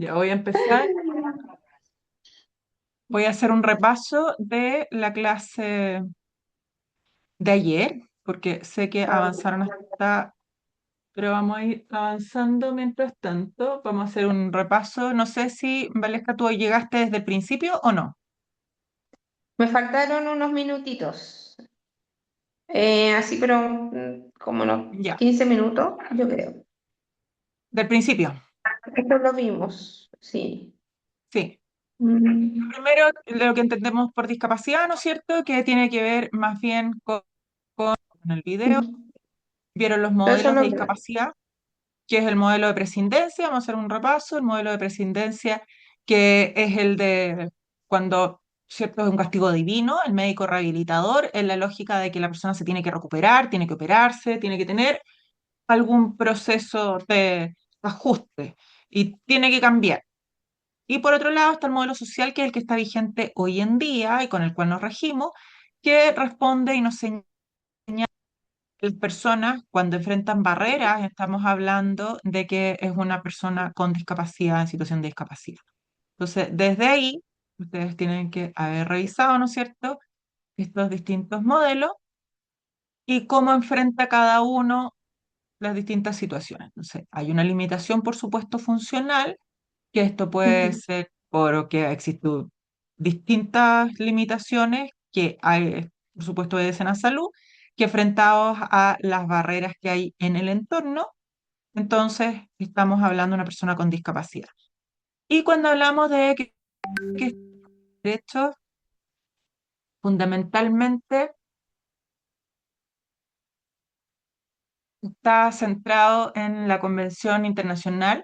Ya voy a empezar. Voy a hacer un repaso de la clase de ayer, porque sé que avanzaron hasta, pero vamos a ir avanzando mientras tanto. Vamos a hacer un repaso. No sé si, Valesca, tú llegaste desde el principio o no. Me faltaron unos minutitos, así pero como unos Ya, 15 minutos, yo creo. del principio. Esto lo vimos, sí. Sí. Mm, Primero, lo que entendemos por discapacidad, ¿no es cierto? Que tiene que ver más bien con el video. Vieron los Pero eso modelos de lo veo. discapacidad, que es el modelo de prescindencia. Vamos a hacer un repaso. El modelo de prescindencia, que es el de cuando, ¿cierto? Es un castigo divino, el médico rehabilitador, en la lógica de que la persona se tiene que recuperar, tiene que operarse, tiene que tener algún proceso de ajuste y tiene que cambiar. Y por otro lado está el modelo social, que es el que está vigente hoy en día y con el cual nos regimos, que responde y nos señala las personas cuando enfrentan barreras, estamos hablando de que es una persona con discapacidad, en situación de discapacidad. Entonces, desde ahí, ustedes tienen que haber revisado, ¿no es cierto?, estos distintos modelos y cómo enfrenta cada uno las distintas situaciones. Entonces, hay una limitación, por supuesto, funcional, que esto puede Ujú. ser porque existen distintas limitaciones que hay, por supuesto, obedecen a salud, que enfrentados a las barreras que hay en el entorno, entonces estamos hablando de una persona con discapacidad. Y cuando hablamos de que derechos, fundamentalmente está centrado en la Convención Internacional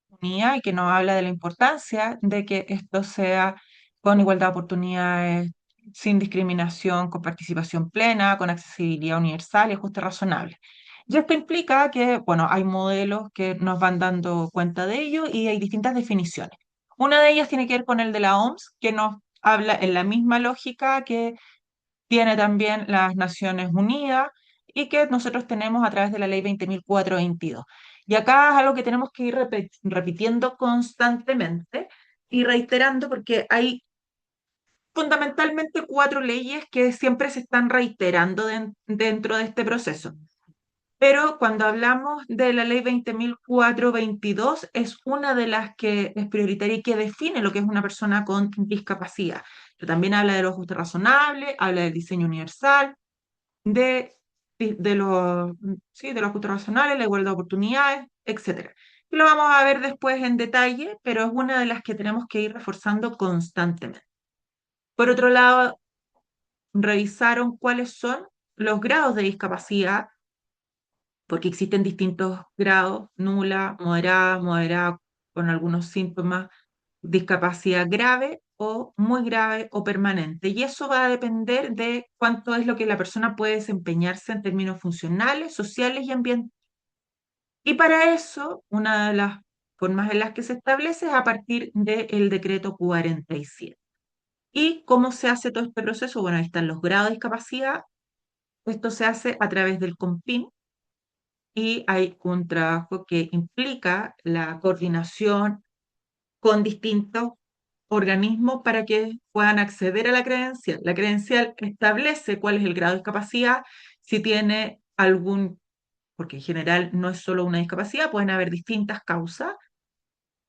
Unida y que nos habla de la importancia de que esto sea con igualdad de oportunidades, sin discriminación, con participación plena, con accesibilidad universal y ajuste razonable. Y esto implica que, bueno, hay modelos que nos van dando cuenta de ello y hay distintas definiciones. Una de ellas tiene que ver con el de la OMS, que nos habla en la misma lógica que tiene también las Naciones Unidas y que nosotros tenemos a través de la Ley 20.422. Y acá es algo que tenemos que ir repitiendo constantemente y reiterando porque hay fundamentalmente cuatro leyes que siempre se están reiterando dentro de este proceso. Pero cuando hablamos de la ley 20.422 es una de las que es prioritaria y que define lo que es una persona con discapacidad. Pero también habla de los ajustes razonables, habla del diseño universal, de, de los, sí, de los ajustes razonables, la igualdad de oportunidades, etcétera. Y lo vamos a ver después en detalle, pero es una de las que tenemos que ir reforzando constantemente. Por otro lado, revisaron cuáles son los grados de discapacidad, porque existen distintos grados: nula, moderada con algunos síntomas, discapacidad grave o muy grave o permanente. Y eso va a depender de cuánto es lo que la persona puede desempeñarse en términos funcionales, sociales y ambientales. Y para eso, una de las formas en las que se establece es a partir del decreto 47. ¿Y cómo se hace todo este proceso? Bueno, ahí están los grados de discapacidad. Esto se hace a través del COMPIN, y hay un trabajo que implica la coordinación con distintos organismos para que puedan acceder a la credencial. La credencial establece cuál es el grado de discapacidad, si tiene algún, porque en general no es solo una discapacidad, pueden haber distintas causas,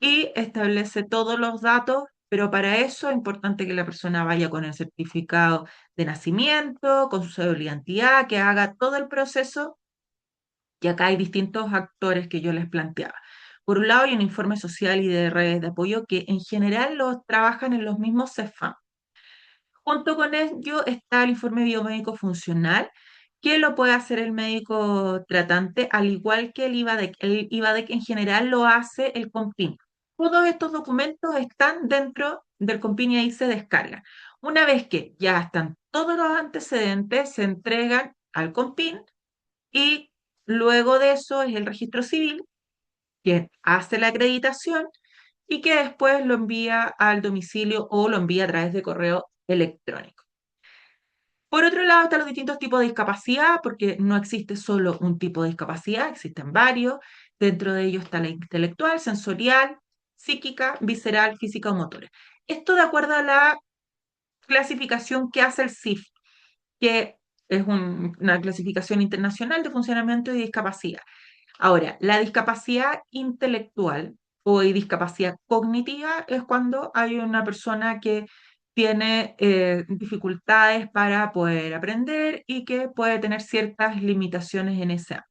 y establece todos los datos, pero para eso es importante que la persona vaya con el certificado de nacimiento, con su cédula de identidad, que haga todo el proceso. Y acá hay distintos actores que yo les planteaba. Por un lado, hay un informe social y de redes de apoyo que en general los trabajan en los mismos CEFAM. Junto con ello está el informe biomédico funcional, que lo puede hacer el médico tratante, al igual que el IVADEC. El IVADEC en general lo hace el COMPIN. Todos estos documentos están dentro del COMPIN y ahí se descargan. Una vez que ya están todos los antecedentes, se entregan al COMPIN y luego de eso es el registro civil quien hace la acreditación y que después lo envía al domicilio o lo envía a través de correo electrónico. Por otro lado, están los distintos tipos de discapacidad, porque no existe solo un tipo de discapacidad, existen varios. Dentro de ellos está la intelectual, sensorial, psíquica, visceral, física o motora. Esto de acuerdo a la clasificación que hace el CIF, que es una clasificación internacional de funcionamiento y discapacidad. Ahora, la discapacidad intelectual o discapacidad cognitiva es cuando hay una persona que tiene dificultades para poder aprender y que puede tener ciertas limitaciones en ese ámbito.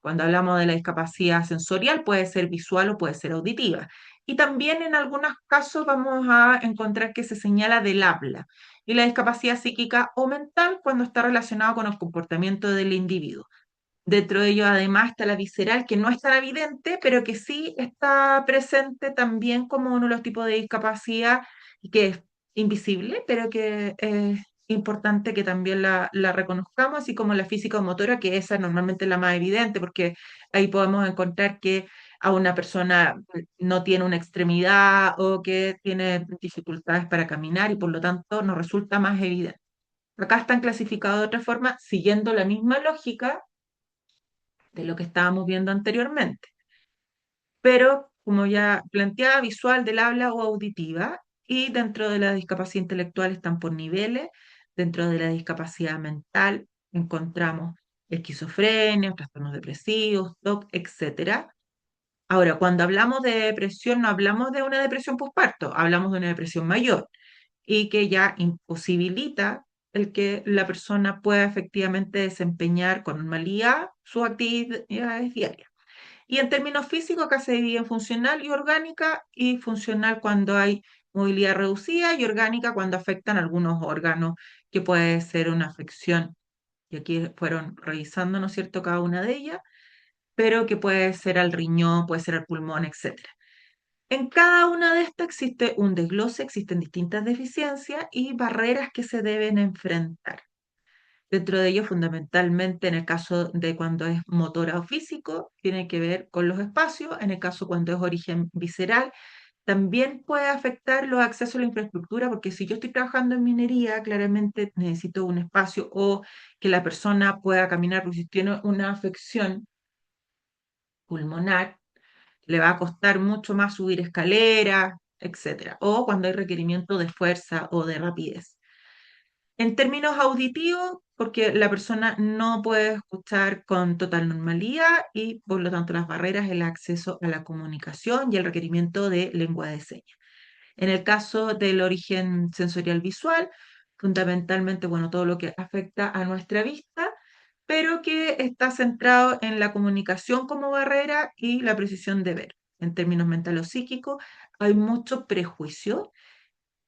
Cuando hablamos de la discapacidad sensorial, puede ser visual o puede ser auditiva. Y también en algunos casos vamos a encontrar que se señala del habla. Y la discapacidad psíquica o mental cuando está relacionado con el comportamiento del individuo. Dentro de ello, además, está la visceral, que no es tan evidente, pero que sí está presente también como uno de los tipos de discapacidad y que es invisible, pero que es importante que también la reconozcamos, así como la física o motora, que esa normalmente es la más evidente, porque ahí podemos encontrar que a una persona no tiene una extremidad o que tiene dificultades para caminar y por lo tanto nos resulta más evidente. Acá están clasificados de otra forma, siguiendo la misma lógica de lo que estábamos viendo anteriormente, pero como ya planteaba, visual del habla o auditiva, y dentro de la discapacidad intelectual están por niveles, dentro de la discapacidad mental encontramos esquizofrenia, trastornos depresivos, TOC, etcétera. Ahora, cuando hablamos de depresión, no hablamos de una depresión postparto, hablamos de una depresión mayor y que ya imposibilita el que la persona pueda efectivamente desempeñar con normalidad sus actividades diarias. Y en términos físicos, acá se divide en funcional y orgánica, y funcional cuando hay movilidad reducida y orgánica cuando afectan algunos órganos, que puede ser una afección, y aquí fueron revisando, ¿no es cierto?, cada una de ellas, pero que puede ser al riñón, puede ser al pulmón, etcétera. En cada una de estas existe un desglose, existen distintas deficiencias y barreras que se deben enfrentar. Dentro de ello, fundamentalmente, en el caso de cuando es motora o físico, tiene que ver con los espacios. En el caso cuando es origen visceral, también puede afectar los accesos a la infraestructura, porque si yo estoy trabajando en minería, claramente necesito un espacio o que la persona pueda caminar, porque si tiene una afección pulmonar, le va a costar mucho más subir escaleras, etcétera. O cuando hay requerimiento de fuerza o de rapidez. En términos auditivos, porque la persona no puede escuchar con total normalidad y por lo tanto las barreras, el acceso a la comunicación y el requerimiento de lengua de señas. En el caso del origen sensorial visual, fundamentalmente, bueno, todo lo que afecta a nuestra vista, pero que está centrado en la comunicación como barrera y la precisión de ver. En términos mental o psíquicos, hay mucho prejuicio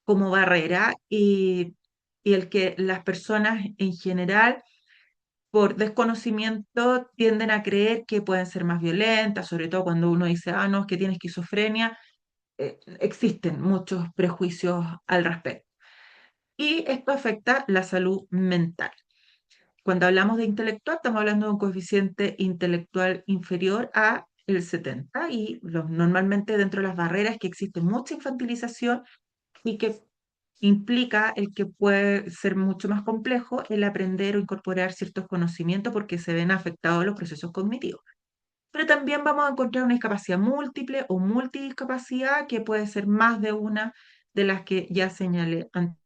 como barrera y el que las personas en general, por desconocimiento, tienden a creer que pueden ser más violentas, sobre todo cuando uno dice, ah, no, es que tiene esquizofrenia, existen muchos prejuicios al respecto. Y esto afecta la salud mental. Cuando hablamos de intelectual, estamos hablando de un coeficiente intelectual inferior a el 70 y normalmente dentro de las barreras que existe mucha infantilización y que implica el que puede ser mucho más complejo el aprender o incorporar ciertos conocimientos porque se ven afectados los procesos cognitivos. Pero también vamos a encontrar una discapacidad múltiple o multidiscapacidad que puede ser más de una de las que ya señalé antes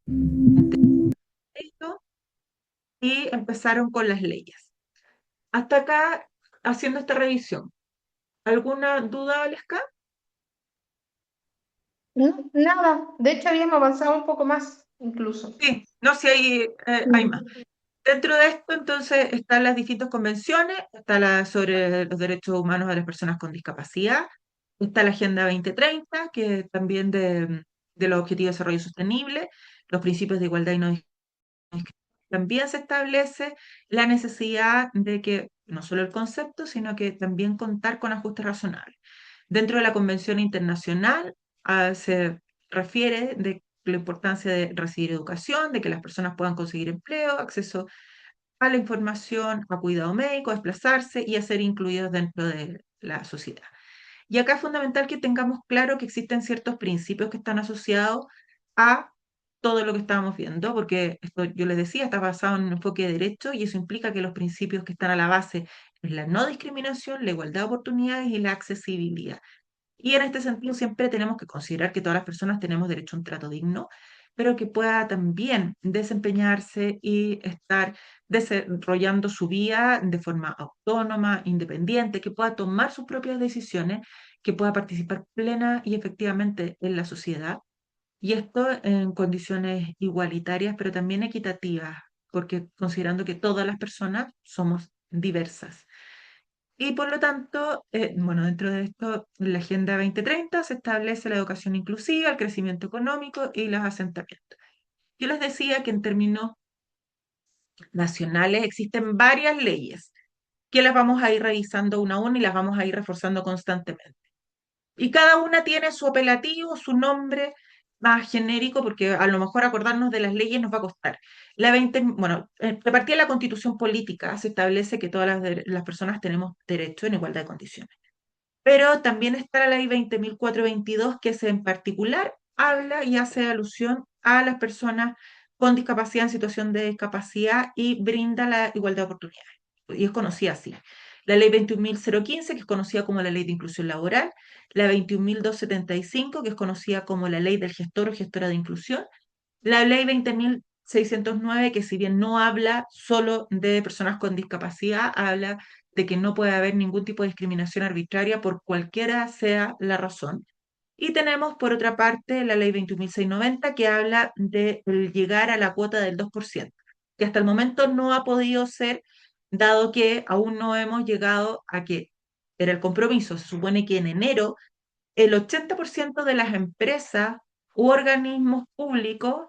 y empezaron con las leyes. Hasta acá, haciendo esta revisión, ¿alguna duda, Aleska? No, nada. De hecho, habíamos avanzado un poco más, incluso. Sí, no, si hay más. Mm. Dentro de esto, entonces, están las distintas convenciones, está la sobre los derechos humanos de las personas con discapacidad, está la Agenda 2030, que también de los Objetivos de Desarrollo Sostenible, los principios de igualdad y no discriminación. También se establece la necesidad de que no solo el concepto, sino que también contar con ajustes razonables. Dentro de la Convención Internacional, se refiere de la importancia de recibir educación, de que las personas puedan conseguir empleo, acceso a la información, a cuidado médico, a desplazarse y a ser incluidos dentro de la sociedad. Y acá es fundamental que tengamos claro que existen ciertos principios que están asociados a todo lo que estábamos viendo, porque esto, yo les decía, está basado en un enfoque de derecho y eso implica que los principios que están a la base es la no discriminación, la igualdad de oportunidades y la accesibilidad. Y en este sentido siempre tenemos que considerar que todas las personas tenemos derecho a un trato digno, pero que pueda también desempeñarse y estar desarrollando su vida de forma autónoma, independiente, que pueda tomar sus propias decisiones, que pueda participar plena y efectivamente en la sociedad. Y esto en condiciones igualitarias, pero también equitativas, porque considerando que todas las personas somos diversas. Y por lo tanto, bueno, dentro de esto, en la Agenda 2030 se establece la educación inclusiva, el crecimiento económico y los asentamientos. Yo les decía que en términos nacionales existen varias leyes que las vamos a ir revisando una a una y las vamos a ir reforzando constantemente. Y cada una tiene su apelativo, su nombre más genérico, porque a lo mejor acordarnos de las leyes nos va a costar. La 20, bueno, de partida de la Constitución política se establece que todas las personas tenemos derecho en igualdad de condiciones. Pero también está la ley 20.422, que en particular habla y hace alusión a las personas con discapacidad en situación de discapacidad y brinda la igualdad de oportunidades. Y es conocida así. La ley 21.015, que es conocida como la ley de inclusión laboral, la 21.275, que es conocida como la ley del gestor o gestora de inclusión, la ley 20.609, que si bien no habla solo de personas con discapacidad, habla de que no puede haber ningún tipo de discriminación arbitraria por cualquiera sea la razón. Y tenemos, por otra parte, la ley 21.690, que habla de llegar a la cuota del 2%, que hasta el momento no ha podido ser, dado que aún no hemos llegado a que era el compromiso. Se supone que en enero el 80% de las empresas u organismos públicos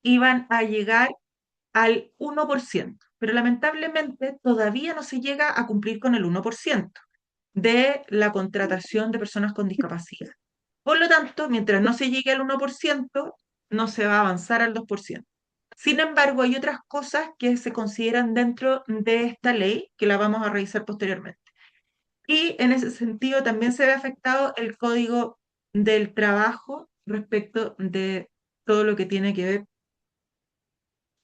iban a llegar al 1%, pero lamentablemente todavía no se llega a cumplir con el 1% de la contratación de personas con discapacidad. Por lo tanto, mientras no se llegue al 1%, no se va a avanzar al 2%. Sin embargo, hay otras cosas que se consideran dentro de esta ley que la vamos a revisar posteriormente. Y en ese sentido también se ve afectado el Código del Trabajo respecto de todo lo que tiene que ver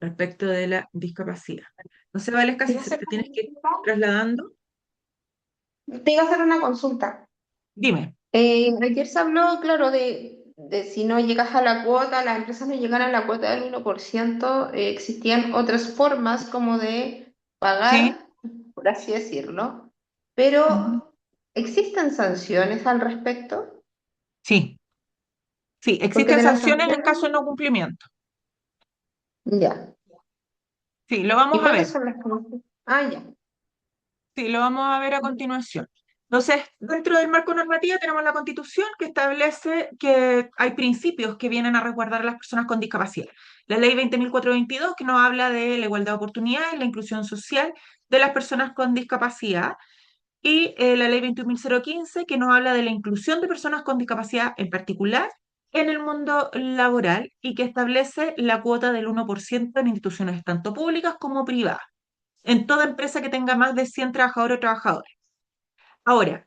respecto de la discapacidad. No sé, Valesca, Te si iba a hacer te una tienes que ir consulta. trasladando, Te iba a hacer una consulta. dime. Ayer se habló, claro, de si no llegas a la cuota, las empresas no llegan a la cuota del 1%, existían otras formas como de Sí, pagar, por así decirlo, ujú, pero ¿existen sanciones al respecto? sí, sí, Porque existen de las sanciones en sanciones, caso de no cumplimiento. ya. Sí, lo ¿Y vamos a cuáles ver. son las sanciones? Ah, ya. Sí, lo vamos a ver a continuación. Entonces, dentro del marco normativo tenemos la Constitución, que establece que hay principios que vienen a resguardar a las personas con discapacidad. La Ley 20.422, que nos habla de la igualdad de oportunidades, la inclusión social de las personas con discapacidad, y la Ley 21.015, que nos habla de la inclusión de personas con discapacidad en particular en el mundo laboral y que establece la cuota del 1% en instituciones tanto públicas como privadas, en toda empresa que tenga más de 100 trabajadores o trabajadoras. Ahora,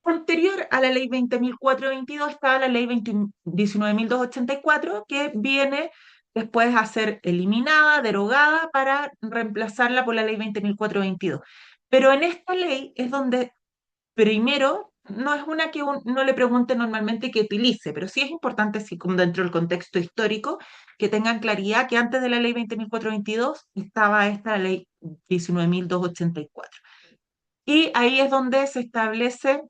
anterior a la ley 20.422 está la ley 19.284, que viene después a ser eliminada, derogada, para reemplazarla por la ley 20.422. Pero en esta ley es donde primero no es una que uno le pregunte normalmente que utilice, pero sí es importante, sí, como dentro del contexto histórico, que tengan claridad que antes de la ley 20.422 estaba esta la ley 19.284. Y ahí es donde se establece,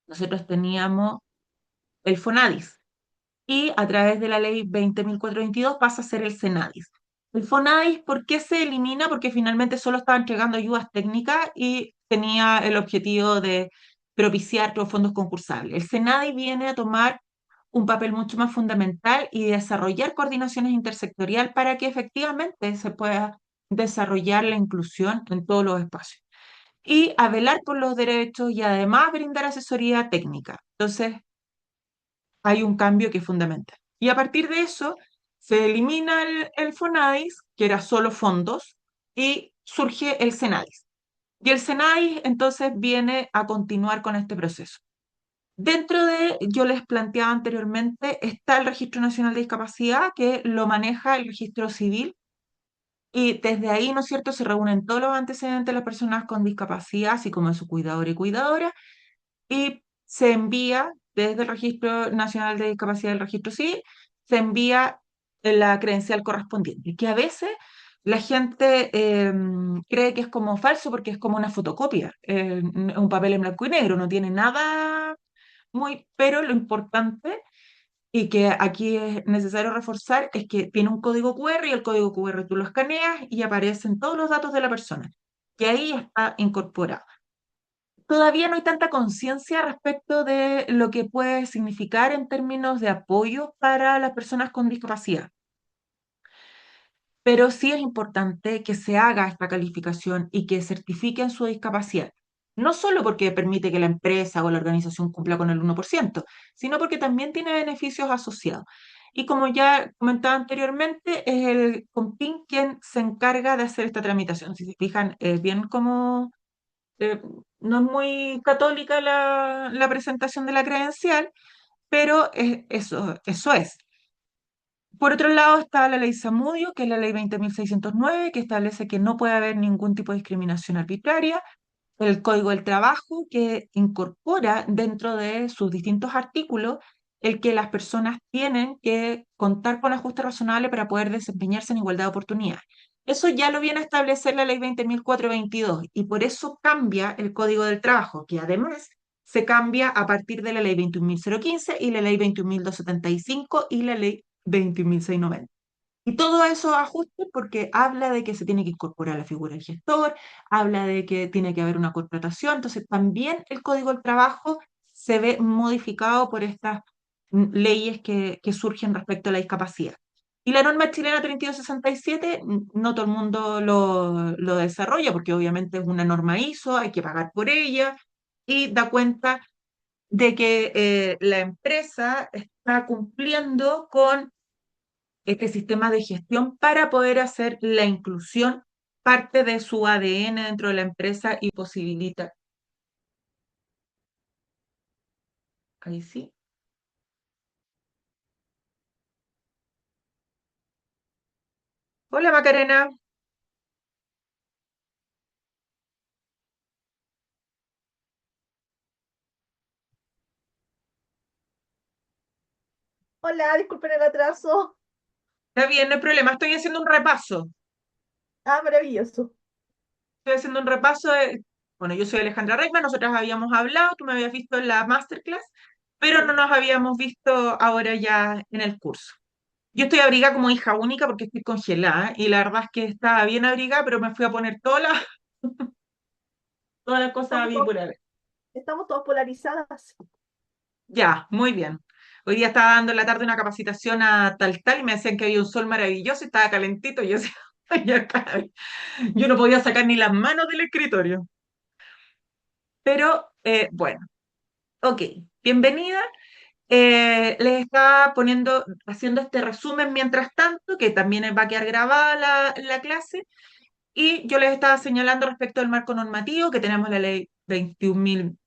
nosotros teníamos el FONADIS y a través de la ley 20.422 pasa a ser el SENADIS. El FONADIS, ¿por qué se elimina? Porque finalmente solo estaba entregando ayudas técnicas y tenía el objetivo de propiciar los fondos concursables. El SENADIS viene a tomar un papel mucho más fundamental y desarrollar coordinaciones intersectorial para que efectivamente se pueda desarrollar la inclusión en todos los espacios y a velar por los derechos y además brindar asesoría técnica. Entonces, hay un cambio que es fundamental. Y a partir de eso, se elimina el FONADIS, que era solo fondos, y surge el SENADIS. Y el SENADIS entonces viene a continuar con este proceso. Dentro de, yo les planteaba anteriormente, está el Registro Nacional de Discapacidad, que lo maneja el registro civil, y desde ahí, ¿no es cierto?, se reúnen todos los antecedentes de las personas con discapacidad, así como de su cuidador y cuidadora, y se envía desde el Registro Nacional de Discapacidad del Registro Civil, se envía la credencial correspondiente, que a veces la gente cree que es como falso porque es como una fotocopia, un papel en blanco y negro, no tiene nada muy, pero lo importante y que aquí es necesario reforzar es que tiene un código QR y el código QR tú lo escaneas y aparecen todos los datos de la persona, que ahí está incorporado. Todavía no hay tanta conciencia respecto de lo que puede significar en términos de apoyo para las personas con discapacidad, pero sí es importante que se haga esta calificación y que certifiquen su discapacidad. No solo porque permite que la empresa o la organización cumpla con el 1%, sino porque también tiene beneficios asociados. Y como ya comentaba anteriormente, es el COMPIN quien se encarga de hacer esta tramitación. Si se fijan, es bien como eh, no es muy católica la presentación de la credencial, pero eso es. Por otro lado está la ley Zamudio, que es la ley 20.609, que establece que no puede haber ningún tipo de discriminación arbitraria. El Código del Trabajo, que incorpora dentro de sus distintos artículos el que las personas tienen que contar con ajustes razonables para poder desempeñarse en igualdad de oportunidades. Eso ya lo viene a establecer la ley 20.422 y por eso cambia el Código del Trabajo, que además se cambia a partir de la ley 21.015 y la ley 21.275 y la ley 21.690. Y todo eso ajuste porque habla de que se tiene que incorporar la figura del gestor, habla de que tiene que haber una contratación, entonces también el Código del Trabajo se ve modificado por estas leyes que surgen respecto a la discapacidad. Y la norma chilena 3267, no todo el mundo lo desarrolla porque obviamente es una norma ISO, hay que pagar por ella y da cuenta de que la empresa está cumpliendo con este sistema de gestión para poder hacer la inclusión parte de su ADN dentro de la empresa y posibilita. Ahí sí. Hola Macarena, Hola, disculpen el atraso. está bien, no hay problema, estoy haciendo un repaso. Ah, maravilloso. Estoy haciendo un repaso de, bueno, yo soy Alejandra Reitman, nosotras habíamos hablado, tú me habías visto en la masterclass, pero no Sí. nos habíamos visto ahora ya en el curso. Yo estoy abrigada como hija única porque estoy congelada y la verdad es que estaba bien abrigada, pero me fui a poner todas las cosas Estamos bien todos, por haber. estamos todos polarizadas. Ya, muy bien. Hoy día estaba dando en la tarde una capacitación a tal tal y me decían que había un sol maravilloso y estaba calentito. Y yo decía, "Ay, acá". Yo no podía sacar ni las manos del escritorio. Pero bueno, ok, bienvenida. Les estaba poniendo, haciendo este resumen mientras tanto, que también va a quedar grabada la clase. Y yo les estaba señalando respecto al marco normativo, que tenemos la ley 21.000.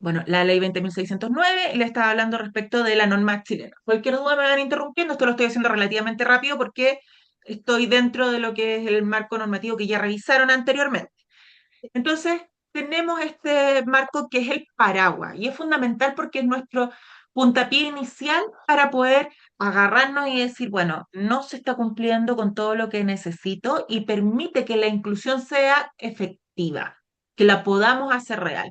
Bueno, la ley 20.609 y le estaba hablando respecto de la norma chilena. Cualquier duda me van interrumpiendo, esto lo estoy haciendo relativamente rápido porque estoy dentro de lo que es el marco normativo que ya revisaron anteriormente. Entonces, tenemos este marco que es el paraguas y es fundamental porque es nuestro puntapié inicial para poder agarrarnos y decir, bueno, no se está cumpliendo con todo lo que necesito y permite que la inclusión sea efectiva, que la podamos hacer real.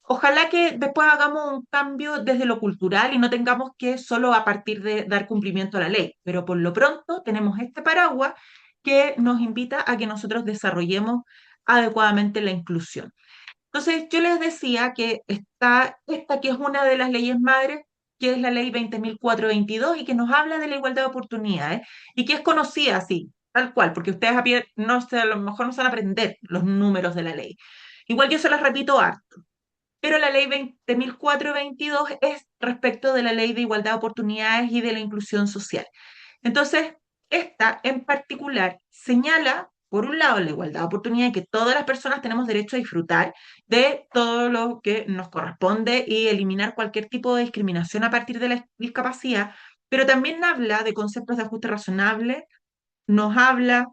Ojalá que después hagamos un cambio desde lo cultural y no tengamos que solo a partir de dar cumplimiento a la ley, pero por lo pronto tenemos este paraguas que nos invita a que nosotros desarrollemos adecuadamente la inclusión. Entonces, yo les decía que está esta que es una de las leyes madres, que es la ley 20.422 y que nos habla de la igualdad de oportunidades y que es conocida así, tal cual, porque ustedes no sé, a lo mejor no se van a aprender los números de la ley. Igual yo se las repito harto, pero la ley 20.422 es respecto de la ley de igualdad de oportunidades y de la inclusión social. Entonces, esta en particular señala, por un lado, la igualdad de oportunidades, que todas las personas tenemos derecho a disfrutar de todo lo que nos corresponde y eliminar cualquier tipo de discriminación a partir de la discapacidad, pero también habla de conceptos de ajuste razonable, nos habla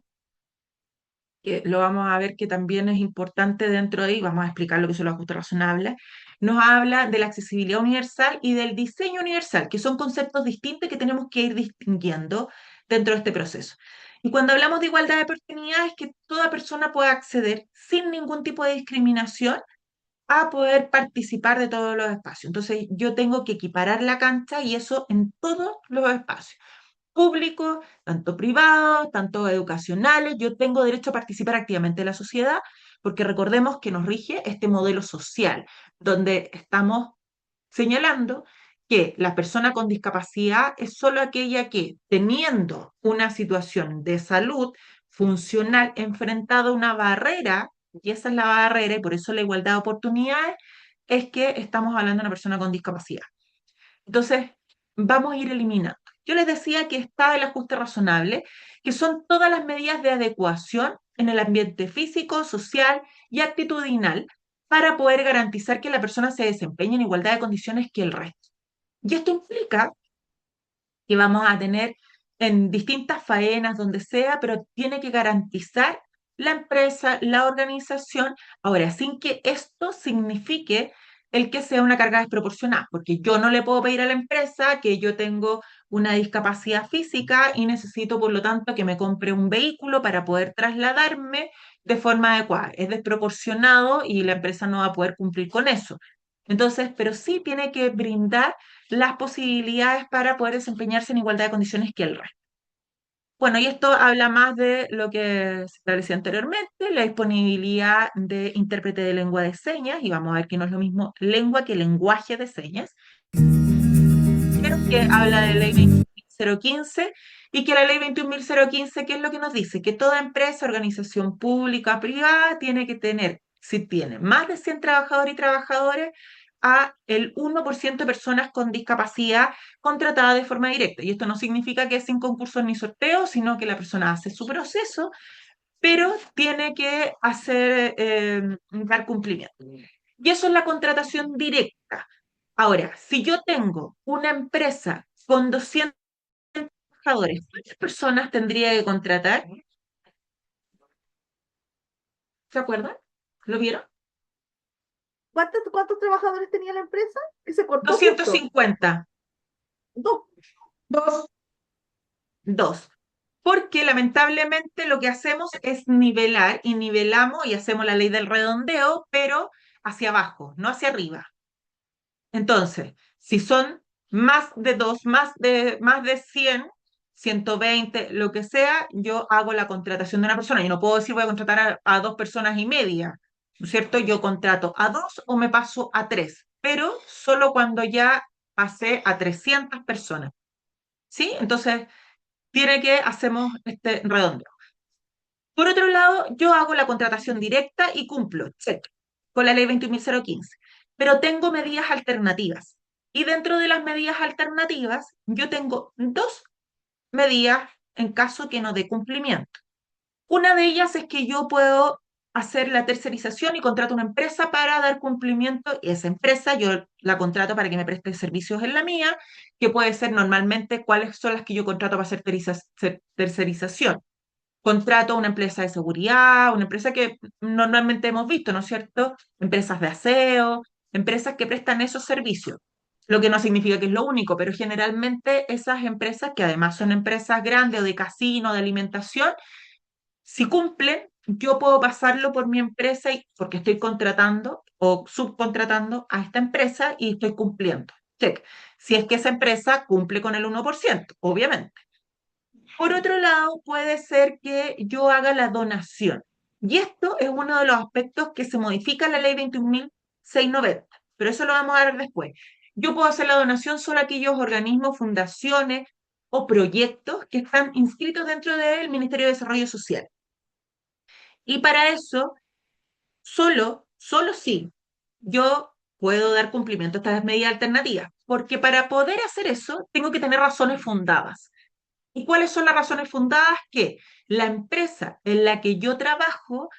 que lo vamos a ver que también es importante dentro de ahí, vamos a explicar lo que son los ajustes razonables, nos habla de la accesibilidad universal y del diseño universal, que son conceptos distintos que tenemos que ir distinguiendo dentro de este proceso. Y cuando hablamos de igualdad de oportunidades, que toda persona pueda acceder sin ningún tipo de discriminación a poder participar de todos los espacios. Entonces, yo tengo que equiparar la cancha y eso en todos los espacios públicos, tanto privados, tanto educacionales. Yo tengo derecho a participar activamente en la sociedad porque recordemos que nos rige este modelo social, donde estamos señalando que la persona con discapacidad es solo aquella que, teniendo una situación de salud funcional enfrentada a una barrera, y esa es la barrera, y por eso la igualdad de oportunidades, es que estamos hablando de una persona con discapacidad. Entonces, vamos a ir eliminando. Yo les decía que está el ajuste razonable, que son todas las medidas de adecuación en el ambiente físico, social y actitudinal para poder garantizar que la persona se desempeñe en igualdad de condiciones que el resto. Y esto implica que vamos a tener en distintas faenas, donde sea, pero tiene que garantizar la empresa, la organización, ahora, sin que esto signifique el que sea una carga desproporcionada, porque yo no le puedo pedir a la empresa que yo tengo una discapacidad física y necesito, por lo tanto, que me compre un vehículo para poder trasladarme de forma adecuada. Es desproporcionado y la empresa no va a poder cumplir con eso. Entonces, pero sí tiene que brindar las posibilidades para poder desempeñarse en igualdad de condiciones que el resto. Bueno, y esto habla más de lo que se establecía anteriormente, la disponibilidad de intérprete de lengua de señas, y vamos a ver que no es lo mismo lengua que lenguaje de señas, pero que habla de ley 21.015 y que la ley 21.015, ¿qué es lo que nos dice? Que toda empresa, organización pública, privada, tiene que tener, si tiene más de 100 trabajadores y trabajadoras, a el 1% de personas con discapacidad contratada de forma directa. Y esto no significa que es sin concursos ni sorteos, sino que la persona hace su proceso, pero tiene que hacer, dar cumplimiento. Y eso es la contratación directa. Ahora, si yo tengo una empresa con 200 trabajadores, ¿cuántas personas tendría que contratar? ¿Se acuerdan? ¿Lo vieron? ¿Cuántos trabajadores tenía la empresa? Que se cortó Doscientos justo. cincuenta. Dos. Dos. Dos. Porque lamentablemente lo que hacemos es nivelar y nivelamos y hacemos la ley del redondeo, pero hacia abajo, no hacia arriba. Entonces, si son más de dos, más de 100, 120, lo que sea, yo hago la contratación de una persona. Yo no puedo decir voy a contratar a 2 personas y media, ¿no es cierto? Yo contrato a dos o me paso a tres, pero solo cuando ya pasé a 300 personas, ¿sí? Entonces, hacemos este redondeo. Por otro lado, yo hago la contratación directa y cumplo, check, con la ley 21.015, pero tengo medidas alternativas. Y dentro de las medidas alternativas, yo tengo dos medidas en caso que no dé cumplimiento. Una de ellas es que yo puedo hacer la tercerización y contrato una empresa para dar cumplimiento y esa empresa yo la contrato para que me preste servicios en la mía, que puede ser normalmente cuáles son las que yo contrato para hacer tercerización. Contrato a una empresa de seguridad, una empresa que normalmente hemos visto, ¿no es cierto? Empresas de aseo, empresas que prestan esos servicios. Lo que no significa que es lo único, pero generalmente esas empresas, que además son empresas grandes o de casino, de alimentación, si cumplen, yo puedo pasarlo por mi empresa porque estoy contratando o subcontratando a esta empresa y estoy cumpliendo. Check. Si es que esa empresa cumple con el 1%, obviamente. Por otro lado, puede ser que yo haga la donación. Y esto es uno de los aspectos que se modifica en la ley 21.690, pero eso lo vamos a ver después. Yo puedo hacer la donación solo a aquellos organismos, fundaciones o proyectos que están inscritos dentro del Ministerio de Desarrollo Social. Y para eso, solo sí, yo puedo dar cumplimiento a estas medidas alternativas, porque para poder hacer eso, tengo que tener razones fundadas. ¿Y cuáles son las razones fundadas? Que la empresa en la que yo trabajo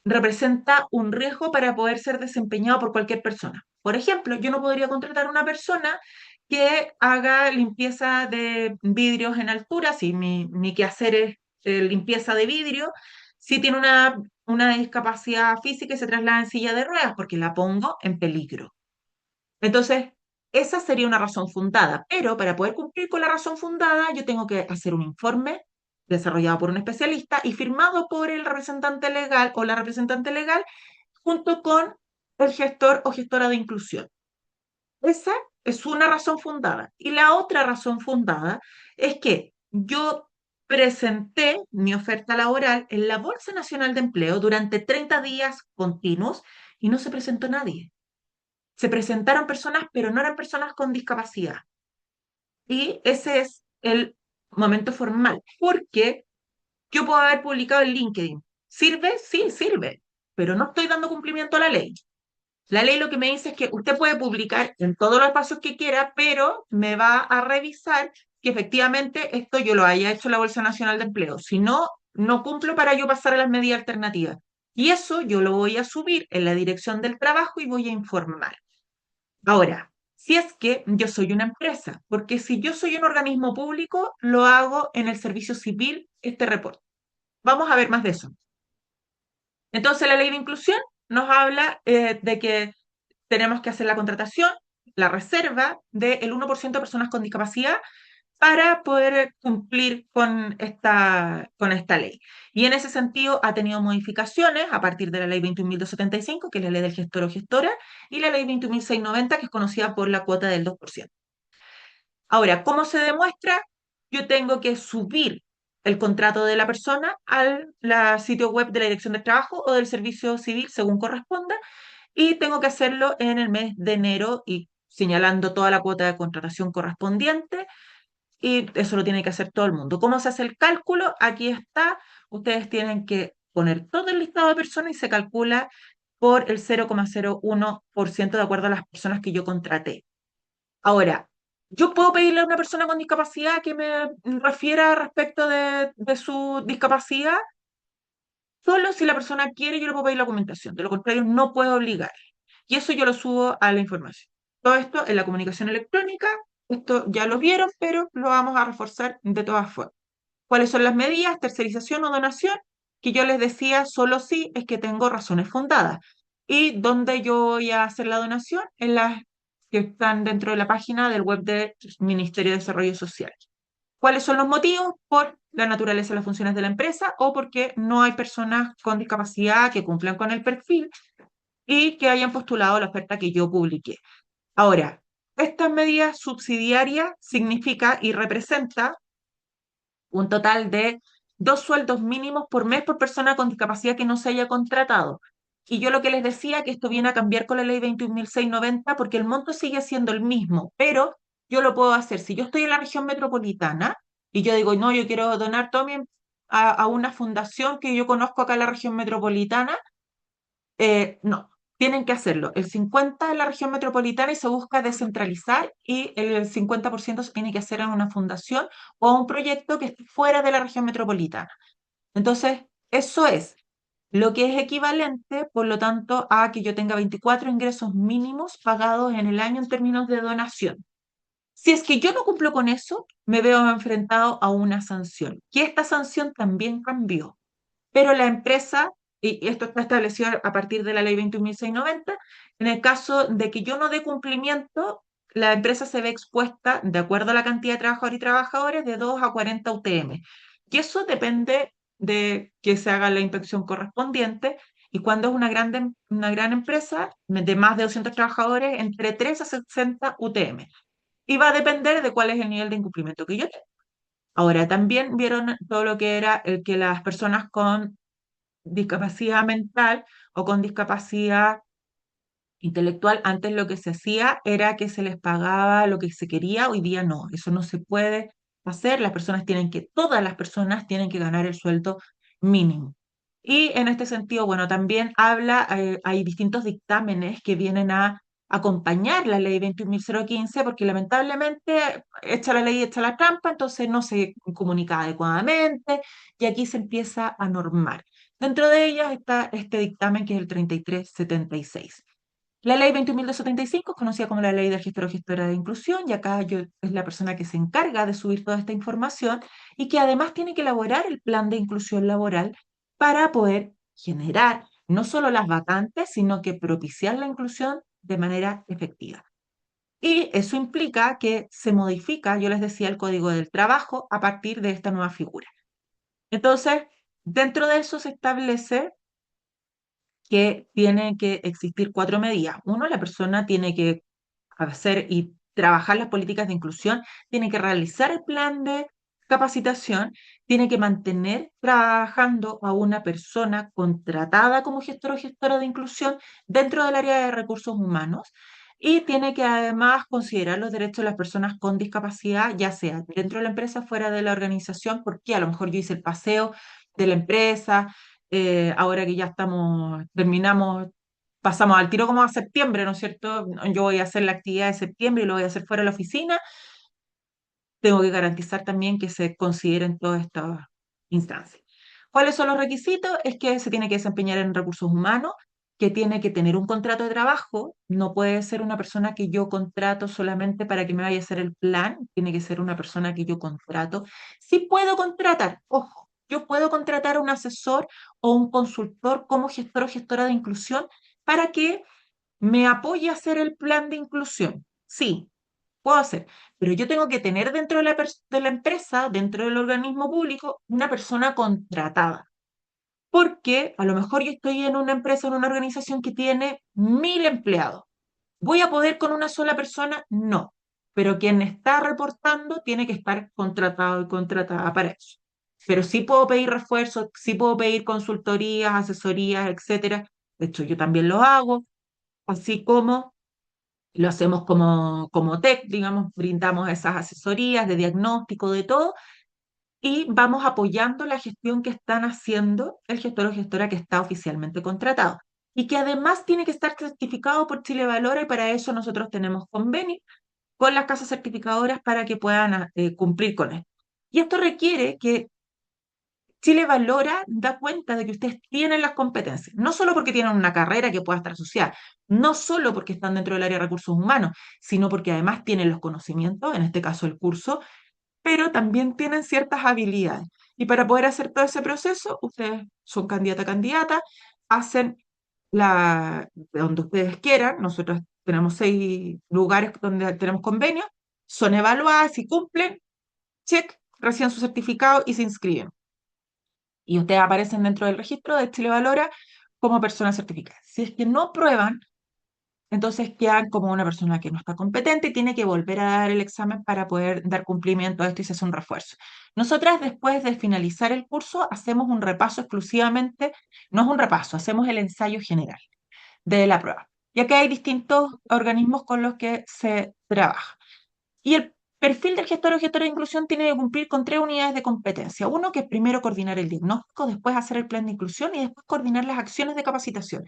representa un riesgo para poder ser desempeñado por cualquier persona. Por ejemplo, yo no podría contratar a una persona que haga limpieza de vidrios en altura, si mi quehacer es limpieza de vidrio, si tiene una discapacidad física y se traslada en silla de ruedas, porque la pongo en peligro. Entonces, esa sería una razón fundada, pero para poder cumplir con la razón fundada, yo tengo que hacer un informe desarrollado por un especialista y firmado por el representante legal o la representante legal junto con el gestor o gestora de inclusión. Esa es una razón fundada. Y la otra razón fundada es que yo presenté mi oferta laboral en la Bolsa Nacional de Empleo durante 30 días continuos y no se presentó nadie. Se presentaron personas, pero no eran personas con discapacidad. Y ese es el momento formal, porque yo puedo haber publicado en LinkedIn. ¿Sirve? Sí, sirve, pero no estoy dando cumplimiento a la ley. La ley lo que me dice es que usted puede publicar en todos los espacios que quiera, pero me va a revisar que efectivamente esto yo lo haya hecho en la Bolsa Nacional de Empleo. Si no, no cumplo para yo pasar a las medidas alternativas. Y eso yo lo voy a subir en la dirección del trabajo y voy a informar. Ahora, si es que yo soy una empresa, porque si yo soy un organismo público, lo hago en el servicio civil, este reporte. Vamos a ver más de eso. Entonces, la ley de inclusión nos habla de que tenemos que hacer la contratación, la reserva del 1% de personas con discapacidad para poder cumplir con esta ley. Y en ese sentido ha tenido modificaciones a partir de la ley 21.275, que es la ley del gestor o gestora, y la ley 21.690, que es conocida por la cuota del 2%. Ahora, ¿cómo se demuestra? Yo tengo que subir el contrato de la persona al sitio web de la Dirección de Trabajo o del Servicio Civil, según corresponda, y tengo que hacerlo en el mes de enero y señalando toda la cuota de contratación correspondiente, y eso lo tiene que hacer todo el mundo. ¿Cómo se hace el cálculo? Aquí está. Ustedes tienen que poner todo el listado de personas y se calcula por el 0,01% de acuerdo a las personas que yo contraté. Ahora, yo puedo pedirle a una persona con discapacidad que me refiera respecto de su discapacidad, solo si la persona quiere, yo le puedo pedir la documentación. De lo contrario, no puedo obligar. Y eso yo lo subo a la información. Todo esto en la comunicación electrónica, esto ya lo vieron, pero lo vamos a reforzar de todas formas. ¿Cuáles son las medidas? Tercerización o donación, que yo les decía, solo si es que tengo razones fundadas. ¿Y dónde yo voy a hacer la donación? En las que están dentro de la página del web del Ministerio de Desarrollo Social. ¿Cuáles son los motivos? Por la naturaleza de las funciones de la empresa o porque no hay personas con discapacidad que cumplan con el perfil y que hayan postulado la oferta que yo publiqué. Ahora, estas medidas subsidiarias significa y representa un total de 2 sueldos mínimos por mes por persona con discapacidad que no se haya contratado. Y yo lo que les decía que esto viene a cambiar con la ley 21.690 porque el monto sigue siendo el mismo, pero yo lo puedo hacer. Si yo estoy en la región metropolitana y yo digo, no, yo quiero donar todo a una fundación que yo conozco acá en la región metropolitana, no, tienen que hacerlo. El 50% en la región metropolitana y se busca descentralizar y el 50% se tiene que hacer en una fundación o un proyecto que esté fuera de la región metropolitana. Entonces, eso es lo que es equivalente, por lo tanto, a que yo tenga 24 ingresos mínimos pagados en el año en términos de donación. Si es que yo no cumplo con eso, me veo enfrentado a una sanción, que esta sanción también cambió, pero la empresa, y esto está establecido a partir de la ley 21.690, en el caso de que yo no dé cumplimiento, la empresa se ve expuesta, de acuerdo a la cantidad de trabajadores y trabajadores, de 2 a 40 UTM. Y eso depende de que se haga la inspección correspondiente. Y cuando es una gran empresa de más de 200 trabajadores, entre 3 a 60 UTM. Y va a depender de cuál es el nivel de incumplimiento que yo tenga. Ahora, también vieron todo lo que era el que las personas con discapacidad mental o con discapacidad intelectual, antes lo que se hacía era que se les pagaba lo que se quería, hoy día no, eso no se puede hacer, todas las personas tienen que ganar el sueldo mínimo. Y en este sentido, bueno, también hay distintos dictámenes que vienen a acompañar la ley 21.015, porque lamentablemente echa la ley, echa la trampa, entonces no se comunica adecuadamente y aquí se empieza a normar. Dentro de ellas está este dictamen que es el 3376. La ley 21.275 es conocida como la ley del gestor o gestora de inclusión, y acá yo es la persona que se encarga de subir toda esta información y que además tiene que elaborar el plan de inclusión laboral para poder generar no solo las vacantes, sino que propiciar la inclusión de manera efectiva. Y eso implica que se modifica, yo les decía, el código del trabajo a partir de esta nueva figura. Entonces, dentro de eso se establece que tiene que existir cuatro medidas. Uno, la persona tiene que hacer y trabajar las políticas de inclusión, tiene que realizar el plan de capacitación, tiene que mantener trabajando a una persona contratada como gestor o gestora de inclusión dentro del área de recursos humanos y tiene que además considerar los derechos de las personas con discapacidad, ya sea dentro de la empresa, fuera de la organización, porque a lo mejor yo hice el paseo de la empresa, ahora que ya terminamos, pasamos al tiro como a septiembre, ¿no es cierto? Yo voy a hacer la actividad de septiembre y lo voy a hacer fuera de la oficina. Tengo que garantizar también que se consideren todas estas instancias. ¿Cuáles son los requisitos? Es que se tiene que desempeñar en recursos humanos, que tiene que tener un contrato de trabajo, no puede ser una persona que yo contrato solamente para que me vaya a hacer el plan, tiene que ser una persona que yo contrato. Sí puedo contratar, ojo, yo puedo contratar a un asesor o un consultor como gestor o gestora de inclusión para que me apoye a hacer el plan de inclusión. Sí, puedo hacer, pero yo tengo que tener dentro de la empresa, dentro del organismo público, una persona contratada. Porque a lo mejor yo estoy en una empresa, en una organización que tiene 1000 empleados. ¿Voy a poder con una sola persona? No. Pero quien está reportando tiene que estar contratado y contratada para eso. Pero sí puedo pedir refuerzos, sí puedo pedir consultorías, asesorías, etcétera. De hecho, yo también lo hago, así como lo hacemos como TEC, digamos, brindamos esas asesorías de diagnóstico, de todo, y vamos apoyando la gestión que están haciendo el gestor o gestora que está oficialmente contratado. Y que además tiene que estar certificado por Chile Valora, y para eso nosotros tenemos convenio con las casas certificadoras para que puedan cumplir con esto. Y esto requiere que Chile Valora da cuenta de que ustedes tienen las competencias, no solo porque tienen una carrera que pueda estar asociada, no solo porque están dentro del área de recursos humanos, sino porque además tienen los conocimientos, en este caso el curso, pero también tienen ciertas habilidades. Y para poder hacer todo ese proceso, ustedes son candidata a candidata, hacen donde ustedes quieran, nosotros tenemos 6 lugares donde tenemos convenios, son evaluadas y cumplen, check, reciben su certificado y se inscriben y ustedes aparecen dentro del registro de Chile Valora como persona certificada. Si es que no prueban, entonces quedan como una persona que no está competente y tiene que volver a dar el examen para poder dar cumplimiento a esto y se hace un refuerzo. Nosotras, después de finalizar el curso, hacemos un repaso exclusivamente, no es un repaso, hacemos el ensayo general de la prueba, ya que hay distintos organismos con los que se trabaja. Y el perfil del gestor o gestora de inclusión tiene que cumplir con 3 unidades de competencia. Uno, que es primero coordinar el diagnóstico, después hacer el plan de inclusión y después coordinar las acciones de capacitación.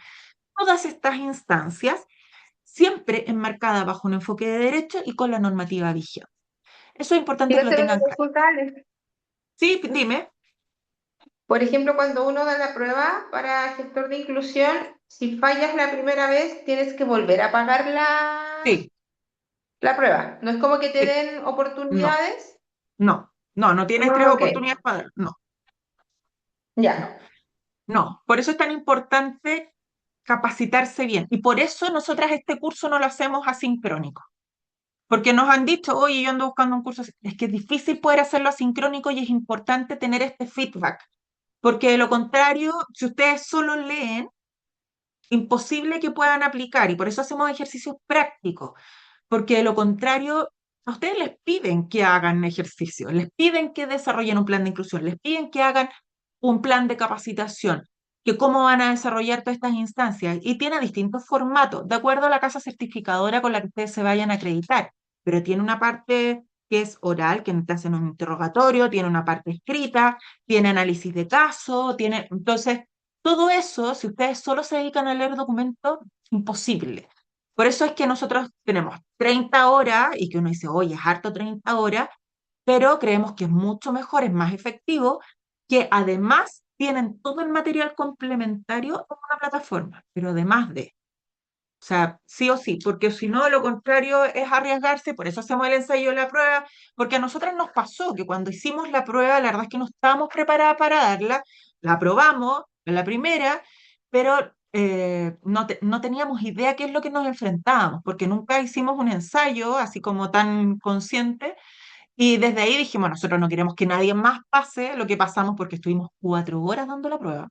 Todas estas instancias siempre enmarcadas bajo un enfoque de derecho y con la normativa vigente. Eso es importante Quiero que lo hacer una tengan claro. consulta, Alex. Sí, dime. Por ejemplo, cuando uno da la prueba para gestor de inclusión, si fallas la primera vez, tienes que volver a pagar Sí, la prueba. No es como que te sí, den no, oportunidades. no tienes tres Ah, ok, oportunidades para dar. No, ya. no. Por eso es tan importante capacitarse bien. Y por eso nosotras este curso no lo hacemos asincrónico. Porque nos han dicho, oye, yo ando buscando un curso. Es que es difícil poder hacerlo asincrónico y es importante tener este feedback. Porque de lo contrario, si ustedes solo leen, imposible que puedan aplicar. Y por eso hacemos ejercicios prácticos. Porque de lo contrario, a ustedes les piden que hagan ejercicios, les piden que desarrollen un plan de inclusión, les piden que hagan un plan de capacitación, que cómo van a desarrollar todas estas instancias. Y tiene distintos formatos, de acuerdo a la casa certificadora con la que ustedes se vayan a acreditar. Pero tiene una parte que es oral, que te hacen un interrogatorio, tiene una parte escrita, tiene análisis de caso, tiene... Entonces, todo eso, si ustedes solo se dedican a leer documentos, imposible. Por eso es que nosotros tenemos 30 horas y que uno dice, oye, es harto 30 horas, pero creemos que es mucho mejor, es más efectivo, que además tienen todo el material complementario en una plataforma, pero además de, o sea, sí o sí, porque si no, lo contrario es arriesgarse, por eso hacemos el ensayo de la prueba, porque a nosotros nos pasó que cuando hicimos la prueba, la verdad es que no estábamos preparadas para darla, la aprobamos en la primera, pero no teníamos idea qué es lo que nos enfrentábamos, porque nunca hicimos un ensayo así como tan consciente, y desde ahí dijimos, nosotros no queremos que nadie más pase lo que pasamos porque estuvimos 4 horas dando la prueba.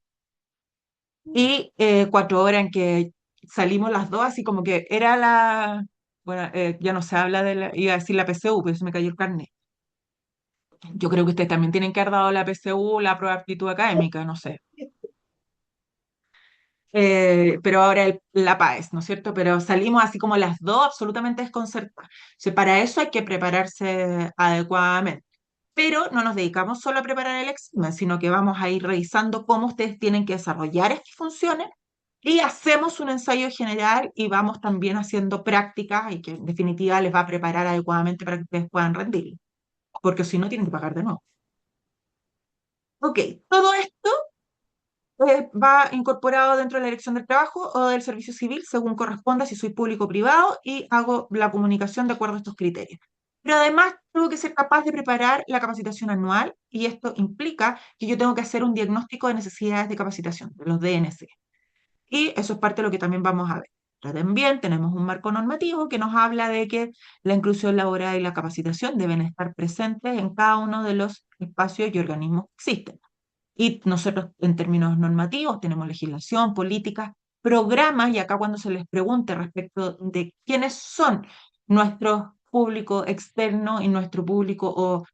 Y 4 horas en que salimos las dos, así como que era bueno, ya no se habla iba a decir la PSU, pero se me cayó el carnet. Yo creo que ustedes también tienen que haber dado la PSU, la prueba de aptitud académica, no sé. Pero ahora la PAES, ¿no es cierto? Pero salimos así como las dos absolutamente desconcertadas. O sea, para eso hay que prepararse adecuadamente. Pero no nos dedicamos solo a preparar el examen, sino que vamos a ir revisando cómo ustedes tienen que desarrollar estas funciones y hacemos un ensayo general y vamos también haciendo prácticas y que en definitiva les va a preparar adecuadamente para que ustedes puedan rendir, porque si no tienen que pagar de nuevo. Ok, todo esto va incorporado dentro de la Dirección del Trabajo o del Servicio Civil, según corresponda, si soy público o privado, y hago la comunicación de acuerdo a estos criterios. Pero además tengo que ser capaz de preparar la capacitación anual y esto implica que yo tengo que hacer un diagnóstico de necesidades de capacitación, de los DNC. Y eso es parte de lo que también vamos a ver. Pero también tenemos un marco normativo que nos habla de que la inclusión laboral y la capacitación deben estar presentes en cada uno de los espacios y organismos que existen. Y nosotros en términos normativos tenemos legislación, políticas, programas, y acá cuando se les pregunte respecto de quiénes son nuestro público externo y nuestro público o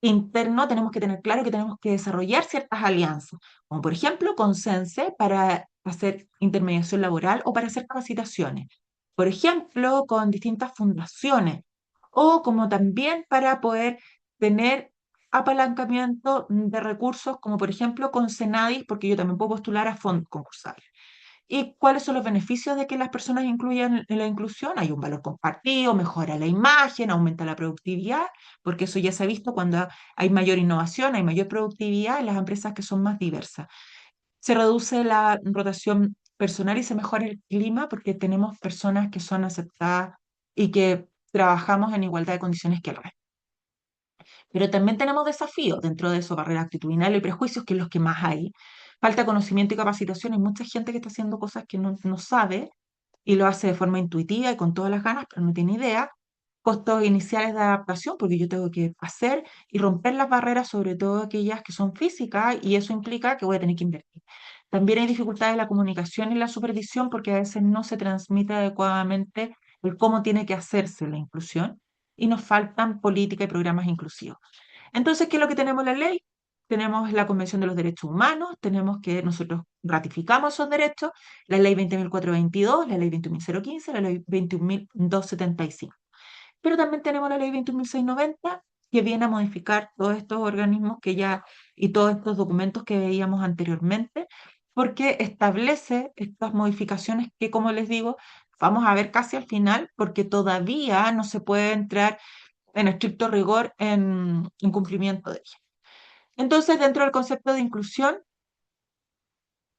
interno, tenemos que tener claro que tenemos que desarrollar ciertas alianzas, como por ejemplo con Sense para hacer intermediación laboral o para hacer capacitaciones. Por ejemplo, con distintas fundaciones o como también para poder tener apalancamiento de recursos, como por ejemplo con Senadis, porque yo también puedo postular a fondos concursables. ¿Y cuáles son los beneficios de que las personas incluyan en la inclusión? Hay un valor compartido, mejora la imagen, aumenta la productividad, porque eso ya se ha visto cuando hay mayor innovación, hay mayor productividad en las empresas que son más diversas. Se reduce la rotación personal y se mejora el clima porque tenemos personas que son aceptadas y que trabajamos en igualdad de condiciones que el resto. Pero también tenemos desafíos dentro de eso, barreras actitudinales y prejuicios, que es los que más hay. Falta conocimiento y capacitación. Hay mucha gente que está haciendo cosas que no sabe y lo hace de forma intuitiva y con todas las ganas, pero no tiene idea. Costos iniciales de adaptación, porque yo tengo que hacer y romper las barreras, sobre todo aquellas que son físicas, y eso implica que voy a tener que invertir. También hay dificultades en la comunicación y la supervisión, porque a veces no se transmite adecuadamente el cómo tiene que hacerse la inclusión y nos faltan políticas y programas inclusivos. Entonces, ¿qué es lo que tenemos en la ley? Tenemos la Convención de los Derechos Humanos, tenemos que nosotros ratificamos esos derechos, la ley 20.422, la ley 21.015, la ley 21.275. Pero también tenemos la ley 21.690, que viene a modificar todos estos organismos que ya y todos estos documentos que veíamos anteriormente, porque establece estas modificaciones que, como les digo, vamos a ver casi al final, porque todavía no se puede entrar en estricto rigor en cumplimiento de ella. Entonces, dentro del concepto de inclusión,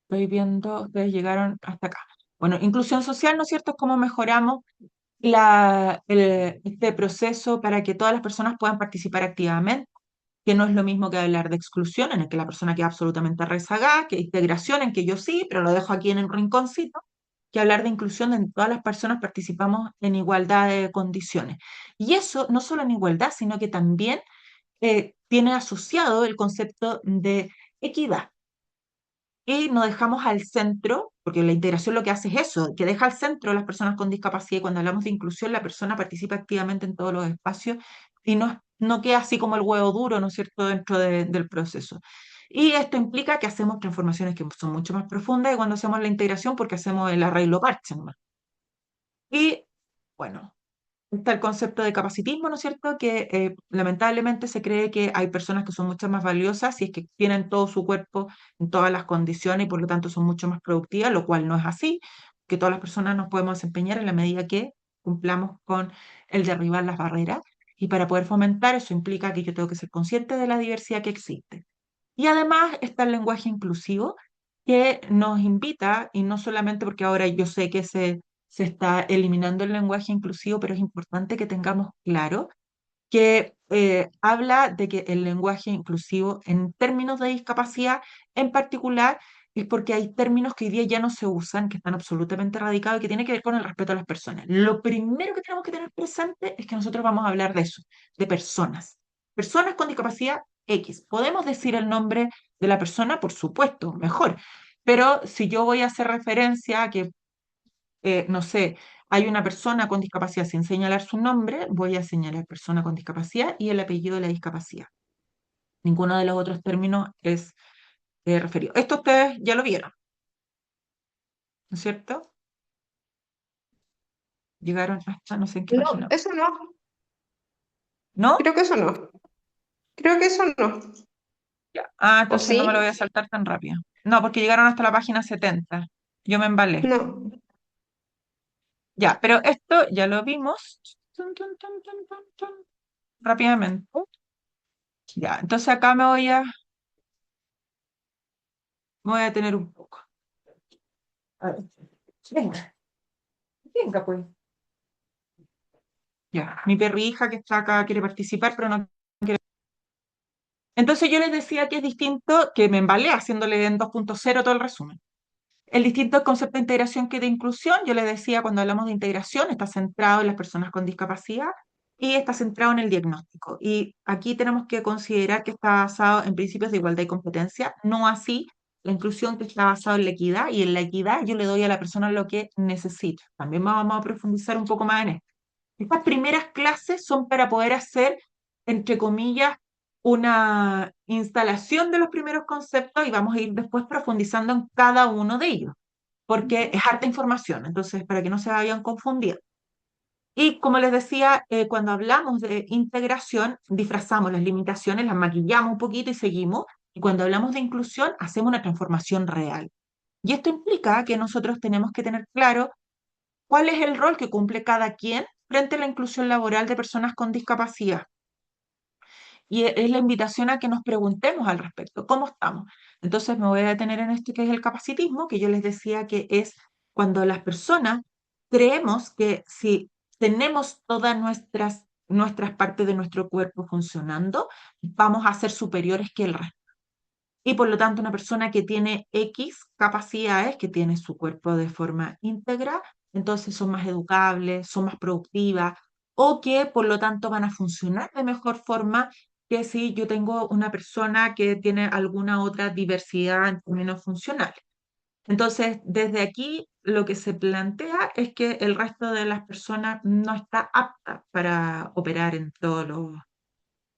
estoy viendo, ustedes llegaron hasta acá. Bueno, inclusión social, ¿no es cierto? Es cómo mejoramos este proceso para que todas las personas puedan participar activamente, que no es lo mismo que hablar de exclusión, en el que la persona queda absolutamente rezagada, que integración, en que yo sí, pero lo dejo aquí en el rinconcito, que hablar de inclusión, en todas las personas participamos en igualdad de condiciones. Y eso no solo en igualdad, sino que también tiene asociado el concepto de equidad. Y nos dejamos al centro, porque la integración lo que hace es eso, que deja al centro a las personas con discapacidad, y cuando hablamos de inclusión, la persona participa activamente en todos los espacios y no queda así como el huevo duro, ¿no es cierto?, dentro del proceso. Y esto implica que hacemos transformaciones que son mucho más profundas de cuando hacemos la integración, porque hacemos el arreglo parche nomás. Y bueno, está el concepto de capacitismo, ¿no es cierto? Que lamentablemente se cree que hay personas que son mucho más valiosas si es que tienen todo su cuerpo en todas las condiciones y por lo tanto son mucho más productivas, lo cual no es así, que todas las personas nos podemos desempeñar en la medida que cumplamos con el derribar las barreras. Y para poder fomentar eso implica que yo tengo que ser consciente de la diversidad que existe. Y además está el lenguaje inclusivo que nos invita, y no solamente porque ahora yo sé que se está eliminando el lenguaje inclusivo, pero es importante que tengamos claro que habla de que el lenguaje inclusivo en términos de discapacidad en particular es porque hay términos que hoy día ya no se usan, que están absolutamente erradicados y que tiene que ver con el respeto a las personas. Lo primero que tenemos que tener presente es que nosotros vamos a hablar de eso, de personas. Personas con discapacidad X. Podemos decir el nombre de la persona, por supuesto, mejor. Pero si yo voy a hacer referencia a que, no sé, hay una persona con discapacidad sin señalar su nombre, voy a señalar persona con discapacidad y el apellido de la discapacidad. Ninguno de los otros términos es referido. Esto ustedes ya lo vieron, ¿no es cierto? Llegaron hasta no sé en qué No, página. eso no. ¿No? Creo que eso no. Creo que eso no. Ya. Ah, ¿O entonces no me lo voy a sí? saltar tan rápido. No, porque llegaron hasta la página 70. Yo me embalé. No. Ya, pero esto ya lo vimos. Tun, tun, tun, tun, tun, tun. Rápidamente. Ya, entonces acá me voy a detener un poco. A ver, venga, venga pues. Ya, mi perrija que está acá quiere participar, pero no quiere. Entonces yo les decía que es distinto, que me embalé haciéndole en 2.0 todo el resumen. El distinto concepto de integración que de inclusión, yo les decía cuando hablamos de integración, está centrado en las personas con discapacidad y está centrado en el diagnóstico. Y aquí tenemos que considerar que está basado en principios de igualdad y competencia, no así la inclusión que está basada en la equidad, y en la equidad yo le doy a la persona lo que necesita. También vamos a profundizar un poco más en esto. Estas primeras clases son para poder hacer, entre comillas, una instalación de los primeros conceptos y vamos a ir después profundizando en cada uno de ellos, porque es harta información, entonces para que no se vayan confundiendo. Y como les decía, cuando hablamos de integración, disfrazamos las limitaciones, las maquillamos un poquito y seguimos. Y cuando hablamos de inclusión, hacemos una transformación real. Y esto implica que nosotros tenemos que tener claro cuál es el rol que cumple cada quien frente a la inclusión laboral de personas con discapacidad. Y es la invitación a que nos preguntemos al respecto, ¿cómo estamos? Entonces me voy a detener en esto que es el capacitismo, que yo les decía que es cuando las personas creemos que si tenemos todas nuestras partes de nuestro cuerpo funcionando, vamos a ser superiores que el resto. Y por lo tanto, una persona que tiene X capacidades, que tiene su cuerpo de forma íntegra, entonces son más educables, son más productivas, o que por lo tanto van a funcionar de mejor forma que si yo tengo una persona que tiene alguna otra diversidad en términos funcionales. Entonces, desde aquí lo que se plantea es que el resto de las personas no está apta para operar en todos los...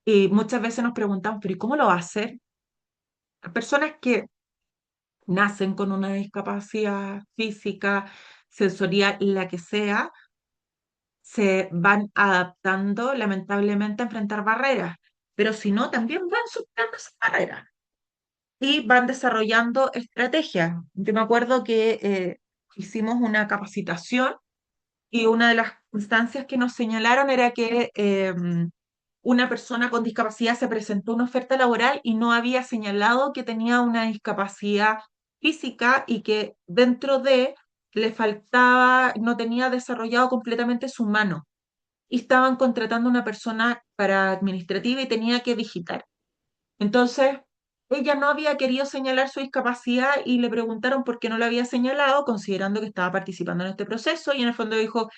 Y muchas veces nos preguntamos, pero ¿y cómo lo va a hacer? Las personas que nacen con una discapacidad física, sensorial, la que sea, se van adaptando lamentablemente a enfrentar barreras, pero si no, también van superando esas barreras y van desarrollando estrategias. Yo me acuerdo que hicimos una capacitación y una de las instancias que nos señalaron era que una persona con discapacidad se presentó a una oferta laboral y no había señalado que tenía una discapacidad física y que dentro de le faltaba, no tenía desarrollado completamente su mano. Y estaban contratando a una persona para administrativa y tenía que digitar. Entonces, ella no había querido señalar su discapacidad y le preguntaron por qué no lo había señalado, considerando que estaba participando en este proceso, y en el fondo dijo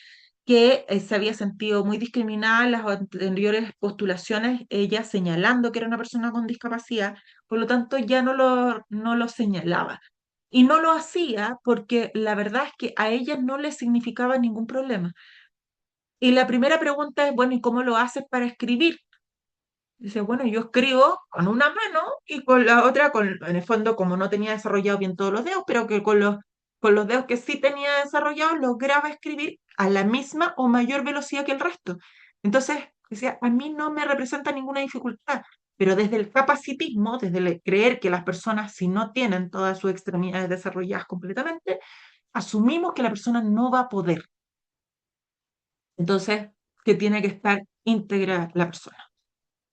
que se había sentido muy discriminada en las anteriores postulaciones, ella señalando que era una persona con discapacidad, por lo tanto ya no lo señalaba. Y no lo hacía porque la verdad es que a ella no le significaba ningún problema. Y la primera pregunta es, bueno, ¿y cómo lo haces para escribir? Dice, bueno, yo escribo con una mano y con la otra, en el fondo, como no tenía desarrollado bien todos los dedos, pero que con los dedos que sí tenía desarrollados, lograba escribir a la misma o mayor velocidad que el resto. Entonces, decía, a mí no me representa ninguna dificultad, pero desde el capacitismo, desde el creer que las personas, si no tienen todas sus extremidades desarrolladas completamente, asumimos que la persona no va a poder. Entonces, que tiene que estar íntegra la persona.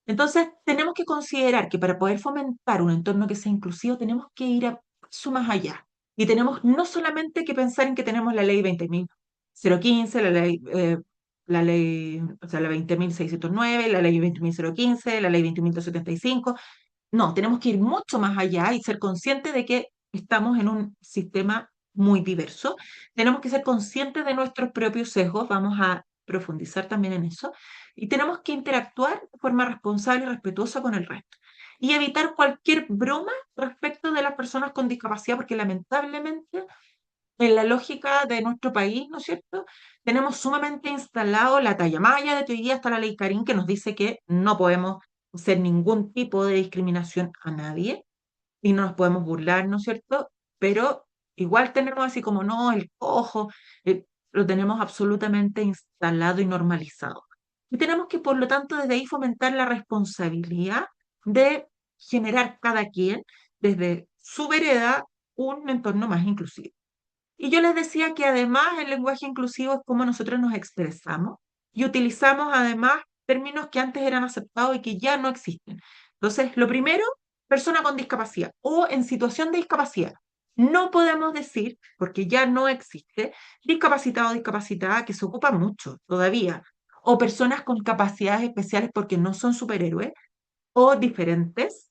Entonces, tenemos que considerar que para poder fomentar un entorno que sea inclusivo, tenemos que ir a paso más allá. Y tenemos no solamente que pensar en que tenemos la ley 20.015, la ley la ley, o sea, la 20.609, la ley 20.015, la ley 20.275. No, tenemos que ir mucho más allá y ser conscientes de que estamos en un sistema muy diverso. Tenemos que ser conscientes de nuestros propios sesgos, vamos a profundizar también en eso, y tenemos que interactuar de forma responsable y respetuosa con el resto. Y evitar cualquier broma respecto de las personas con discapacidad, porque lamentablemente en la lógica de nuestro país, ¿no es cierto? Tenemos sumamente instalado la talla. Más allá de que hoy día está la ley Carín que nos dice que no podemos hacer ningún tipo de discriminación a nadie y no nos podemos burlar, ¿no es cierto? Pero igual tenemos así como, no, el cojo, lo tenemos absolutamente instalado y normalizado. Y tenemos que, por lo tanto, desde ahí fomentar la responsabilidad de generar cada quien, desde su vereda, un entorno más inclusivo. Y yo les decía que además el lenguaje inclusivo es cómo nosotros nos expresamos y utilizamos además términos que antes eran aceptados y que ya no existen. Entonces, lo primero, persona con discapacidad o en situación de discapacidad. No podemos decir, porque ya no existe, discapacitado o discapacitada, que se ocupa mucho todavía, o personas con capacidades especiales porque no son superhéroes, o diferentes,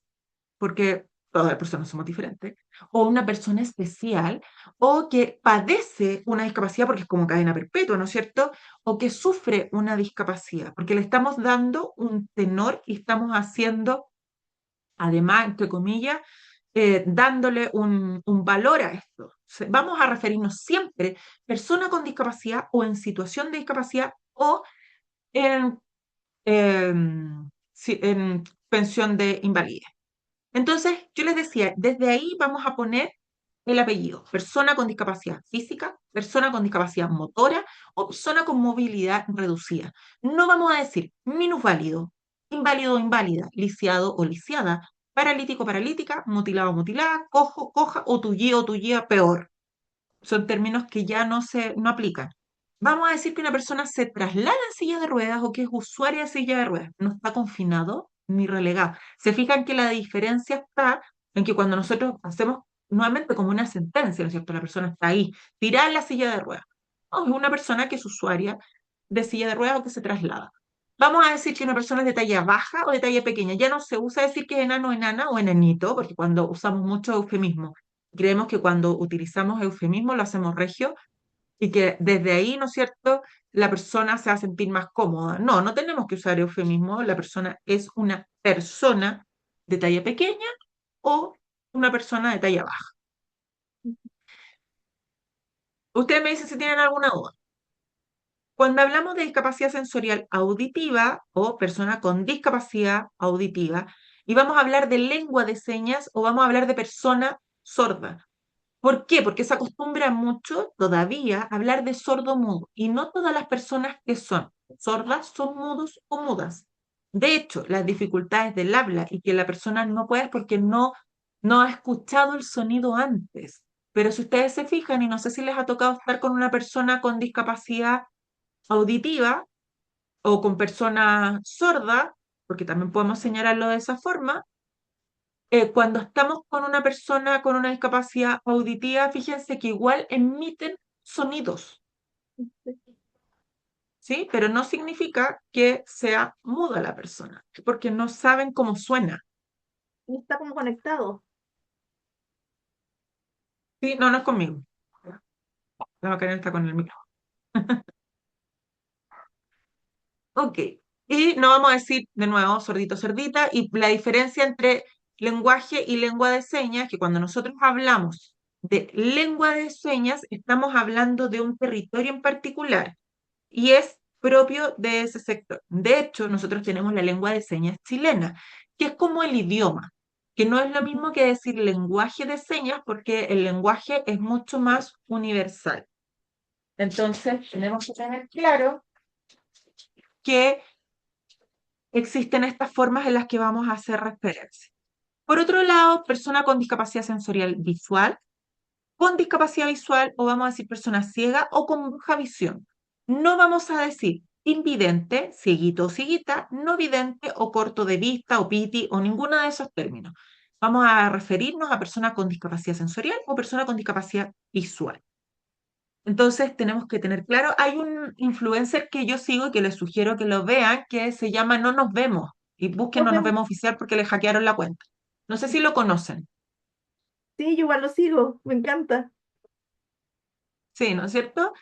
porque todas las personas somos diferentes, o una persona especial, o que padece una discapacidad porque es como cadena perpetua, ¿no es cierto? O que sufre una discapacidad, porque le estamos dando un tenor y estamos haciendo, además, entre comillas, dándole un valor a esto. Vamos a referirnos siempre persona con discapacidad o en situación de discapacidad o en, en pensión de invalidez. Entonces, yo les decía, desde ahí vamos a poner el apellido, persona con discapacidad física, persona con discapacidad motora o persona con movilidad reducida. No vamos a decir minusválido, inválido o inválida, lisiado o lisiada, paralítico o paralítica, mutilado o mutilada, cojo, coja o tullía o tullía peor. Son términos que ya no aplican. Vamos a decir que una persona se traslada en silla de ruedas o que es usuaria de silla de ruedas. No está confinado ni relegado. Se fijan que la diferencia está en que cuando nosotros hacemos nuevamente como una sentencia, ¿no es cierto? La persona está ahí, tirada en la silla de ruedas. No, es una persona que es usuaria de silla de ruedas o que se traslada. Vamos a decir que una persona es de talla baja o de talla pequeña. Ya no se usa decir que es enano, enana o enanito, porque cuando usamos mucho eufemismo, creemos que cuando utilizamos eufemismo lo hacemos regio y que desde ahí, ¿no es cierto?, la persona se va a sentir más cómoda. No, no tenemos que usar eufemismo. La persona es una persona de talla pequeña o una persona de talla baja. Ustedes me dicen si tienen alguna duda. Cuando hablamos de discapacidad sensorial auditiva o persona con discapacidad auditiva, y vamos a hablar de lengua de señas o vamos a hablar de persona sorda. ¿Por qué? Porque se acostumbra mucho todavía a hablar de sordo-mudo y no todas las personas que son sordas son mudos o mudas. De hecho, las dificultades del habla y que la persona no puede es porque no ha escuchado el sonido antes. Pero si ustedes se fijan, y no sé si les ha tocado estar con una persona con discapacidad auditiva o con persona sorda, porque también podemos señalarlo de esa forma, cuando estamos con una persona con una discapacidad auditiva, fíjense que igual emiten sonidos, ¿sí? Pero no significa que sea muda la persona, porque no saben cómo suena. Y está como conectado. Sí, no, no es conmigo. La Macarena está con el micro. Ok. Y no vamos a decir de nuevo sordito, sordita, y la diferencia entre lenguaje y lengua de señas, que cuando nosotros hablamos de lengua de señas, estamos hablando de un territorio en particular y es propio de ese sector. De hecho, nosotros tenemos la lengua de señas chilena, que es como el idioma, que no es lo mismo que decir lenguaje de señas, porque el lenguaje es mucho más universal. Entonces, tenemos que tener claro que existen estas formas en las que vamos a hacer referencia. Por otro lado, persona con discapacidad sensorial visual, con discapacidad visual o vamos a decir persona ciega o con baja visión. No vamos a decir invidente, cieguito o cieguita, no vidente o corto de vista o piti o ninguno de esos términos. Vamos a referirnos a persona con discapacidad sensorial o persona con discapacidad visual. Entonces tenemos que tener claro, hay un influencer que yo sigo y que les sugiero que lo vean, que se llama No Nos Vemos, y busquen Nos No Nos vemos. Vemos oficial porque le hackearon la cuenta. No sé si lo conocen, Sí, yo igual lo sigo, me encanta. sí, ¿no es cierto?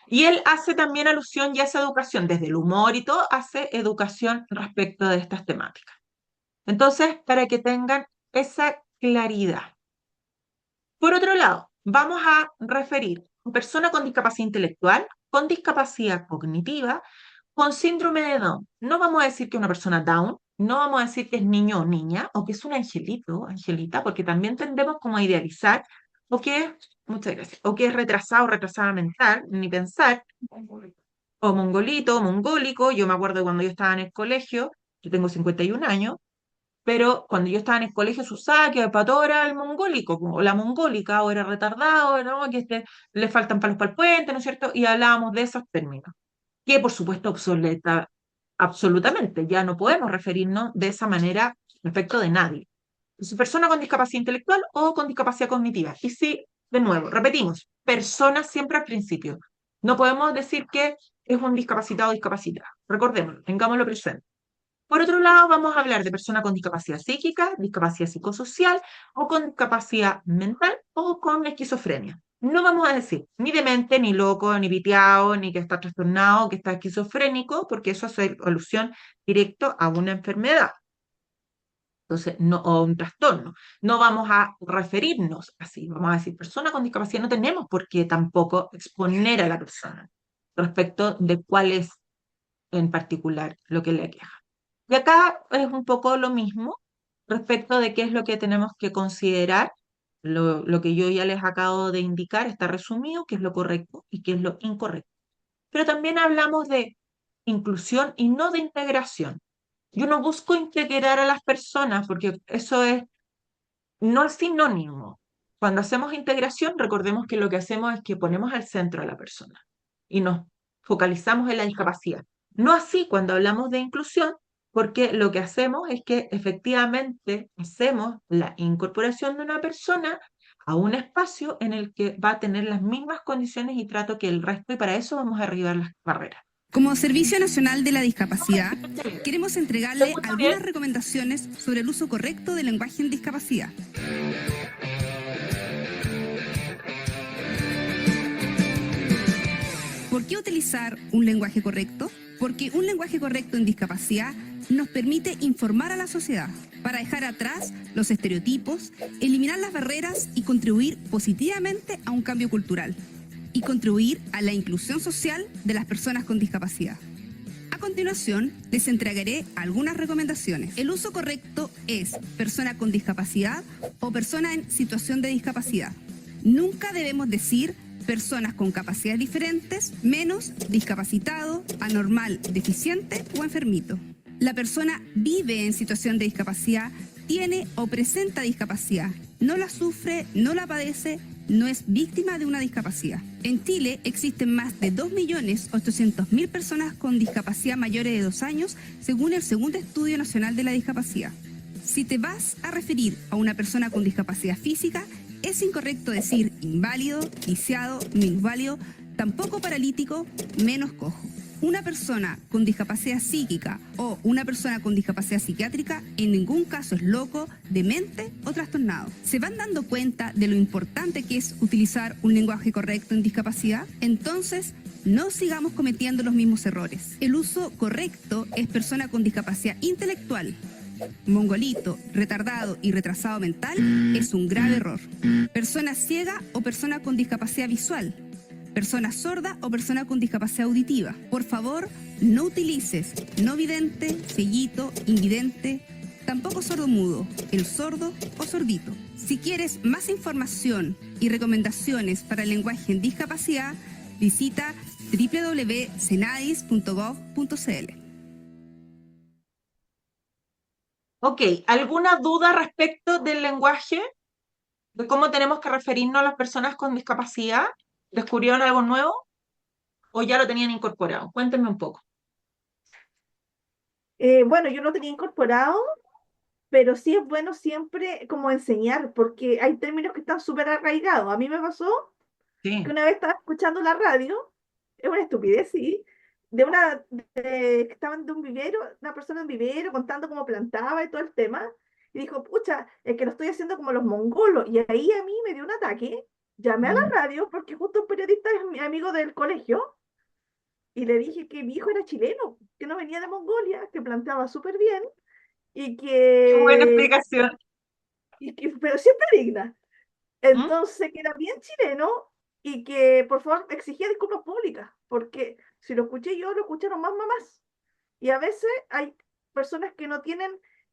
Y él hace también alusión ya a esa educación, desde el humor y todo, hace educación respecto de estas temáticas. Entonces, para que tengan esa claridad. Por otro lado, vamos a referir a persona con discapacidad intelectual, con discapacidad cognitiva, con síndrome de Down. No vamos a decir que es una persona Down, no vamos a decir que es niño o niña, o que es un angelito, angelita, porque también tendemos como a idealizar, o que es, muchas gracias, o que es retrasado o retrasada mental, ni pensar, o mongolito, o mongólico. Yo me acuerdo de cuando yo estaba en el colegio, yo tengo 51 años, pero cuando yo estaba en el colegio se usaba que para todo era el mongólico, o la mongólica, o era retardado, ¿no? Que le faltan palos para el puente, ¿no es cierto? Y hablábamos de esos términos, que por supuesto obsoleta absolutamente, ya no podemos referirnos de esa manera respecto de nadie. Entonces, persona con discapacidad intelectual o con discapacidad cognitiva. Y sí, de nuevo, repetimos, persona siempre al principio. No podemos decir que es un discapacitado o discapacitada. Recordémoslo, tengámoslo presente. Por otro lado, vamos a hablar de persona con discapacidad psíquica, discapacidad psicosocial o con discapacidad mental o con esquizofrenia. No vamos a decir ni demente, ni loco, ni piteado, ni que está trastornado, que está esquizofrénico, porque eso hace alusión directo a una enfermedad. Entonces, no, o un trastorno. No vamos a referirnos así, vamos a decir persona con discapacidad. No tenemos por qué tampoco exponer a la persona respecto de cuál es en particular lo que le aqueja. Y acá es un poco lo mismo respecto de qué es lo que tenemos que considerar. Lo que yo ya les acabo de indicar está resumido, qué es lo correcto y qué es lo incorrecto. Pero también hablamos de inclusión y no de integración. Yo no busco integrar a las personas porque eso es no es sinónimo. Cuando hacemos integración, recordemos que lo que hacemos es que ponemos al centro a la persona y nos focalizamos en la discapacidad. No así cuando hablamos de inclusión, porque lo que hacemos es que efectivamente hacemos la incorporación de una persona a un espacio en el que va a tener las mismas condiciones y trato que el resto, y para eso vamos a derribar las barreras. Como Servicio Nacional de la Discapacidad, queremos ¿Se entregarle escucha bien? algunas recomendaciones sobre el uso correcto del lenguaje en discapacidad. ¿Por qué utilizar un lenguaje correcto? Porque un lenguaje correcto en discapacidad nos permite informar a la sociedad para dejar atrás los estereotipos, eliminar las barreras y contribuir positivamente a un cambio cultural y contribuir a la inclusión social de las personas con discapacidad. A continuación, les entregaré algunas recomendaciones. El uso correcto es persona con discapacidad o persona en situación de discapacidad. Nunca debemos decir personas con capacidades diferentes, menos discapacitado, anormal, deficiente o enfermito. La persona vive en situación de discapacidad, tiene o presenta discapacidad, no la sufre, no la padece, no es víctima de una discapacidad. En Chile existen más de 2.800.000 personas con discapacidad mayores de 2 años, según el segundo Estudio Nacional de la Discapacidad. Si te vas a referir a una persona con discapacidad física, es incorrecto decir inválido, lisiado, minusválido, tampoco paralítico, menos cojo. Una persona con discapacidad psíquica o una persona con discapacidad psiquiátrica en ningún caso es loco, demente o trastornado. ¿Se van dando cuenta de lo importante que es utilizar un lenguaje correcto en discapacidad? Entonces, no sigamos cometiendo los mismos errores. El uso correcto es persona con discapacidad intelectual. Mongolito, retardado y retrasado mental es un grave error. Persona ciega o persona con discapacidad visual. Persona sorda o persona con discapacidad auditiva. Por favor, no utilices no vidente, cieguito, invidente, tampoco sordomudo, el sordo o sordito. Si quieres más información y recomendaciones para el lenguaje en discapacidad, visita www.cenadis.gov.cl. Ok, ¿alguna duda respecto del lenguaje? ¿De cómo tenemos que referirnos a las personas con discapacidad? ¿Descubrieron algo nuevo o ya lo tenían incorporado? Cuéntenme un poco. Bueno, yo lo tenía incorporado, pero sí es bueno siempre como enseñar, porque hay términos que están súper arraigados. A mí me pasó que Sí, una vez estaba escuchando la radio, es una estupidez, sí, que estaban de un vivero, una persona en un vivero contando cómo plantaba y todo el tema, y dijo, pucha, es que lo estoy haciendo como los mongolos, y ahí a mí me dio un ataque, llamé a la Mm. radio, porque justo un periodista es mi amigo del colegio, y le dije que mi hijo era chileno, que no venía de Mongolia, que plantaba súper bien, y Qué buena que, explicación. pero siempre digna. ¿Mm? Entonces, que era bien chileno y que por favor exigía disculpas públicas, porque si lo escuché yo, lo escucharon más mamás. Y a veces hay personas que no tienen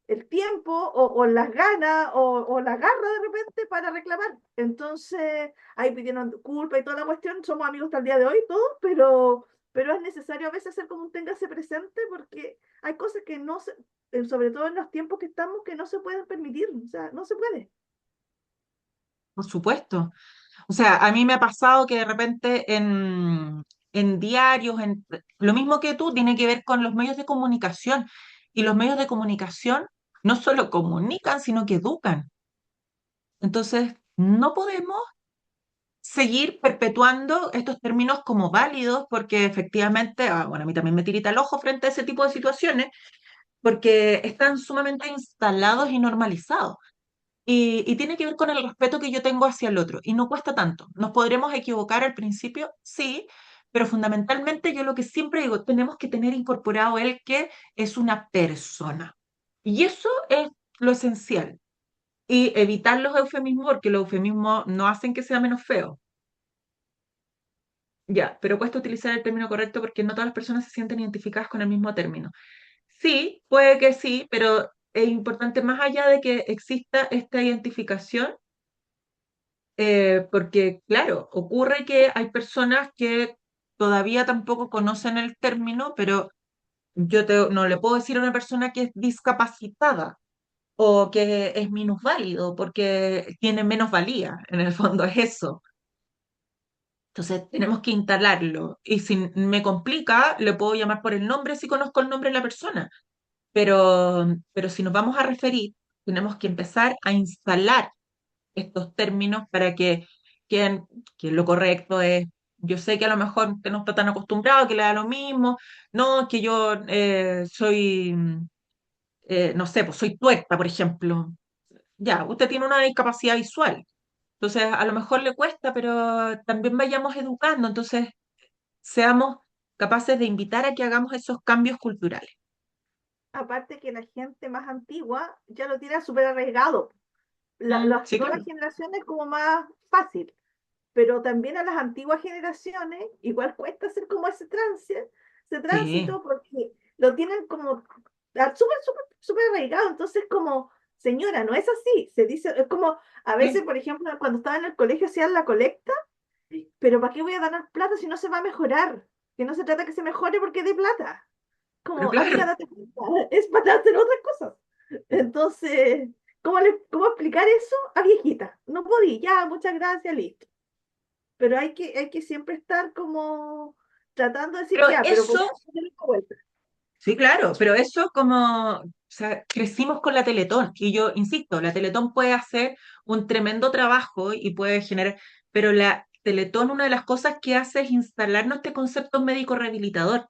el tiempo o las ganas o la garra de repente para reclamar. Entonces, ahí pidieron culpa y toda la cuestión, somos amigos hasta el día de hoy, todos, pero es necesario a veces hacer como un téngase presente porque hay cosas que no se, sobre todo en los tiempos que estamos, que no se pueden permitir, o sea, no se puede. Por supuesto. O sea, a mí me ha pasado que de repente en diarios, lo mismo que tú, tiene que ver con los medios de comunicación. Y los medios de comunicación no solo comunican, sino que educan. Entonces, no podemos seguir perpetuando estos términos como válidos porque efectivamente, bueno, a mí también me tirita el ojo frente a ese tipo de situaciones porque están sumamente instalados y normalizados. Y tiene que ver con el respeto que yo tengo hacia el otro. Y no cuesta tanto. Nos podremos equivocar al principio, sí, pero fundamentalmente yo lo que siempre digo, tenemos que tener incorporado el que es una persona. Y eso es lo esencial. Y evitar los eufemismos, porque los eufemismos no hacen que sea menos feo. Ya, pero cuesta utilizar el término correcto porque no todas las personas se sienten identificadas con el mismo término. Sí, puede que sí, pero es importante más allá de que exista esta identificación, porque claro, ocurre que hay personas que todavía tampoco conocen el término, pero no le puedo decir a una persona que es discapacitada o que es minusválido porque tiene menos valía, en el fondo es eso. Entonces tenemos que instalarlo. Y si me complica, le puedo llamar por el nombre si conozco el nombre de la persona. Pero si nos vamos a referir, tenemos que empezar a instalar estos términos para que lo correcto es, yo sé que a lo mejor usted no está tan acostumbrado, que le da lo mismo, no, que yo soy, no sé, pues soy tuerta, por ejemplo. Ya, usted tiene una discapacidad visual. Entonces, a lo mejor le cuesta, pero también vayamos educando. Entonces, seamos capaces de invitar a que hagamos esos cambios culturales. Aparte que la gente más antigua ya lo tiene súper arraigado. Mm, Las sí, nuevas claro. generaciones como más fácil, pero también a las antiguas generaciones igual cuesta hacer como ese Sí, tránsito porque lo tienen como súper arraigado. Entonces como, señora, no es así. Se dice, es como, a veces, sí, por ejemplo, cuando estaba en el colegio hacían la colecta, pero ¿para qué voy a ganar plata si no se va a mejorar? Que no se trata que se mejore porque dé plata. pero Como, amiga, claro. date cuenta, es para hacer otras cosas. Entonces, ¿cómo explicar eso a viejita? No podía, ya, muchas gracias, listo. Pero hay que siempre estar como tratando de decir Pero ya, pero eso, como darle una vuelta. sí, claro, pero eso como, o sea, crecimos con la Teletón y yo insisto, la Teletón puede hacer un tremendo trabajo y puede generar, pero la Teletón una de las cosas que hace es instalarnos este concepto médico rehabilitador,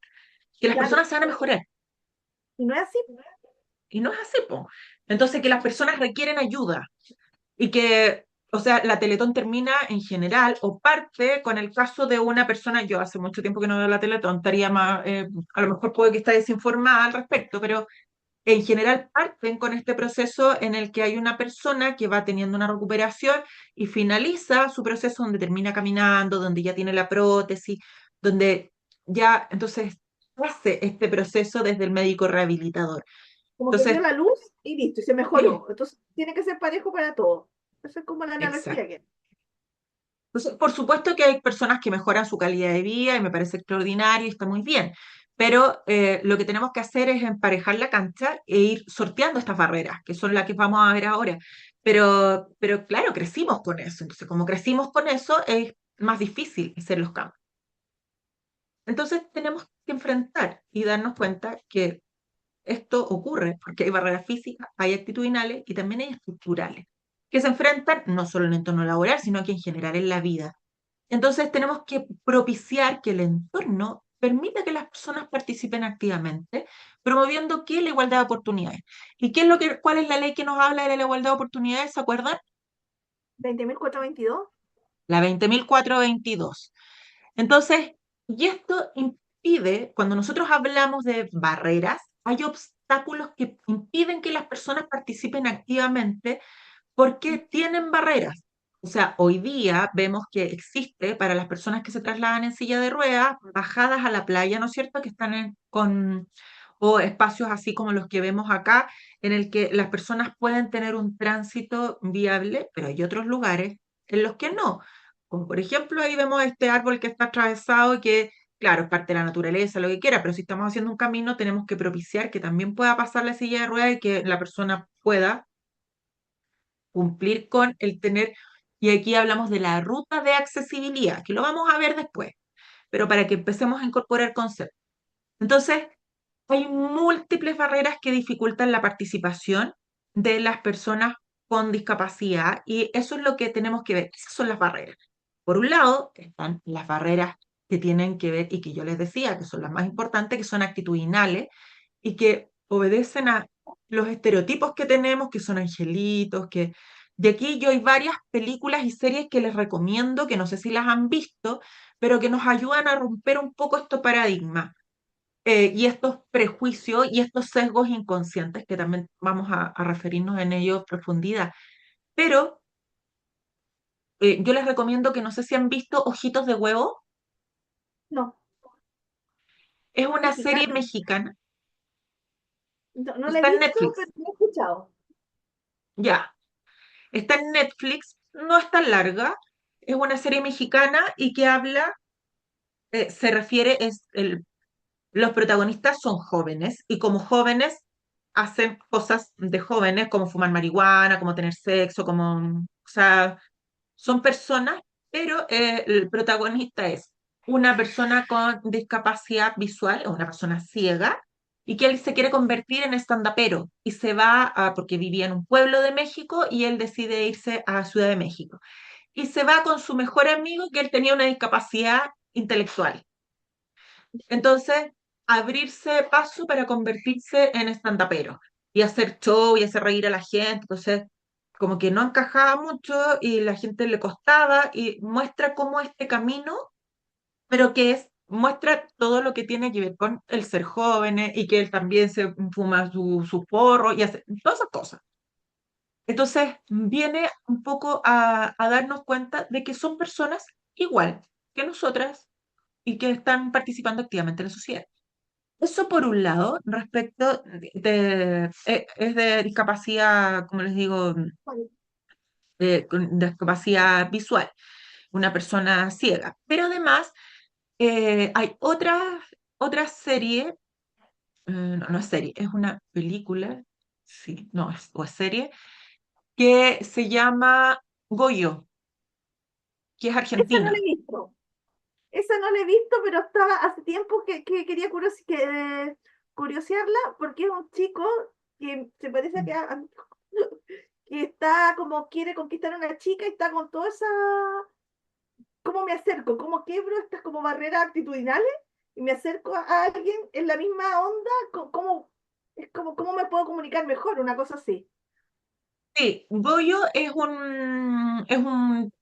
que las Claro, personas se van a mejorar y no es así. y no es así, po. Entonces que las personas requieren ayuda y que, o sea, la Teletón termina en general o parte con el caso de una persona, yo hace mucho tiempo que no veo la Teletón, estaría más, a lo mejor puede que esté desinformada al respecto, pero en general parten con este proceso en el que hay una persona que va teniendo una recuperación y finaliza su proceso donde termina caminando, donde ya tiene la prótesis, donde ya entonces hace este proceso desde el médico rehabilitador. Como que vio Entonces, la luz y listo, y se sí, mejoró. Entonces, tiene que ser parejo para todos. Esa es como la exacto. analogía que... Entonces, por supuesto que hay personas que mejoran su calidad de vida y me parece extraordinario y está muy bien, pero lo que tenemos que hacer es emparejar la cancha e ir sorteando estas barreras, que son las que vamos a ver ahora. Pero claro, crecimos con eso. Entonces, como crecimos con eso, es más difícil hacer los cambios. Entonces, tenemos que enfrentar y darnos cuenta que esto ocurre porque hay barreras físicas, hay actitudinales y también hay estructurales, que se enfrentan no solo en el entorno laboral, sino que en general en la vida. Entonces tenemos que propiciar que el entorno permita que las personas participen activamente, promoviendo ¿qué? La igualdad de oportunidades. ¿Y qué es cuál es la ley que nos habla de la igualdad de oportunidades? ¿Se acuerdan? 20.422. La 20.422. Entonces, y esto impide, cuando nosotros hablamos de barreras, hay obstáculos que impiden que las personas participen activamente porque tienen barreras. O sea, hoy día vemos que existe para las personas que se trasladan en silla de ruedas, bajadas a la playa, ¿no es cierto? Que están o espacios así como los que vemos acá, en el que las personas pueden tener un tránsito viable, pero hay otros lugares en los que no. Como por ejemplo, ahí vemos este árbol que está atravesado y que, claro, es parte de la naturaleza, lo que quiera, pero si estamos haciendo un camino, tenemos que propiciar que también pueda pasar la silla de ruedas y que la persona pueda cumplir con el tener, y aquí hablamos de la ruta de accesibilidad, que lo vamos a ver después, pero para que empecemos a incorporar conceptos. Entonces, hay múltiples barreras que dificultan la participación de las personas con discapacidad y eso es lo que tenemos que ver. Esas son las barreras. Por un lado, están las barreras que tienen que ver y que yo les decía que son las más importantes, que son actitudinales y que obedecen a los estereotipos que tenemos, que son angelitos, que de aquí yo hay varias películas y series que les recomiendo, que no sé si las han visto, pero que nos ayudan a romper un poco estos paradigmas y estos prejuicios y estos sesgos inconscientes, que también vamos a referirnos en ello en profundidad. Pero yo les recomiendo que no sé si han visto Ojitos de Huevo, No, es una serie mexicana. mexicana, No, no la he está en visto, pero Netflix, la he escuchado. ya, está en Netflix, no es tan larga, es una serie mexicana y que habla, se refiere, los protagonistas son jóvenes y como jóvenes hacen cosas de jóvenes como fumar marihuana, como tener sexo, o sea, son personas, pero el protagonista es una persona con discapacidad visual, o una persona ciega, y que él se quiere convertir en estandapero y se va porque vivía en un pueblo de México y él decide irse a Ciudad de México. Y se va con su mejor amigo que él tenía una discapacidad intelectual. Entonces, abrirse paso para convertirse en estandapero y hacer show y hacer reír a la gente. Entonces, como que no encajaba mucho y la gente le costaba y muestra cómo este camino, pero muestra todo lo que tiene que ver con el ser joven y que él también se fuma su porro y hace todas esas cosas. Entonces, viene un poco a darnos cuenta de que son personas igual que nosotras y que están participando activamente en la sociedad. Eso por un lado, respecto es de discapacidad, como les digo, Vale. con discapacidad visual, una persona ciega. Pero además hay otra serie, no, no es serie, es una película, sí, no, o es serie, que se llama Goyo, que es Esa no la he argentina. visto. Esa no la he visto, pero estaba hace tiempo que quería curiosearla porque es un chico que se parece que está como quiere conquistar a una chica y está con toda esa. ¿Cómo me acerco? ¿Cómo quebro estas como barreras actitudinales? Y me acerco a alguien en la misma onda. Es como, ¿cómo me puedo comunicar mejor? Una cosa así. Sí, Goyo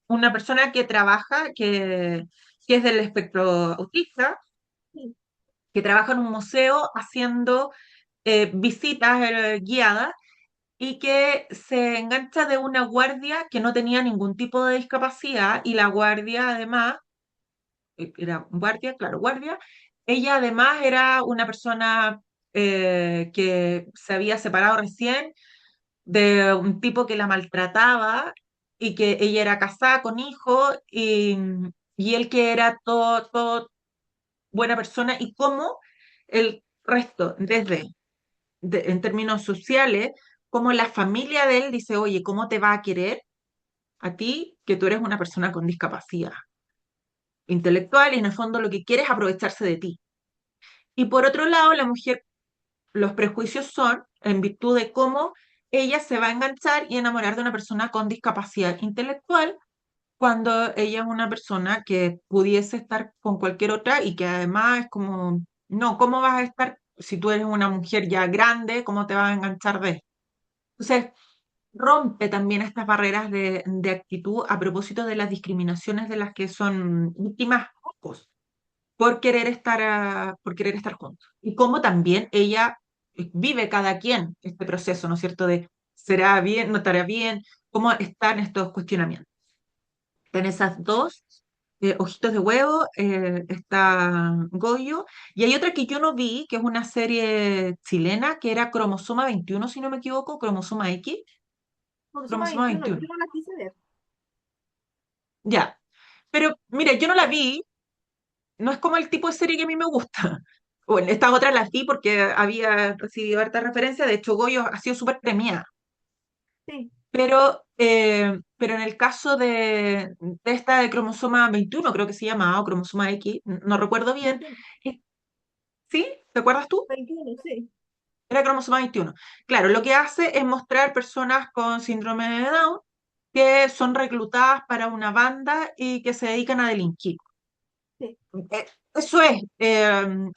una persona que trabaja, que es del espectro autista, Sí. que trabaja en un museo haciendo visitas guiadas y que se engancha de una guardia que no tenía ningún tipo de discapacidad y la guardia además, era guardia, claro, guardia, ella además era una persona que se había separado recién de un tipo que la maltrataba y que ella era casada con hijos y él que era todo buena persona y cómo el resto, en términos sociales, como la familia de él dice, oye, ¿cómo te va a querer a ti que tú eres una persona con discapacidad intelectual y en el fondo lo que quiere es aprovecharse de ti? Y por otro lado, la mujer, los prejuicios son en virtud de cómo ella se va a enganchar y enamorar de una persona con discapacidad intelectual cuando ella es una persona que pudiese estar con cualquier otra y que además es como, no, ¿cómo vas a estar si tú eres una mujer ya grande? ¿Cómo te vas a enganchar de esto? Entonces, rompe también estas barreras de actitud a propósito de las discriminaciones de las que son víctimas pocos por querer estar juntos. Y cómo también ella vive cada quien este proceso, ¿no es cierto? De será bien, no estará bien, cómo están estos cuestionamientos. En esas dos, Ojitos de Huevo, está Goyo, y hay otra que yo no vi, que es una serie chilena, que era Cromosoma 21 si no me equivoco, Cromosoma X, Cromosoma Cromosoma 21, 21 yo no la quise ver. ya. Pero mira, yo no la vi, no es como el tipo de serie que a mí me gusta. Bueno, estas otras las vi porque había recibido harta referencia, de hecho Goyo ha sido súper premiada. Sí, Pero en el caso de esta de cromosoma 21 creo que se llama, o cromosoma X, no recuerdo bien, 21, eh, ¿sí? ¿Te acuerdas tú? 21, sí. Era cromosoma 21. Claro, lo que hace es mostrar personas con síndrome de Down que son reclutadas para una banda y que se dedican a delinquir. Sí. Eso es.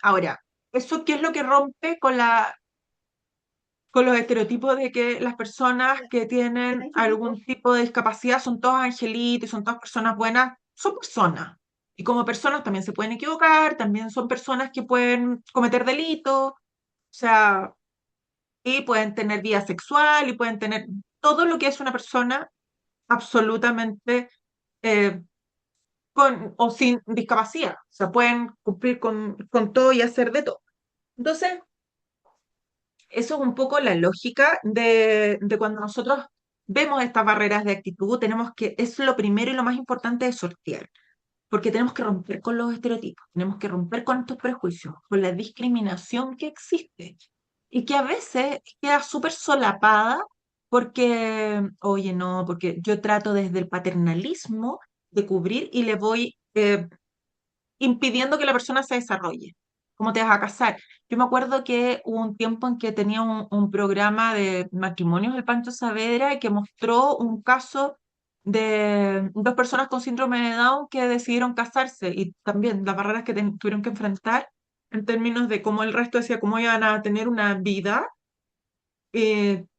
Ahora, ¿eso qué es lo que rompe con los estereotipos de que las personas El, que el tienen angelito, algún tipo de discapacidad son todos angelitos y son todas personas buenas? Son personas. Y como personas también se pueden equivocar, también son personas que pueden cometer delitos, o sea, y pueden tener vida sexual y pueden tener todo lo que es una persona absolutamente eh, con o sin discapacidad. O sea, pueden cumplir con todo y hacer de todo. Entonces, eso es un poco la lógica de cuando nosotros vemos estas barreras de actitud, tenemos que, es lo primero y lo más importante de sortear, porque tenemos que romper con los estereotipos, tenemos que romper con estos prejuicios, con la discriminación que existe y que a veces queda súper solapada porque, oye, no, porque yo trato desde el paternalismo de cubrir y le voy impidiendo que la persona se desarrolle. ¿Cómo te vas a casar? Yo me acuerdo que hubo un tiempo en que tenía un programa de matrimonios del Pancho Saavedra y que mostró un caso de dos personas con síndrome de Down que decidieron casarse y también las barreras que tuvieron que enfrentar en términos de cómo el resto decía cómo iban a tener una vida,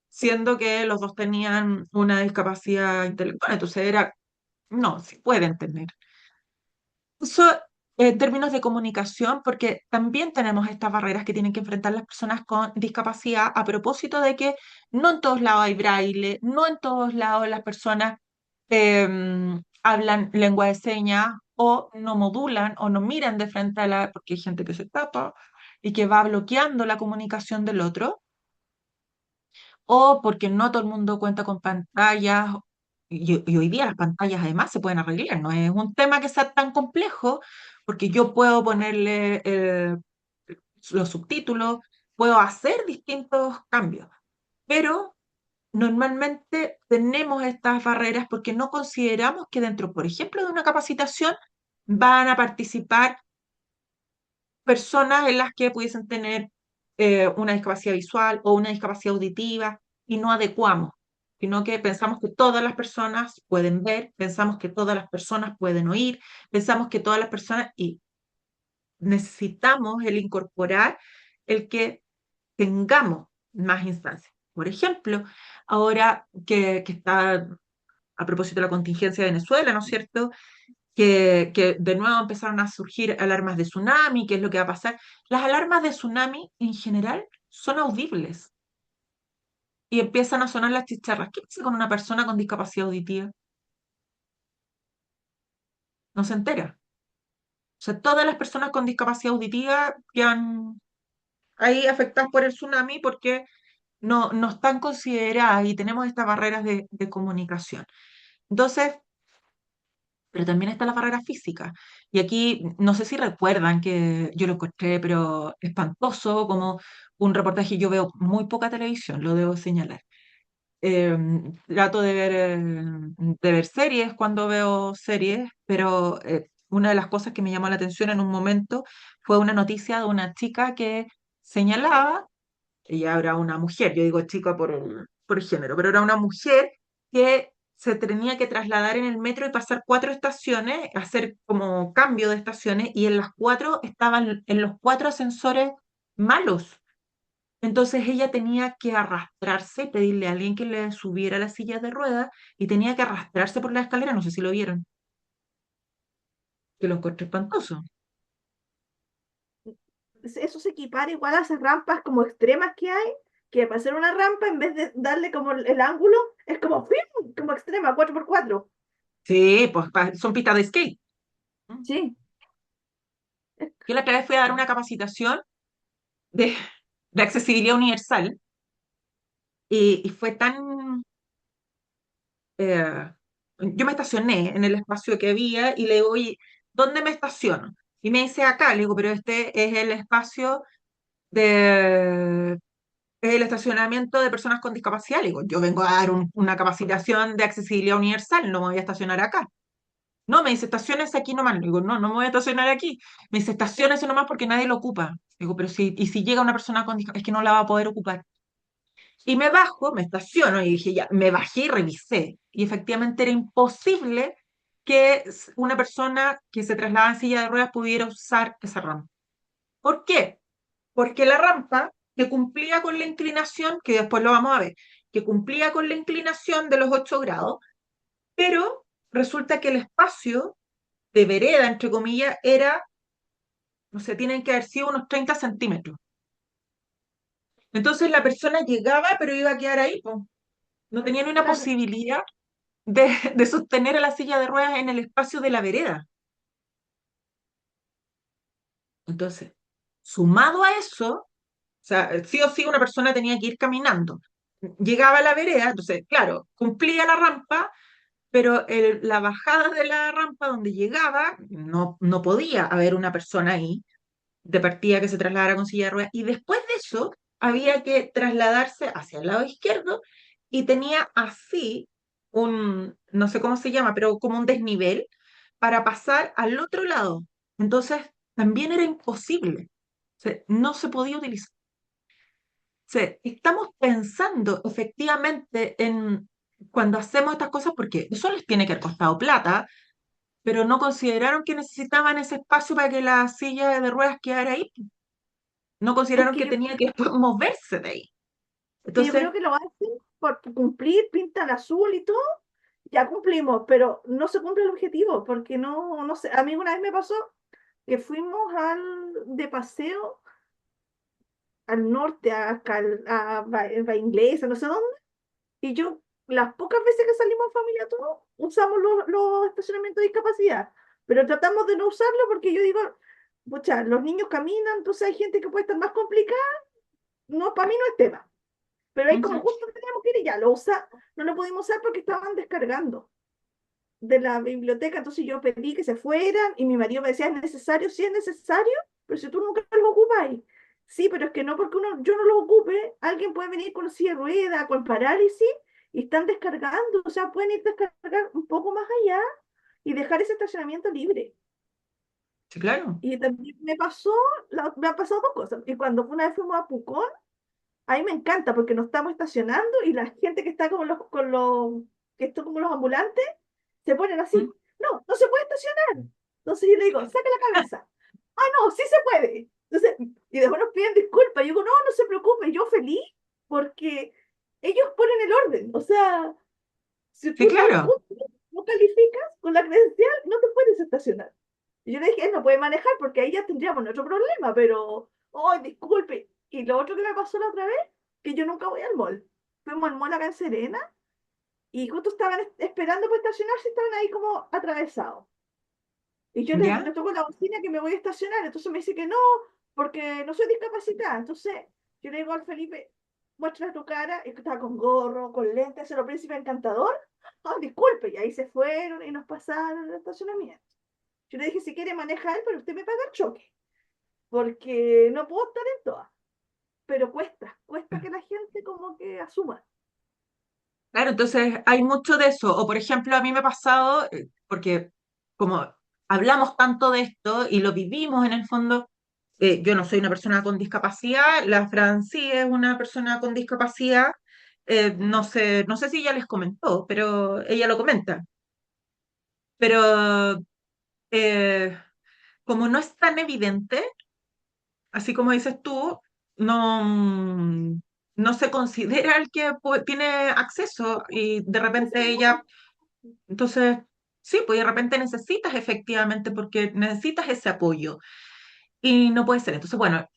siendo que los dos tenían una discapacidad intelectual. Entonces era, no, sí pueden tener. Eso en términos de comunicación, porque también tenemos estas barreras que tienen que enfrentar las personas con discapacidad a propósito de que no en todos lados hay braille, no en todos lados las personas hablan lengua de señas o no modulan o no miran de frente a la, porque hay gente que se tapa y que va bloqueando la comunicación del otro o porque no todo el mundo cuenta con pantallas. Y hoy día las pantallas además se pueden arreglar, no es un tema que sea tan complejo, porque yo puedo ponerle los subtítulos, puedo hacer distintos cambios, pero normalmente tenemos estas barreras porque no consideramos que dentro, por ejemplo, de una capacitación van a participar personas en las que pudiesen tener una discapacidad visual o una discapacidad auditiva y no adecuamos, sino que pensamos que todas las personas pueden ver, pensamos que todas las personas pueden oír, pensamos que todas las personas y necesitamos el incorporar el que tengamos más instancias. Por ejemplo, ahora que está a propósito de la contingencia de Venezuela, ¿no es cierto? Que de nuevo empezaron a surgir alarmas de tsunami, ¿qué es lo que va a pasar? Las alarmas de tsunami en general son audibles y empiezan a sonar las chicharras. ¿Qué pasa con una persona con discapacidad auditiva? No se entera. O sea, todas las personas con discapacidad auditiva quedan ahí afectadas por el tsunami porque no están consideradas y tenemos estas barreras de comunicación. Entonces, pero también está la barrera física. Y aquí, no sé si recuerdan que yo lo encontré, pero espantoso, como un reportaje, yo veo muy poca televisión, lo debo señalar. Trato de ver series cuando veo series, pero una de las cosas que me llamó la atención en un momento fue una noticia de una chica que señalaba, ella era una mujer, yo digo chica por el género, pero era una mujer que se tenía que trasladar en el metro y pasar 4 estaciones, hacer como cambio de estaciones, y en las 4 estaban en los 4 ascensores malos. Entonces ella tenía que arrastrarse, pedirle a alguien que le subiera la silla de ruedas y tenía que arrastrarse por la escalera, no sé si lo vieron, que lo encontré espantoso. Eso se equipara igual a esas rampas como extremas que hay, que para hacer una rampa, en vez de darle como el ángulo, es como, ¡fium! Como extrema, 4x4. Sí, pues son pistas de skate. Sí, Yo la otra vez fui a dar una capacitación de, de accesibilidad universal y fue tan... eh, yo me estacioné en el espacio que había y le digo, oye, ¿dónde me estaciono? Y me dice acá, le digo, pero este es el espacio de... Es el estacionamiento de personas con discapacidad. Le digo, yo vengo a dar una capacitación de accesibilidad universal, no me voy a estacionar acá. No, me dice, estaciones aquí nomás. Le digo, no, no me voy a estacionar aquí. Me dice, estaciones nomás porque nadie lo ocupa. Digo, pero si, y si llega una persona con discapacidad, es que no la va a poder ocupar. Y me bajo, me estaciono y dije, ya, me bajé y revisé. Y efectivamente era imposible que una persona que se traslada en silla de ruedas pudiera usar esa rampa. ¿Por qué? Porque la rampa que cumplía con la inclinación, que después lo vamos a ver, que cumplía con la inclinación de los 8 grados, pero resulta que el espacio de vereda, entre comillas, era, no sé, tienen que haber sido unos 30 centímetros. Entonces la persona llegaba, pero iba a quedar ahí, po. No tenía ni una claro. posibilidad de sostener a la silla de ruedas en el espacio de la vereda. Entonces, sumado a eso, o sea, sí o sí una persona tenía que ir caminando. Llegaba a la vereda, entonces, claro, cumplía la rampa, pero la bajada de la rampa donde llegaba, no podía haber una persona ahí, de partida que se trasladara con silla de ruedas. Y después de eso, había que trasladarse hacia el lado izquierdo y tenía así no sé cómo se llama, pero como un desnivel para pasar al otro lado. Entonces, también era imposible. O sea, no se podía utilizar. O sea, estamos pensando efectivamente en cuando hacemos estas cosas, porque eso les tiene que haber costado plata, pero no consideraron que necesitaban ese espacio para que la silla de ruedas quedara ahí. No Es consideraron que tenía que después moverse de ahí. que yo Entonces, creo que lo hacen por cumplir, pintan azul y todo, ya cumplimos, pero no se cumple el objetivo, porque no sé, a mí una vez me pasó que fuimos de paseo al norte, Inglesa, no sé dónde, y yo, las pocas veces que salimos en familia todos, usamos los estacionamientos de discapacidad, pero tratamos de no usarlo porque yo digo, pucha, los niños caminan, entonces hay gente que puede estar más complicada, no, para mí no es tema. Pero ahí como ujú, justo teníamos que ir y ya, no lo pudimos usar porque estaban descargando de la biblioteca, entonces yo pedí que se fueran y mi marido me decía, ¿es necesario? Sí es necesario, pero si tú nunca los ocupas ahí. Sí, pero es que no porque yo no los ocupe, alguien puede venir con silla de rueda, con parálisis y están descargando, o sea, pueden ir a descargar un poco más allá y dejar ese estacionamiento libre. sí, claro. Y también me han pasado dos cosas. Y cuando una vez fuimos a Pucón, a mí me encanta porque nos estamos estacionando y la gente que está que esto como los ambulantes, se ponen ¿Mm? así. No, no se puede estacionar. Entonces yo le digo, saca la cabeza. Ah, no, sí se puede. Entonces, y después nos piden disculpas. Yo digo, no, no se preocupe, yo feliz porque ellos ponen el orden. O sea, si Sí, tú no claro. cumples, no calificas con la credencial, no te puedes estacionar. Y yo le dije, él no puede manejar porque ahí ya tendríamos otro problema, pero, oh, disculpe. Y lo otro que me pasó la otra vez, que yo nunca voy al mall. Fuimos al mall acá en Serena y justo estaban esperando para estacionarse y estaban ahí como atravesados. Y yo ¿Ya? les toco la bocina que me voy a estacionar, entonces me dice que no, porque no soy discapacitada. Entonces yo le digo al Felipe, muestra tu cara, y que estaba con gorro, con lentes, era príncipe encantador. Ah, disculpe, y ahí se fueron y nos pasaron el estacionamiento. Yo le dije, si quiere manejar, pero usted me paga el choque, porque no puedo estar en todas. Pero cuesta que la gente como que asuma. Claro, entonces hay mucho de eso. O por ejemplo, a mí me ha pasado, porque como hablamos tanto de esto y lo vivimos en el fondo, yo no soy una persona con discapacidad, la Fran sí es una persona con discapacidad, no sé si ella les comentó, pero ella lo comenta. Pero eh, como no es tan evidente, así como dices tú, no, no se considera el que tiene acceso y de Ese es repente el ella, punto. entonces, sí, pues de repente necesitas efectivamente porque necesitas ese apoyo y no puede ser. Entonces, bueno,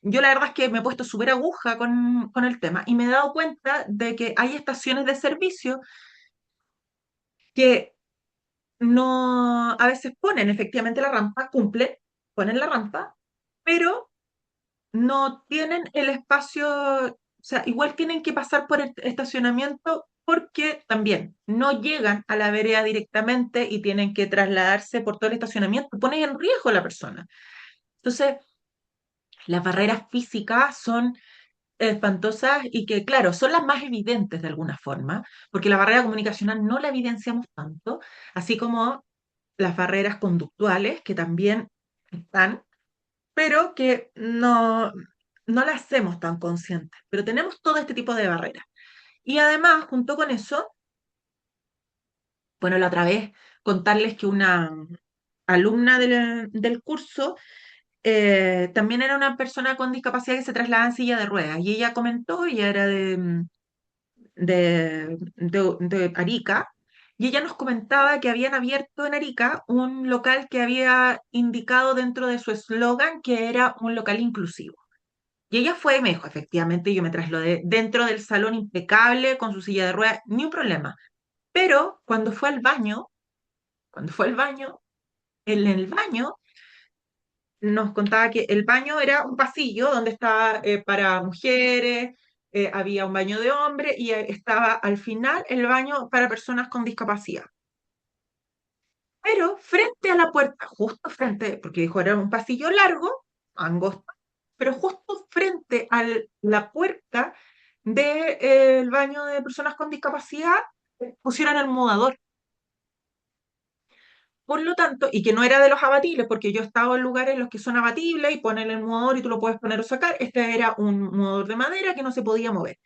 yo la verdad es que me he puesto súper aguja con el tema y me he dado cuenta de que hay estaciones de servicio que no, a veces ponen efectivamente la rampa, cumplen, ponen la rampa, pero no tienen el espacio, o sea, igual tienen que pasar por el estacionamiento porque también no llegan a la vereda directamente y tienen que trasladarse por todo el estacionamiento, ponen en riesgo a la persona. Entonces, las barreras físicas son espantosas y que, claro, son las más evidentes de alguna forma, porque la barrera comunicacional no la evidenciamos tanto, así como las barreras conductuales, que también están, pero que no las hacemos tan conscientes. Pero tenemos todo este tipo de barreras. Y además, junto con eso, bueno, la otra vez contarles que una alumna del curso también era una persona con discapacidad que se trasladaba en silla de ruedas. Y ella comentó, ella era de Arica, y ella nos comentaba que habían abierto en Arica un local que había indicado dentro de su eslogan que era un local inclusivo. Y ella fue y me dijo, efectivamente, yo me trasladé dentro del salón impecable, con su silla de ruedas, ni un problema. Pero cuando fue al baño, en el baño nos contaba que el baño era un pasillo donde estaba para mujeres, había un baño de hombres y estaba al final el baño para personas con discapacidad. Pero frente a la puerta, justo frente, porque dijo era un pasillo largo, angosto, pero justo frente a la puerta del baño de personas con discapacidad, pusieron el mudador. Por lo tanto, y que no era de los abatibles, porque yo he estado en lugares en los que son abatibles y ponen el mudador y tú lo puedes poner o sacar. Este era un mudador de madera que no se podía mover.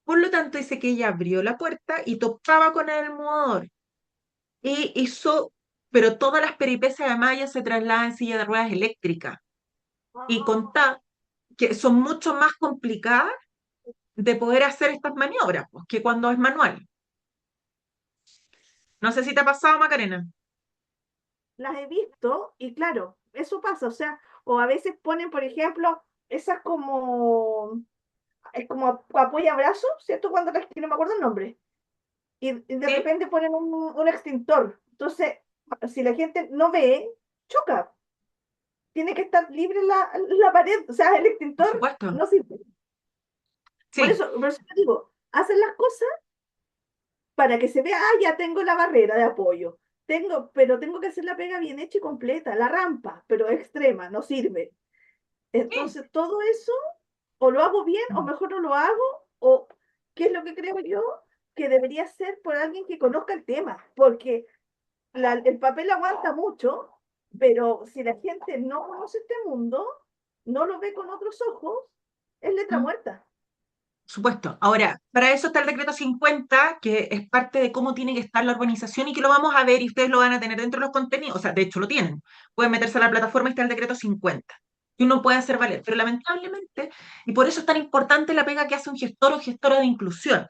Por lo tanto, dice que ella abrió la puerta y topaba con el mudador. Y hizo, pero todas las peripecias, además ella se traslada en silla de ruedas eléctrica. Y Ah, contaba que son mucho más complicadas de poder hacer estas maniobras, pues, que cuando es manual. No sé si te ha pasado, Macarena. las he visto y claro, eso pasa, o sea, o a veces ponen, por ejemplo, esas como, es como apoya brazos, ¿cierto? Cuando las, que no me acuerdo el nombre, y de ¿Sí? repente ponen un extintor. Entonces, si la gente no ve, choca. Tiene que estar libre la pared, o sea, el Por extintor supuesto. no sirve. Sí. Por eso te digo, hacen las cosas para que se vea, ah, ya tengo la barrera de apoyo. Pero tengo que hacer la pega bien hecha y completa, la rampa, pero extrema, no sirve. Sí. Entonces, todo eso, o lo hago bien, o mejor no lo hago, o qué es lo que creo yo que debería ser por alguien que conozca el tema, porque el papel aguanta mucho, pero si la gente no conoce este mundo, no lo ve con otros ojos, es letra Mm. muerta. Supuesto. Ahora, para eso está el decreto 50, que es parte de cómo tiene que estar la urbanización y que lo vamos a ver y ustedes lo van a tener dentro de los contenidos. O sea, de hecho lo tienen. Pueden meterse a la plataforma y está el decreto 50. Y uno puede hacer valer. Pero lamentablemente, y por eso es tan importante la pega que hace un gestor o gestora de inclusión,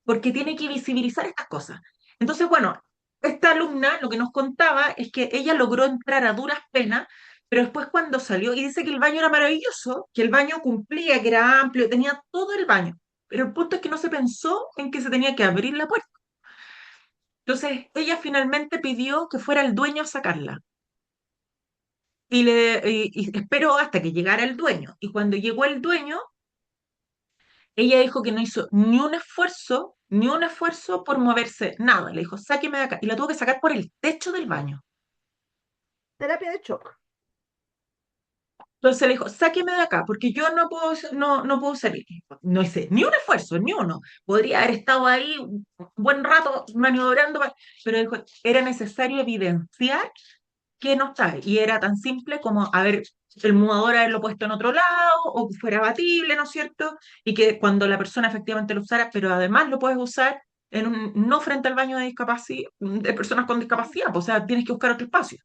porque tiene que visibilizar estas cosas. Entonces, bueno, esta alumna lo que nos contaba es que ella logró entrar a duras penas, pero después cuando salió, y dice que el baño era maravilloso, que el baño cumplía, que era amplio, tenía todo el baño, pero el punto es que no se pensó en que se tenía que abrir la puerta. Entonces, ella finalmente pidió que fuera el dueño a sacarla. Y esperó hasta que llegara el dueño. Y cuando llegó el dueño, ella dijo que no hizo ni un esfuerzo por moverse, nada. Le dijo, sáqueme de acá. Y la tuvo que sacar por el techo del baño. Terapia de shock. Entonces le dijo, sáqueme de acá, porque yo no puedo salir. No hice ni un esfuerzo, ni uno. Podría haber estado ahí un buen rato maniobrando, pero dijo, era necesario evidenciar que no estaba. Y era tan simple como haber el mudador haberlo puesto en otro lado o que fuera abatible, ¿no es cierto? Y que cuando la persona efectivamente lo usara, pero además lo puedes usar no frente al baño de discapacidad, de personas con discapacidad, pues, o sea, tienes que buscar otro espacio.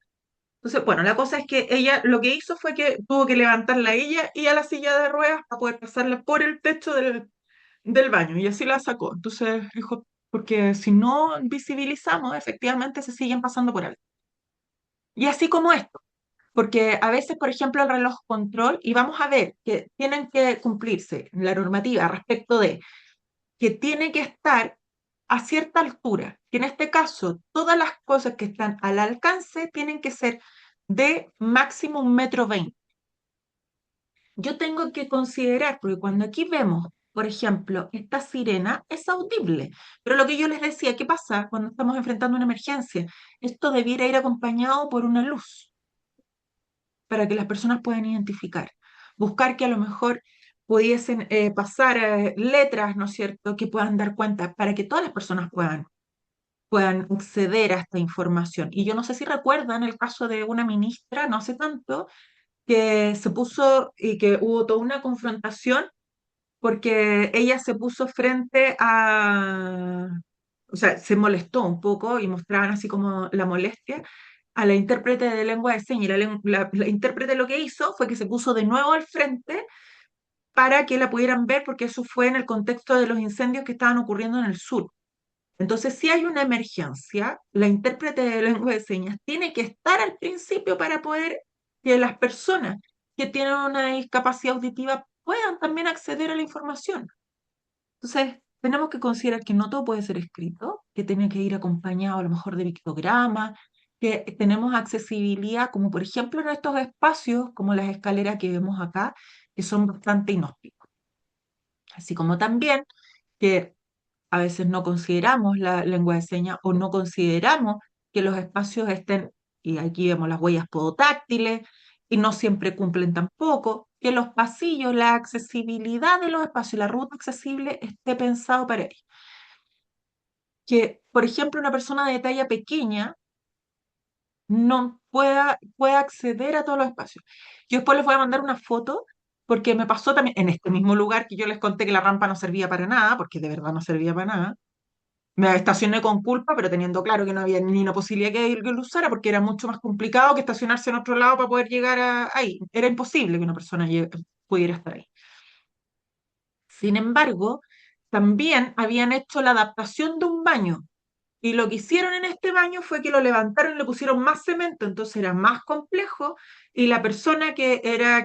Entonces, bueno, la cosa es que ella lo que hizo fue que tuvo que levantarla a ella y a la silla de ruedas para poder pasarla por el techo del baño y así la sacó. Entonces dijo, porque si no visibilizamos, efectivamente se siguen pasando por alto. Y así como esto, porque a veces, por ejemplo, el reloj control, y vamos a ver que tienen que cumplirse la normativa respecto de que tiene que estar a cierta altura, que en este caso todas las cosas que están al alcance tienen que ser de máximo 1,20 m. Yo tengo que considerar, porque cuando aquí vemos, por ejemplo, esta sirena es audible, pero lo que yo les decía, ¿qué pasa cuando estamos enfrentando una emergencia? Esto debiera ir acompañado por una luz para que las personas puedan identificar. Buscar que a lo mejor pudiesen pasar letras, ¿no es cierto?, que puedan dar cuenta para que todas las personas puedan acceder a esta información. Y yo no sé si recuerdan el caso de una ministra, no hace tanto, que se puso y que hubo toda una confrontación porque ella se puso frente a, o sea, se molestó un poco y mostraban así como la molestia a la intérprete de lengua de señas. Y la intérprete lo que hizo fue que se puso de nuevo al frente para que la pudieran ver, porque eso fue en el contexto de los incendios que estaban ocurriendo en el sur. Entonces, si hay una emergencia, la intérprete de lengua de señas tiene que estar al principio para poder que las personas que tienen una discapacidad auditiva puedan también acceder a la información. Entonces, tenemos que considerar que no todo puede ser escrito, que tiene que ir acompañado a lo mejor de pictogramas, que tenemos accesibilidad, como por ejemplo en estos espacios, como las escaleras que vemos acá, que son bastante inhóspitos. Así como también que a veces no consideramos la lengua de señas o no consideramos que los espacios estén, y aquí vemos las huellas podotáctiles, y no siempre cumplen tampoco, que los pasillos, la accesibilidad de los espacios, la ruta accesible esté pensado para ello. Que, por ejemplo, una persona de talla pequeña no pueda acceder a todos los espacios. Yo después les voy a mandar una foto porque me pasó también en este mismo lugar que yo les conté que la rampa no servía para nada, porque de verdad no servía para nada. Me estacioné con culpa, pero teniendo claro que no había ni una posibilidad que lo usara, porque era mucho más complicado que estacionarse en otro lado para poder llegar ahí. Era imposible que una persona pudiera estar ahí. Sin embargo, también habían hecho la adaptación de un baño. Y lo que hicieron en este baño fue que lo levantaron y le pusieron más cemento, entonces era más complejo. Y la persona que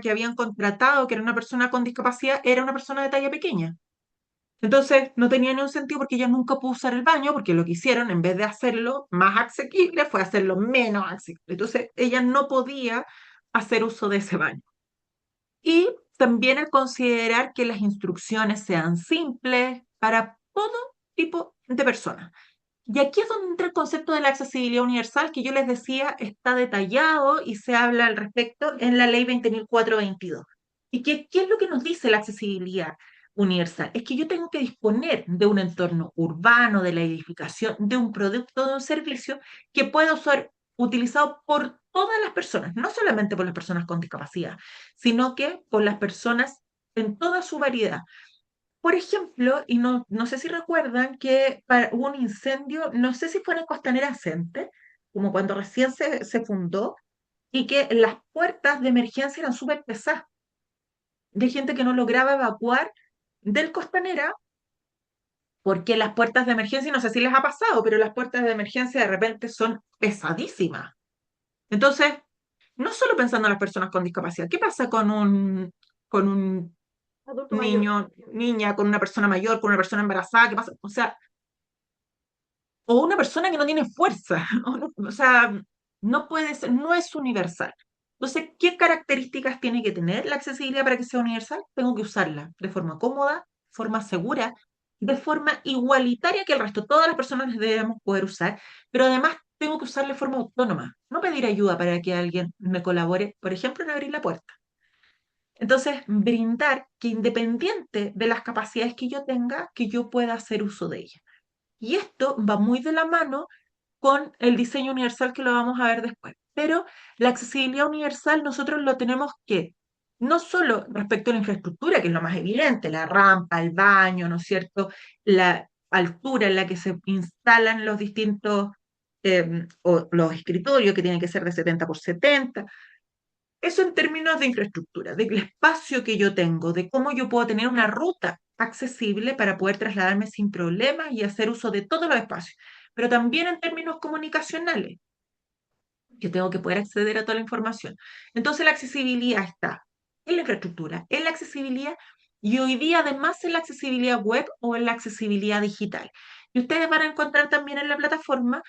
habían contratado, que era una persona con discapacidad, era una persona de talla pequeña. Entonces no tenía ni un sentido porque ella nunca pudo usar el baño, porque lo que hicieron, en vez de hacerlo más asequible, fue hacerlo menos asequible. Entonces ella no podía hacer uso de ese baño. Y también el considerar que las instrucciones sean simples para todo tipo de personas. Y aquí es donde entra el concepto de la accesibilidad universal, que yo les decía está detallado y se habla al respecto en la ley 20.422. ¿Y qué es lo que nos dice la accesibilidad universal? Es que yo tengo que disponer de un entorno urbano, de la edificación, de un producto, de un servicio que pueda ser utilizado por todas las personas, no solamente por las personas con discapacidad, sino que por las personas en toda su variedad. Por ejemplo, y no sé si recuerdan que hubo un incendio, no sé si fue en Costanera Center, como cuando recién se fundó, y que las puertas de emergencia eran súper pesadas, de gente que no lograba evacuar del Costanera, porque las puertas de emergencia, no sé si les ha pasado, pero las puertas de emergencia de repente son pesadísimas. Entonces, no solo pensando en las personas con discapacidad, ¿qué pasa con un Adulto mayor. niño, niña, con una persona mayor, con una persona embarazada? ¿Qué pasa? O sea, o una persona que no tiene fuerza, o sea, no puede ser, no es universal. Entonces, ¿qué características tiene que tener la accesibilidad para que sea universal? Tengo que usarla de forma cómoda, de forma segura, de forma igualitaria que el resto. Todas las personas debemos poder usar, pero además tengo que usarla de forma autónoma, no pedir ayuda para que alguien me colabore, por ejemplo, en abrir la puerta. Entonces, brindar que independiente de las capacidades que yo tenga, que yo pueda hacer uso de ellas. Y esto va muy de la mano con el diseño universal que lo vamos a ver después. Pero la accesibilidad universal nosotros lo tenemos que, no solo respecto a la infraestructura, que es lo más evidente, la rampa, el baño, ¿no es cierto? La altura en la que se instalan los distintos, o los escritorios, que tienen que ser de 70 por 70. Eso en términos de infraestructura, del espacio que yo tengo, de cómo yo puedo tener una ruta accesible para poder trasladarme sin problemas y hacer uso de todos los espacios. Pero también en términos comunicacionales, que tengo que poder acceder a toda la información. Entonces la accesibilidad está en la infraestructura, en la accesibilidad y hoy día además en la accesibilidad web o en la accesibilidad digital. Y ustedes van a encontrar también en la plataforma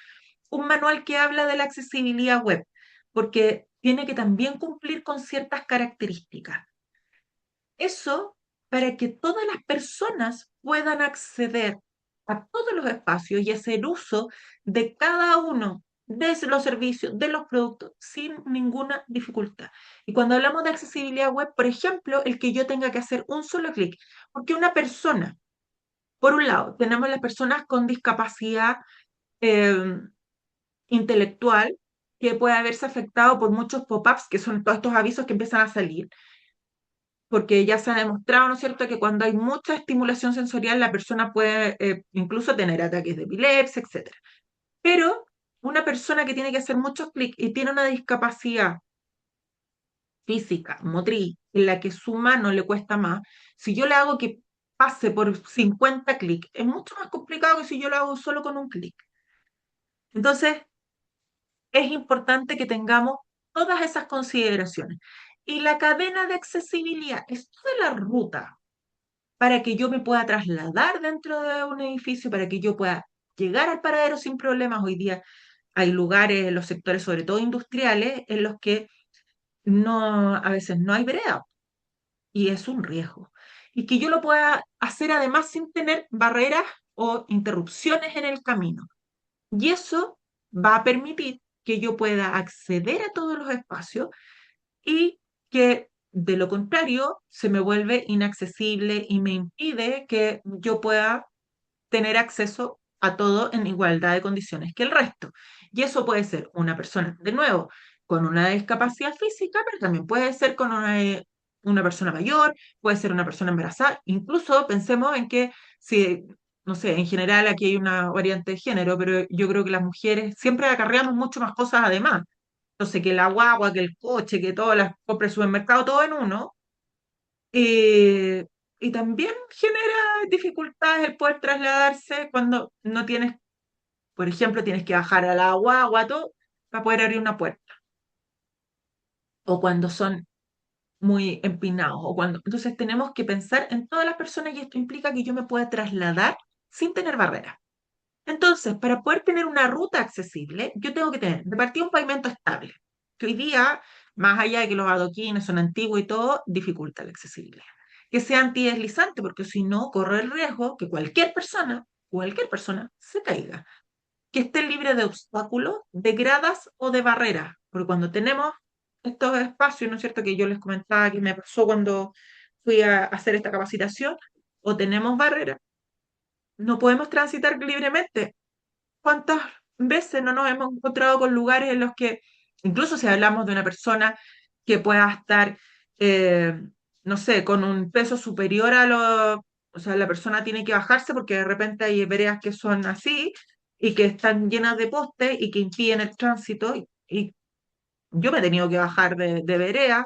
un manual que habla de la accesibilidad web, porque tiene que también cumplir con ciertas características. Eso para que todas las personas puedan acceder a todos los espacios y hacer uso de cada uno de los servicios, de los productos, sin ninguna dificultad. Y cuando hablamos de accesibilidad web, por ejemplo, el que yo tenga que hacer un solo clic, porque una persona, por un lado, tenemos las personas con discapacidad eh, intelectual, que puede verse afectado por muchos pop-ups, que son todos estos avisos que empiezan a salir, porque ya se ha demostrado, ¿no es cierto?, que cuando hay mucha estimulación sensorial, la persona puede incluso tener ataques de epilepsia, etcétera. Pero una persona que tiene que hacer muchos clics y tiene una discapacidad física, motriz, en la que su mano le cuesta más, si yo le hago que pase por 50 clics, es mucho más complicado que si yo lo hago solo con un clic. Entonces, es importante que tengamos todas esas consideraciones. Y la cadena de accesibilidad es toda la ruta para que yo me pueda trasladar dentro de un edificio, para que yo pueda llegar al paradero sin problemas. Hoy día hay lugares en los sectores, sobre todo industriales, en los que no, a veces no hay vereda y es un riesgo. Y que yo lo pueda hacer además sin tener barreras o interrupciones en el camino. Y eso va a permitir que yo pueda acceder a todos los espacios y que de lo contrario se me vuelve inaccesible y me impide que yo pueda tener acceso a todo en igualdad de condiciones que el resto. Y eso puede ser una persona, de nuevo, con una discapacidad física, pero también puede ser con una persona mayor, puede ser una persona embarazada. Incluso pensemos en que si, no sé, en general aquí hay una variante de género, pero yo creo que las mujeres siempre acarreamos mucho más cosas además. Entonces, que la guagua, que el coche, que todas las compras de supermercado, todo en uno. eh, y también genera dificultades el poder trasladarse cuando no tienes, por ejemplo, tienes que bajar a la guagua, todo, para poder abrir una puerta. O cuando son muy empinados. Entonces tenemos que pensar en todas las personas y esto implica que yo me pueda trasladar sin tener barreras. Entonces, para poder tener una ruta accesible, yo tengo que tener de partida un pavimento estable, que hoy día, más allá de que los adoquines son antiguos y todo, dificulta la accesibilidad. Que sea antideslizante, porque si no, corre el riesgo que cualquier persona, se caiga. Que esté libre de obstáculos, de gradas o de barreras, porque cuando tenemos estos espacios, ¿no es cierto?, que yo les comentaba que me pasó cuando fui a hacer esta capacitación, o tenemos barreras, no podemos transitar libremente. ¿Cuántas veces no nos hemos encontrado con lugares en los que, incluso si hablamos de una persona que pueda estar, eh, no sé, con un peso superior a lo, o sea, la persona tiene que bajarse porque de repente hay veredas que son así y que están llenas de postes y que impiden el tránsito y yo me he tenido que bajar de veredas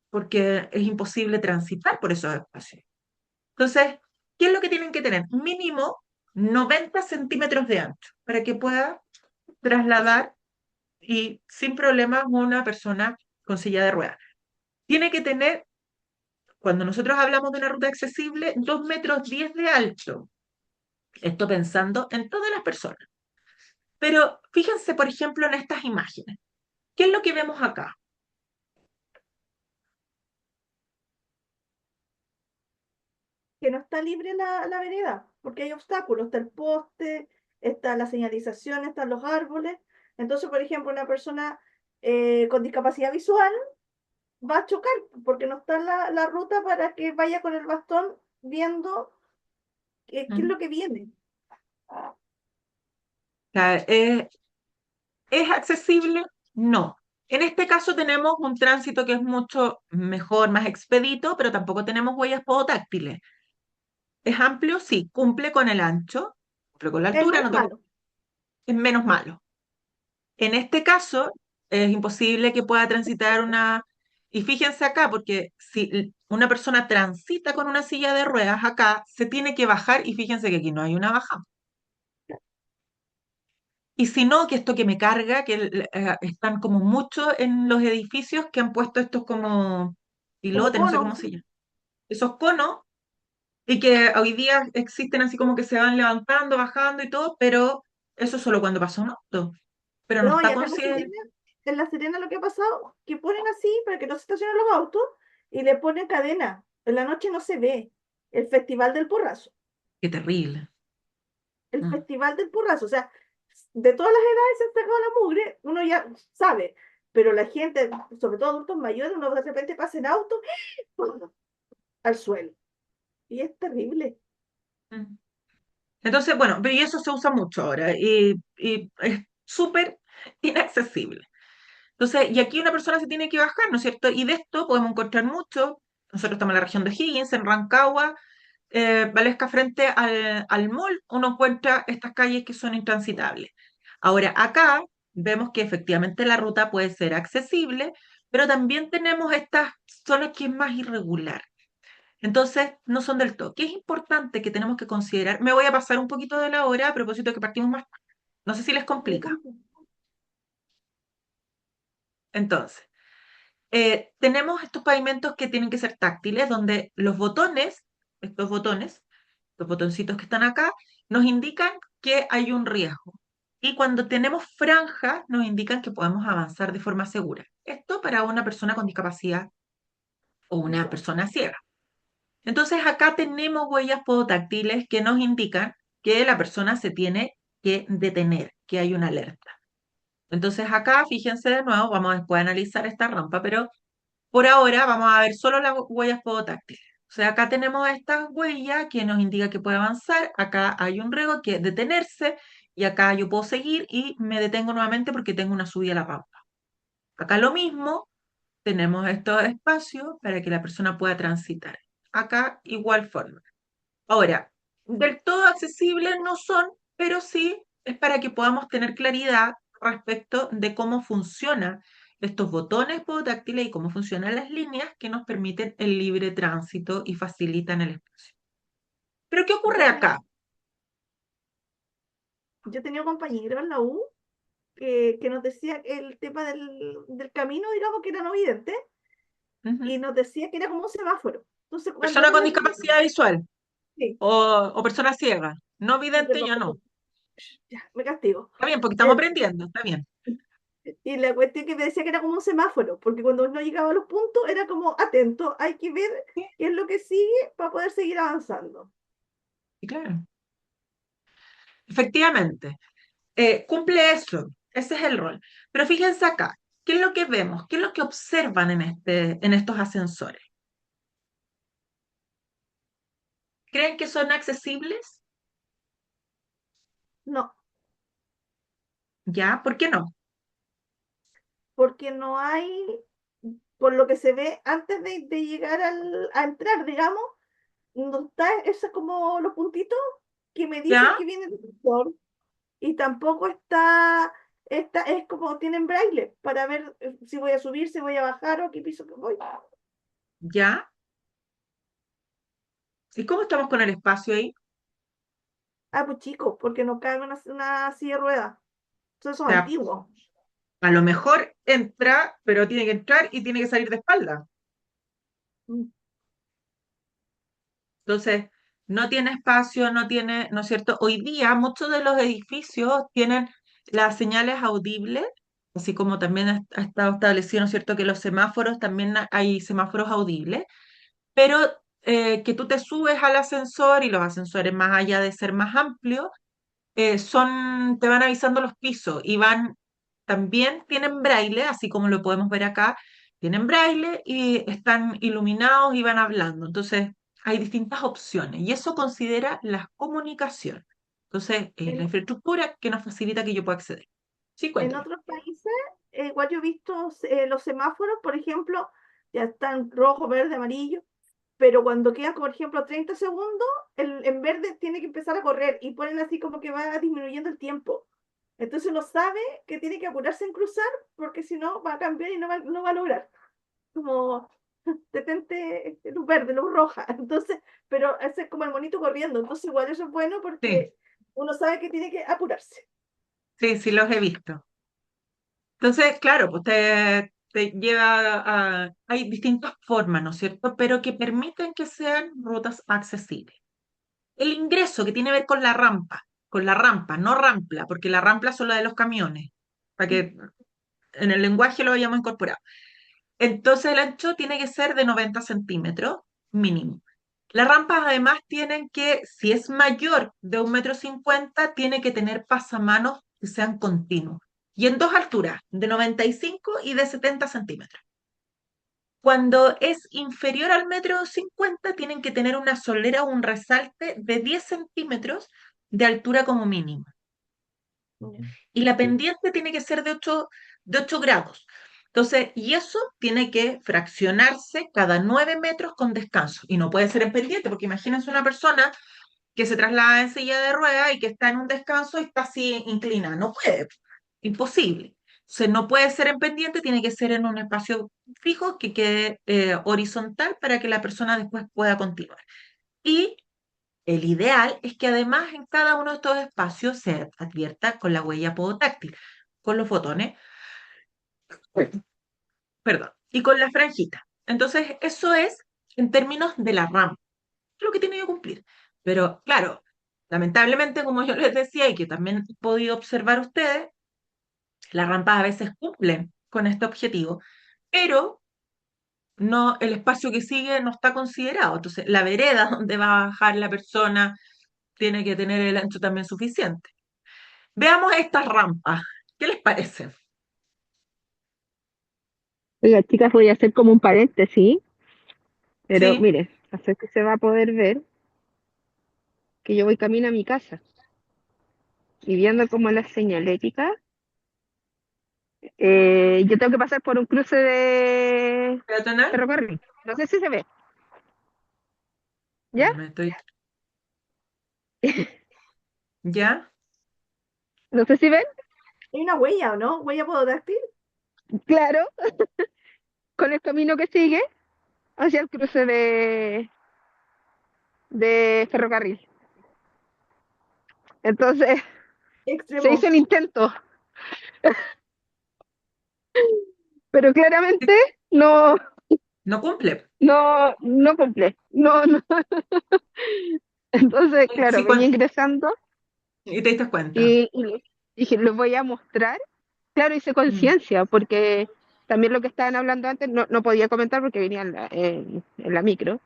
porque es imposible transitar por esos espacios. Entonces, ¿qué es lo que tienen que tener? Mínimo 90 centímetros de ancho para que pueda trasladar y sin problemas una persona con silla de ruedas. Tiene que tener, cuando nosotros hablamos de una ruta accesible, 2,10 metros de alto. Esto pensando en todas las personas. Pero fíjense, por ejemplo, en estas imágenes. ¿Qué es lo que vemos acá? Que no está libre la vereda, porque hay obstáculos, está el poste, está la señalización, están los árboles. Entonces, por ejemplo, una persona con discapacidad visual va a chocar, porque no está la ruta para que vaya con el bastón viendo qué es ¿Mm? lo que viene. O sea, ¿es accesible? No. En este caso tenemos un tránsito que es mucho mejor, más expedito, pero tampoco tenemos huellas podotáctiles. ¿Es amplio? Sí. ¿Cumple con el ancho? ¿Cumple con la Es altura? menos No tengo... malo. Es menos malo. En este caso, es imposible que pueda transitar una... Y fíjense acá, porque si una persona transita con una silla de ruedas acá, se tiene que bajar y fíjense que aquí no hay una bajada. Y si no, que esto que me carga, que están como mucho en los edificios que han puesto estos como Como pilotes, no sé cono, cómo se sí. llaman, esos conos, y que hoy día existen así como que se van levantando, bajando y todo, pero eso es solo cuando pasa un auto, pero no No, y está acá considerado. En La Serena lo que ha pasado, que ponen así para que no se estacionen los autos y le ponen cadena. En la noche no se ve. El Festival del Porrazo. Qué terrible. El Mm. Festival del Porrazo. O sea, de todas las edades se ha sacado la mugre, uno ya sabe. Pero la gente, sobre todo adultos mayores, uno de repente pasa en auto ¡pum! Al suelo. Y es terrible. Mm. Entonces, bueno, pero y eso se usa mucho ahora y es súper inaccesible. Entonces, y aquí una persona se tiene que bajar, ¿no es cierto? Y de esto podemos encontrar mucho. Nosotros estamos en la región de Higgins, en Rancagua, Valesca frente al mall, uno encuentra estas calles que son intransitables. Ahora, acá vemos que efectivamente la ruta puede ser accesible, pero también tenemos estas zonas que es más irregular. Entonces, no son del todo. ¿Qué es importante que tenemos que considerar? Me voy a pasar un poquito de la hora a propósito de que partimos más tarde. No sé si les complica. Entonces, tenemos estos pavimentos que tienen que ser táctiles, donde los botones, estos botones, los botoncitos que están acá, nos indican que hay un riesgo. Y cuando tenemos franjas, nos indican que podemos avanzar de forma segura. Esto para una persona con discapacidad o una Visual. persona ciega. Entonces acá tenemos huellas podotáctiles que nos indican que la persona se tiene que detener, que hay una alerta. Entonces acá, fíjense de nuevo, vamos después a analizar esta rampa, pero por ahora vamos a ver solo las huellas podotáctiles. O sea, acá tenemos esta huella que nos indica que puede avanzar, acá hay un riesgo que es detenerse y acá yo puedo seguir y me detengo nuevamente porque tengo una subida a la rampa. Acá lo mismo, tenemos estos espacios para que la persona pueda transitar. Acá igual forma. Ahora, del todo accesibles no son, pero sí es para que podamos tener claridad respecto de cómo funcionan estos botones podotáctiles y cómo funcionan las líneas que nos permiten el libre tránsito y facilitan el espacio. Pero ¿qué ocurre Yo tenía, acá? yo tenía un compañero en la U que nos decía que el tema del camino, digamos, que era no vidente, Ujú. y nos decía que era como un semáforo. Entonces, cuando Persona él con nos decía, discapacidad visual sí, o persona ciega. No sí, vidente perdón, ya no. perdón, ya, me castigo. Está bien, porque estamos Eh, aprendiendo, está bien. y la cuestión que me decía que era como un semáforo, porque cuando no llegaba a los puntos era como atento, hay que ver qué es lo que sigue para poder seguir avanzando. Y claro, efectivamente. Cumple eso, ese es el rol. Pero fíjense acá, ¿qué es lo que vemos? ¿Qué es lo que observan en estos ascensores? ¿Creen que son accesibles? No, ¿Ya? ¿Por qué no? porque no hay, por lo que se ve antes de llegar a entrar, digamos, no está, es como los puntitos que me dicen ¿Ya? que viene del sector y tampoco está, es como tienen braille para ver si voy a subir, si voy a bajar o a qué piso que voy. ¿Ya? ¿Y cómo estamos con el espacio ahí? Ah, pues chicos, porque no cabe una silla de ruedas. Esos O son sea, antiguos. a lo mejor entra, pero tiene que entrar y tiene que salir de espalda. Mm. Entonces, no tiene espacio, no tiene, ¿no es cierto? Hoy día muchos de los edificios tienen las señales audibles, así como también ha estado establecido, ¿no es cierto?, que los semáforos también hay semáforos audibles, pero que tú te subes al ascensor y los ascensores, más allá de ser más amplios, te van avisando los pisos y también tienen braille, así como lo podemos ver acá, tienen braille y están iluminados y van hablando. Entonces, hay distintas opciones y eso considera la comunicación. Entonces, la En, infraestructura que nos facilita que yo pueda acceder. Sí, en cuéntame. otros países igual yo he visto los semáforos, por ejemplo, ya están rojo, verde, amarillo, pero cuando quedan, por ejemplo, 30 segundos, en verde tiene que empezar a correr y ponen así como que va disminuyendo el tiempo. Entonces uno sabe que tiene que apurarse en cruzar porque si no va a cambiar y no va a lograr. Como detente luz verde, luz roja. Entonces, pero ese es como el monito corriendo. Entonces igual eso es bueno Sí, porque uno sabe que tiene que apurarse. sí, sí los he visto. Entonces, claro, pues te lleva a... Hay distintas formas, ¿no es cierto? Pero que permiten que sean rutas accesibles. El ingreso que tiene que ver con la rampa, no rampla, porque la rampla son la de los camiones, para que en el lenguaje lo hayamos incorporado. Entonces el ancho tiene que ser de 90 centímetros mínimo. Las rampas además tienen que, si es mayor de 1,50 m, tiene que tener pasamanos que sean continuos. Y en dos alturas, de 95 y de 70 centímetros. Cuando es inferior al 1,50 m, tienen que tener una solera o un resalte de 10 centímetros de altura como mínimo. Y la pendiente tiene que ser de 8 grados. Entonces, y eso tiene que fraccionarse cada 9 metros con descanso. Y no puede ser en pendiente, porque imagínense una persona que se traslada en silla de ruedas y que está en un descanso y está así inclinada. No puede, imposible. Entonces, no puede ser en pendiente, tiene que ser en un espacio fijo que quede horizontal para que la persona después pueda continuar. Y el ideal es que además en cada uno de estos espacios se advierta con la huella podotáctil, con los botones, perdón, y con la franjita. Entonces, eso es en términos de la rampa, es lo que tiene que cumplir. Pero claro, lamentablemente, como yo les decía y que también he podido observar ustedes, las rampas a veces cumplen con este objetivo, pero no, el espacio que sigue no está considerado. Entonces, la vereda donde va a bajar la persona tiene que tener el ancho también suficiente. Veamos estas rampas. ¿Qué les parece? Oiga, chicas, voy a hacer como un paréntesis, pero ¿Sí? mire, así que se va a poder ver que yo voy camino a mi casa y viendo como la señalética, yo tengo que pasar por un cruce de ¿Peatonal? ferrocarril. No sé si se ve, ¿ya? Me estoy... ¿Ya? No sé si ven, Hay una huella, ¿o no? Huella podotáctil. claro, con el camino que sigue hacia el cruce de ferrocarril. Entonces, se hizo Extremo. el intento, pero claramente no, No cumple. no cumple. No, no. Entonces, claro, Sí, venía ingresando. y te diste cuenta. Y dije, les voy a mostrar. Claro, hice Mm, conciencia, porque también lo que estaban hablando antes no podía comentar porque venía en la micro,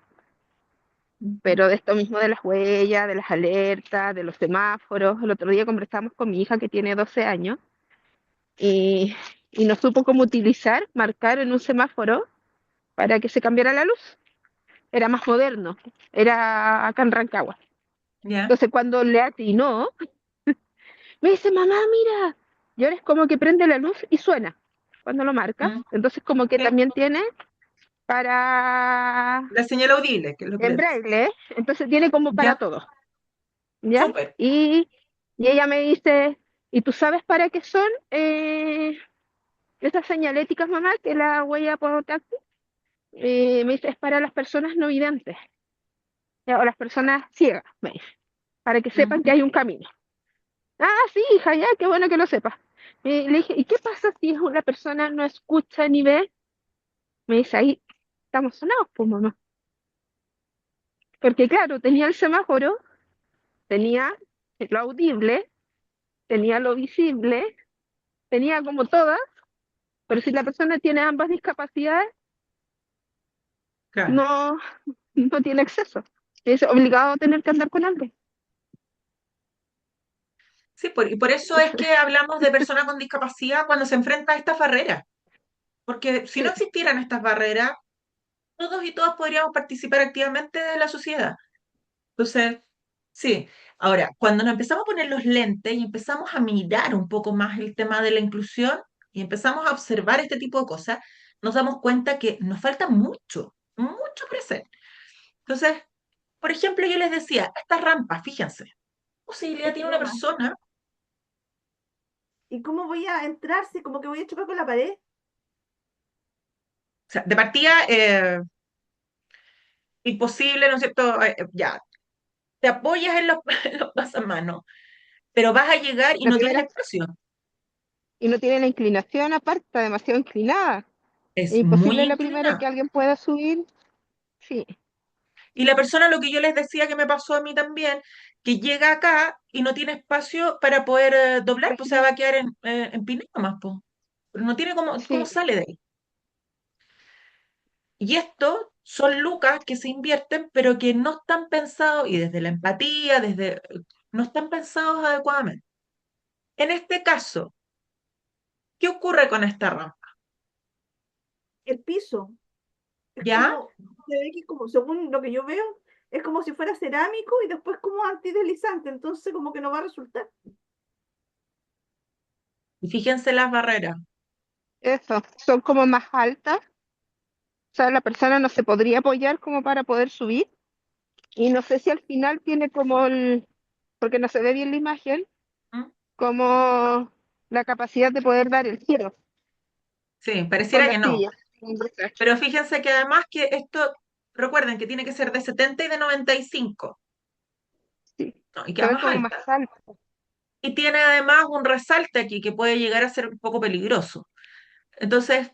ujú. pero de esto mismo de las huellas, de las alertas, de los semáforos. El otro día conversamos con mi hija que tiene 12 años y, y no supo cómo utilizar, marcar en un semáforo para que se cambiara la luz. Era más moderno, era acá en Rancagua. ¿Ya? Entonces cuando le atinó, me dice, mamá, mira. Y ahora es como que prende la luz y suena cuando lo marcas. Mm, Entonces como que sí. también tiene para La señal audible, que es lo que en le dice. braille, entonces tiene como para ¿Ya? todo, ¿ya? Súper. Y ella me dice, ¿y tú sabes para qué son esas señaléticas, mamá? Que la huella por táctil. Me dice, es para las personas no videntes, ¿ya? O las personas ciegas, me dice, para que sepan que Ujú. hay un camino. Ah, sí, hija, ya, qué bueno que lo sepas. Le dije, ¿y qué pasa si una persona no escucha ni ve? Me dice, ahí estamos sonados, pues mamá. Porque claro, tenía el semáforo, tenía lo audible, tenía lo visible, tenía como todas, pero si la persona tiene ambas discapacidades, Claro. no, no tiene acceso. Es obligado a tener que andar con alguien. Sí, y por eso es que hablamos de personas con discapacidad cuando se enfrenta a estas barreras. Porque si no Sí, existieran estas barreras, todos y todas podríamos participar activamente de la sociedad. Entonces, sí. Ahora, cuando nos empezamos a poner los lentes y empezamos a mirar un poco más el tema de la inclusión, y empezamos a observar este tipo de cosas, nos damos cuenta que nos falta mucho, mucho por hacer. Entonces, por ejemplo, yo les decía, esta rampa, fíjense, ¿qué posibilidad tiene una Extrema. persona? ¿Y cómo voy a entrar si como que voy a chocar con la pared? O sea, de partida, imposible, ¿no es cierto? Ya, te apoyas en los, en los pasamanos, pero vas a llegar y La no tienes primera, espacio. y no tiene la inclinación aparte, está demasiado inclinada. Es Es muy imposible la primera inclinada. que alguien pueda subir. Sí, Y la persona, lo que yo les decía que me pasó a mí también, que llega acá y no tiene espacio para poder doblar, pues se va a quedar en Pineo más, pues. Pero no tiene cómo sí, sale de ahí. Y esto son lucas que se invierten, pero que no están pensados, y desde la empatía, no están pensados adecuadamente. En este caso, ¿qué ocurre con esta rampa? El piso. Es ¿Ya? como, se ve que como, según lo que yo veo, es como si fuera cerámico y después como antideslizante, entonces como que no va a resultar. Y fíjense las barreras. eso. Son como más altas. O sea, la persona no se podría apoyar como para poder subir. Y no sé si al final tiene como porque no se ve bien la imagen, ¿Mm? como la capacidad de poder dar el giro Sí, con pareciera la que no. silla. Pero fíjense que además que esto, recuerden que tiene que ser de 70 y de 95, Sí, ¿no? Y se queda ve más como más alta. alta. Y tiene además un resalte aquí que puede llegar a ser un poco peligroso. Entonces,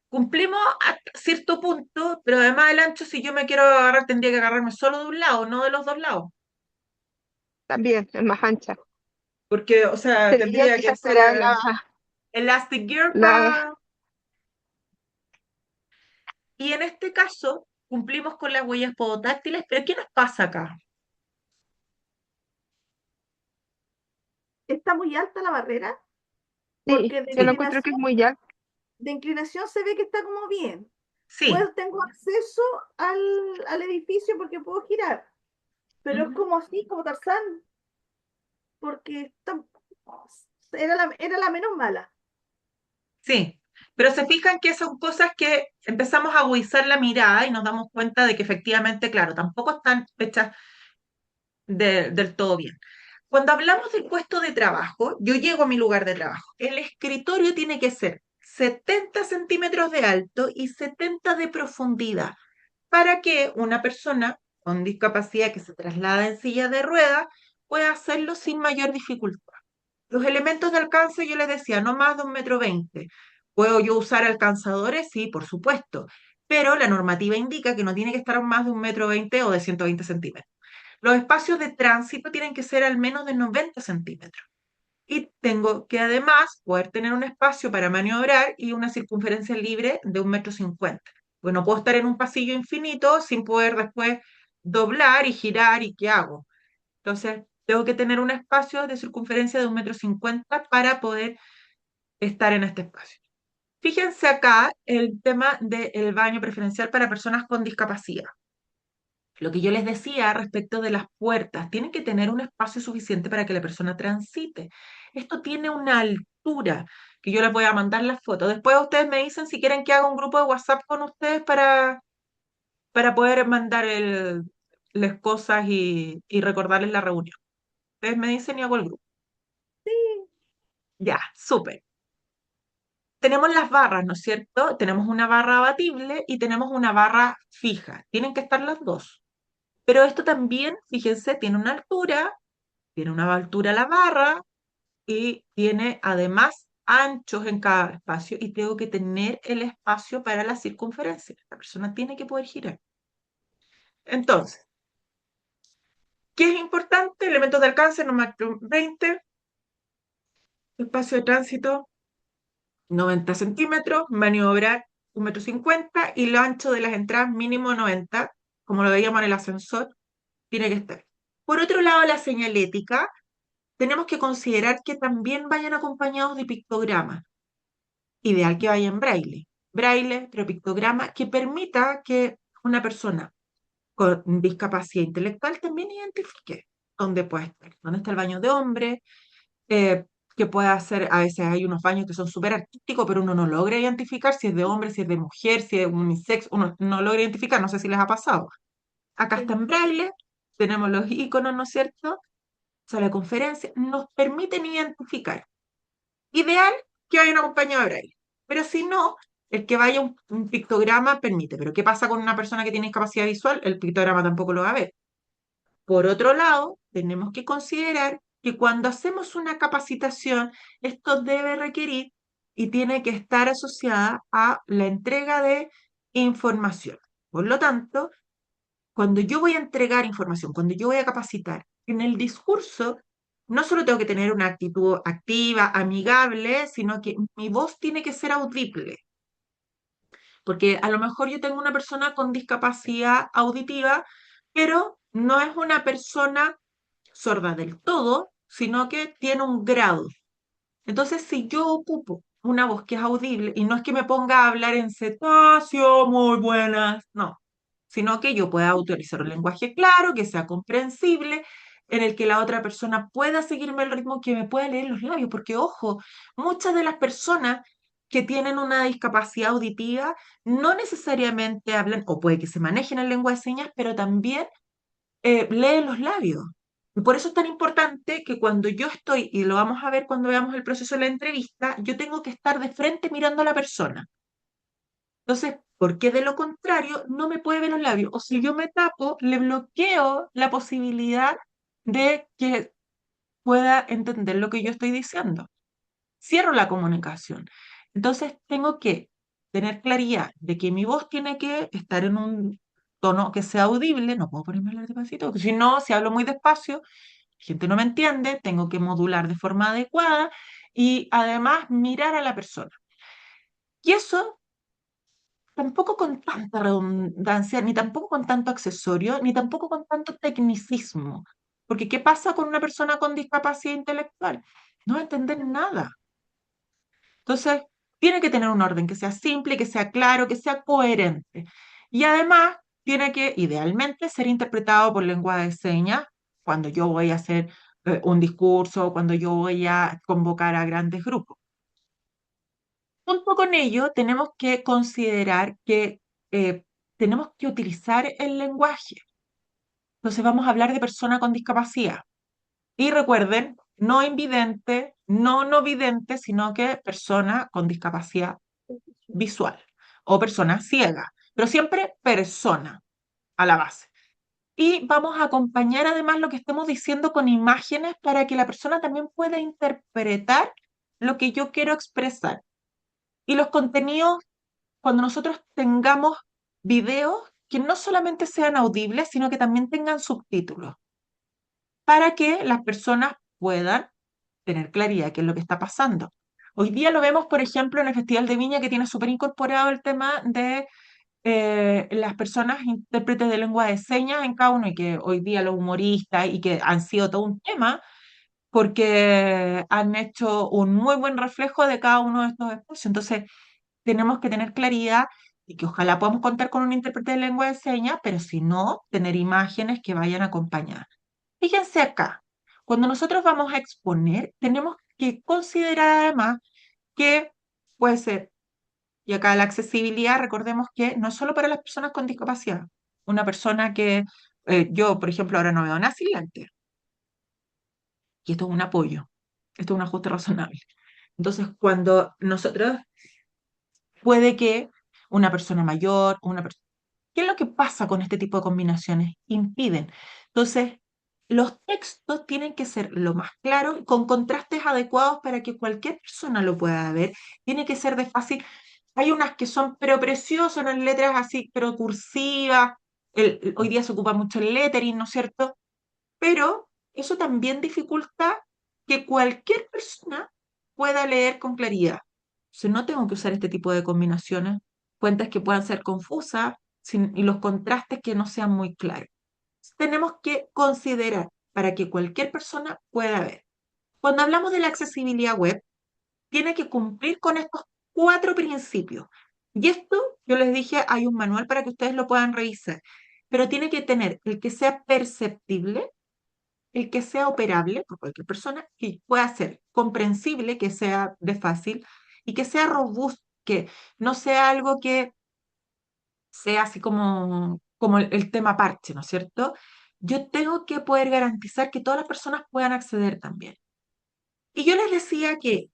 cumplimos hasta cierto punto, pero además el ancho, si yo me quiero agarrar, tendría que agarrarme solo de un lado, no de los dos lados. También es más ancha. Porque, o sea, Debería tendría que quizás hacer será elastic gear la, para... Y en este caso, cumplimos con las huellas podotáctiles, pero ¿qué nos pasa acá? Está muy alta la barrera, sí, porque yo lo encuentro que es muy alta. de inclinación se ve que está como bien. Sí. Pues tengo acceso al edificio porque puedo girar, pero es Ujú. como así, como Tarzán, porque era la menos mala. Sí, pero se fijan que son cosas que empezamos a agudizar la mirada y nos damos cuenta de que efectivamente, claro, tampoco están hechas del todo bien. Cuando hablamos del puesto de trabajo, yo llego a mi lugar de trabajo. El escritorio tiene que ser 70 centímetros de alto y 70 de profundidad para que una persona con discapacidad que se traslada en silla de ruedas pueda hacerlo sin mayor dificultad. Los elementos de alcance, yo les decía, no más de 1,20 m. ¿Puedo yo usar alcanzadores? Sí, por supuesto, pero la normativa indica que no tiene que estar más de 1,20 m o de 120 centímetros. Los espacios de tránsito tienen que ser al menos de 90 centímetros. Y tengo que además poder tener un espacio para maniobrar y una circunferencia libre de 1,50 m. Pues no puedo estar en un pasillo infinito sin poder después doblar y girar y ¿qué hago? Entonces, tengo que tener un espacio de circunferencia de 1,50 m para poder estar en este espacio. Fíjense acá el tema del baño preferencial para personas con discapacidad. Lo que yo les decía respecto de las puertas, tienen que tener un espacio suficiente para que la persona transite. Esto tiene una altura, que yo les voy a mandar las fotos. Después ustedes me dicen si quieren que haga un grupo de WhatsApp con ustedes para poder mandar las cosas y recordarles la reunión. Ustedes me dicen y hago el grupo. Sí, Ya, súper. Tenemos las barras, ¿no es cierto? Tenemos una barra abatible y tenemos una barra fija. Tienen que estar las dos. Pero esto también, fíjense, tiene una altura la barra y tiene además anchos en cada espacio y tengo que tener el espacio para la circunferencia. La persona tiene que poder girar. Entonces, ¿qué es importante? Elementos de alcance, no más de 20, espacio de tránsito 90 centímetros, maniobrar 1,50 m y lo ancho de las entradas mínimo 90, como lo veíamos en el ascensor, tiene que estar. Por otro lado, la señalética, tenemos que considerar que también vayan acompañados de pictogramas. Ideal que vaya en braille. Braille, pero pictograma que permita que una persona con discapacidad intelectual también identifique dónde puede estar, dónde está el baño de hombre, que pueda ser, a veces hay unos baños que son súper artísticos, pero uno no logra identificar si es de hombre, si es de mujer, si es unisex, uno no logra identificar, no sé si les ha pasado. Acá está Sí. en braille, tenemos los iconos, ¿no es cierto? Sala de conferencia, nos permiten identificar. Ideal que vayan acompañado de braille, pero si no, el que vaya un pictograma permite. Pero ¿qué pasa con una persona que tiene discapacidad visual? El pictograma tampoco lo va a ver. Por otro lado, tenemos que considerar que cuando hacemos una capacitación, esto debe requerir y tiene que estar asociada a la entrega de información. Por lo tanto, cuando yo voy a entregar información, cuando yo voy a capacitar, en el discurso no solo tengo que tener una actitud activa, amigable, sino que mi voz tiene que ser audible. Porque a lo mejor yo tengo una persona con discapacidad auditiva, pero no es una persona sorda del todo, sino que tiene un grado. Entonces, si yo ocupo una voz que es audible, y no es que me ponga a hablar en cetáceo, muy buenas, no, sino que yo pueda utilizar un lenguaje claro, que sea comprensible, en el que la otra persona pueda seguirme el ritmo, que me pueda leer los labios, porque ojo, muchas de las personas que tienen una discapacidad auditiva no necesariamente hablan, o puede que se manejen en lengua de señas, pero también leen los labios. Y por eso es tan importante que cuando yo estoy, y lo vamos a ver cuando veamos el proceso de la entrevista, yo tengo que estar de frente mirando a la persona. Entonces, porque de lo contrario no me puede ver los labios. O si yo me tapo, le bloqueo la posibilidad de que pueda entender lo que yo estoy diciendo. Cierro la comunicación. Entonces, tengo que tener claridad de que mi voz tiene que estar en un tono que sea audible. No puedo ponerme a hablar despacito, porque si no, si hablo muy despacio, la gente no me entiende. Tengo que modular de forma adecuada y además mirar a la persona. Y eso tampoco con tanta redundancia, ni tampoco con tanto accesorio, ni tampoco con tanto tecnicismo. Porque ¿qué pasa con una persona con discapacidad intelectual? No va a entender nada. Entonces, tiene que tener un orden que sea simple, que sea claro, que sea coherente. Y además, tiene que, idealmente, ser interpretado por lengua de señas cuando yo voy a hacer un discurso, cuando yo voy a convocar a grandes grupos. Junto con ello, tenemos que considerar que tenemos que utilizar el lenguaje. Entonces, vamos a hablar de persona con discapacidad. Y recuerden, no invidente, no no vidente, sino que persona con discapacidad visual o persona ciega, pero siempre persona a la base. Y vamos a acompañar además lo que estemos diciendo con imágenes para que la persona también pueda interpretar lo que yo quiero expresar. Y los contenidos, cuando nosotros tengamos videos que no solamente sean audibles, sino que también tengan subtítulos, para que las personas puedan tener claridad de qué es lo que está pasando. Hoy día lo vemos, por ejemplo, en el Festival de Viña, que tiene súper incorporado el tema de las personas intérpretes de lengua de señas en cada uno, y que hoy día los humoristas, y que han sido todo un tema, porque han hecho un muy buen reflejo de cada uno de estos espacios. Entonces, tenemos que tener claridad y que ojalá podamos contar con un intérprete de lengua de señas, pero si no, tener imágenes que vayan acompañadas. Fíjense acá, cuando nosotros vamos a exponer, tenemos que considerar además que puede ser, y acá la accesibilidad, recordemos que no es solo para las personas con discapacidad. Una persona que, yo, por ejemplo, ahora no veo nada sin lentes, y esto es un apoyo, esto es un ajuste razonable. Entonces, cuando nosotros, puede que una persona mayor, una persona... ¿Qué es lo que pasa con este tipo de combinaciones? Impiden. Entonces, los textos tienen que ser lo más claros, con contrastes adecuados para que cualquier persona lo pueda ver. Tiene que ser de fácil. Hay unas que son pero preciosas, unas letras así, pero cursivas. Hoy día se ocupa mucho el lettering, ¿no es cierto? Pero eso también dificulta que cualquier persona pueda leer con claridad. Si no tengo que usar este tipo de combinaciones, cuentas que puedan ser confusas y los contrastes que no sean muy claros. Tenemos que considerar para que cualquier persona pueda ver. Cuando hablamos de la accesibilidad web, tiene que cumplir con estos 4 principios. Y esto, yo les dije, hay un manual para que ustedes lo puedan revisar, pero tiene que tener el que sea perceptible, el que sea operable por cualquier persona, que pueda ser comprensible, que sea de fácil y que sea robusto, que no sea algo que sea así como el tema parche, ¿no es cierto? Yo tengo que poder garantizar que todas las personas puedan acceder también. Y yo les decía que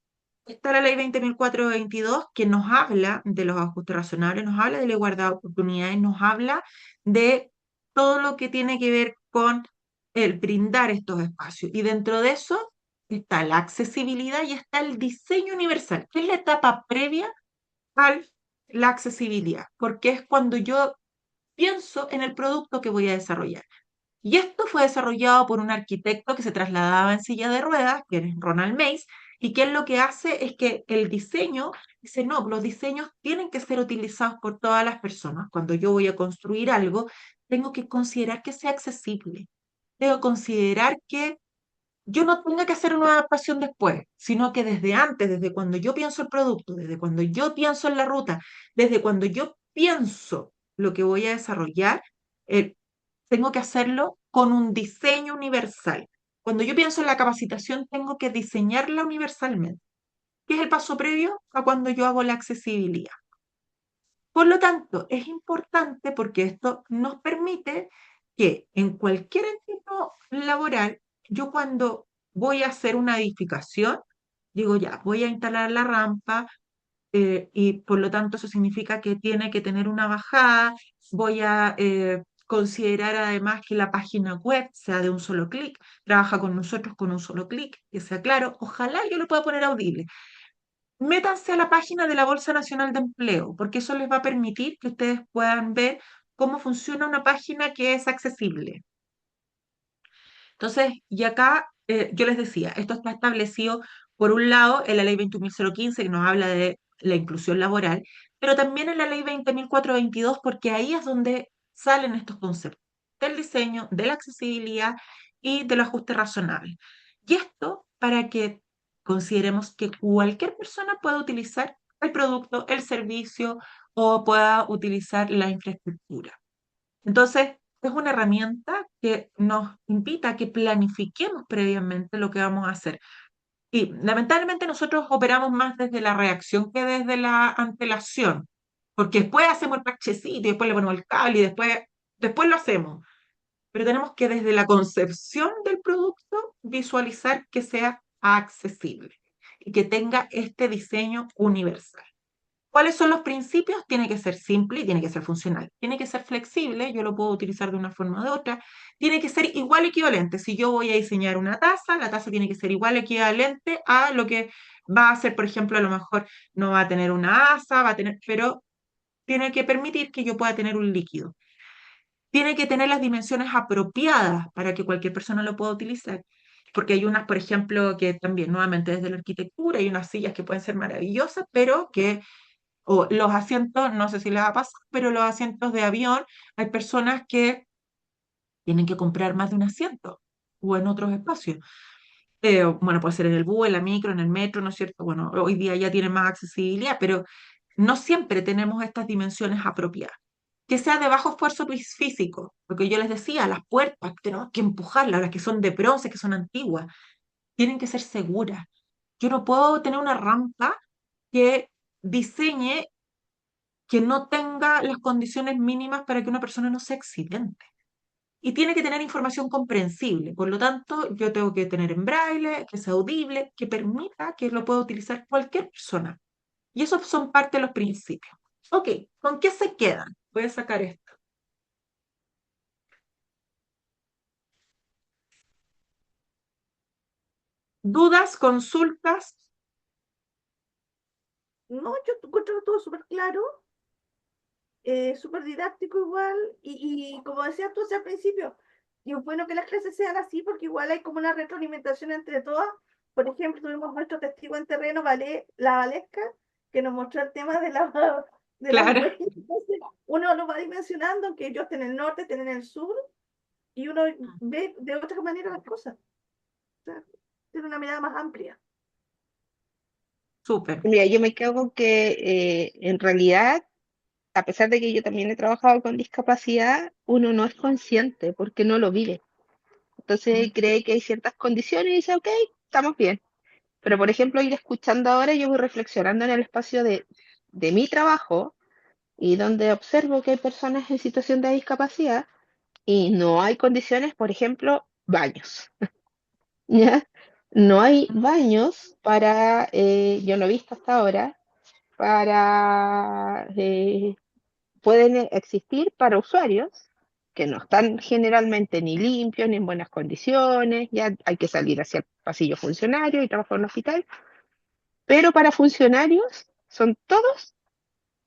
está la ley 20.422 que nos habla de los ajustes razonables, nos habla de la igualdad de oportunidades, nos habla de todo lo que tiene que ver con el brindar estos espacios. Y dentro de eso está la accesibilidad y está el diseño universal, que es la etapa previa a la accesibilidad, porque es cuando yo pienso en el producto que voy a desarrollar. Y esto fue desarrollado por un arquitecto que se trasladaba en silla de ruedas, que es Ronald Mace, y que él lo que hace es que el diseño, dice, no, los diseños tienen que ser utilizados por todas las personas. Cuando yo voy a construir algo, tengo que considerar que sea accesible. Tengo que considerar que yo no tenga que hacer una adaptación después, sino que desde antes, desde cuando yo pienso el producto, desde cuando yo pienso en la ruta, desde cuando yo pienso lo que voy a desarrollar, eh, tengo que hacerlo con un diseño universal. Cuando yo pienso en la capacitación, tengo que diseñarla universalmente, que es el paso previo a cuando yo hago la accesibilidad. Por lo tanto, es importante porque esto nos permite que en cualquier entorno laboral, yo cuando voy a hacer una edificación, digo ya, voy a instalar la rampa, y por lo tanto eso significa que tiene que tener una bajada, voy a considerar además que la página web sea de un solo clic, trabaja con nosotros con un solo clic, que sea claro, ojalá yo lo pueda poner audible. Métanse a la página de la Bolsa Nacional de Empleo, porque eso les va a permitir que ustedes puedan ver cómo funciona una página que es accesible. Entonces, y acá yo les decía, esto está establecido por un lado en la ley 21.015 que nos habla de la inclusión laboral, pero también en la ley 20.422 porque ahí es donde salen estos conceptos del diseño, de la accesibilidad y del ajuste razonable. Y esto para que consideremos que cualquier persona pueda utilizar el producto, el servicio o pueda utilizar la infraestructura. Entonces, es una herramienta que nos invita a que planifiquemos previamente lo que vamos a hacer. Y lamentablemente nosotros operamos más desde la reacción que desde la antelación, porque después hacemos el parchecito y después le ponemos el cable y después lo hacemos. Pero tenemos que desde la concepción del producto visualizar que sea accesible y que tenga este diseño universal. ¿Cuáles son los principios? Tiene que ser simple y tiene que ser funcional. Tiene que ser flexible, yo lo puedo utilizar de una forma o de otra. Tiene que ser igual equivalente. Si yo voy a diseñar una taza, la taza tiene que ser igual equivalente a lo que va a ser, por ejemplo, a lo mejor no va a tener una asa, va a tener, pero tiene que permitir que yo pueda tener un líquido. Tiene que tener las dimensiones apropiadas para que cualquier persona lo pueda utilizar. Porque hay unas, por ejemplo, que también, nuevamente desde la arquitectura, hay unas sillas que pueden ser maravillosas, pero que o los asientos, no sé si les ha pasado, pero los asientos de avión, hay personas que tienen que comprar más de un asiento o en otros espacios. Bueno, puede ser en el bus, en la micro, en el metro, ¿no es cierto? Bueno, hoy día ya tienen más accesibilidad, pero no siempre tenemos estas dimensiones apropiadas. Que sea de bajo esfuerzo físico, porque yo les decía, las puertas tenemos que empujarlas, las que son de bronce, que son antiguas, tienen que ser seguras. Yo no puedo tener una rampa que diseñe que no tenga las condiciones mínimas para que una persona no se accidente. Y tiene que tener información comprensible. Por lo tanto, yo tengo que tener en braille, que sea audible, que permita que lo pueda utilizar cualquier persona. Y esos son parte de los principios. Ok, ¿con qué se quedan? Voy a sacar esto. ¿Dudas, consultas? No, yo encuentro todo súper claro, súper didáctico igual, y como decías tú hace al principio, y es bueno que las clases sean así porque igual hay como una retroalimentación entre todas. Por ejemplo, tuvimos nuestro testigo en terreno, la Valesca, que nos mostró el tema de las Claro, huellas. Entonces, uno lo va dimensionando, que ellos estén en el norte, estén en el sur, y uno ve de otra manera las cosas. O sea, tiene una mirada más amplia. súper. Mira, yo me quedo con que en realidad, a pesar de que yo también he trabajado con discapacidad, uno no es consciente porque no lo vive. Entonces cree que hay ciertas condiciones y dice, ok, estamos bien. Pero, por ejemplo, ir escuchando ahora, yo voy reflexionando en el espacio de mi trabajo y donde observo que hay personas en situación de discapacidad y no hay condiciones, por ejemplo, baños, ¿ya? No hay baños para, yo no he visto hasta ahora, para, pueden existir para usuarios que no están generalmente ni limpios ni en buenas condiciones, ya hay que salir hacia el pasillo funcionario y trabajar en un hospital, pero para funcionarios son todos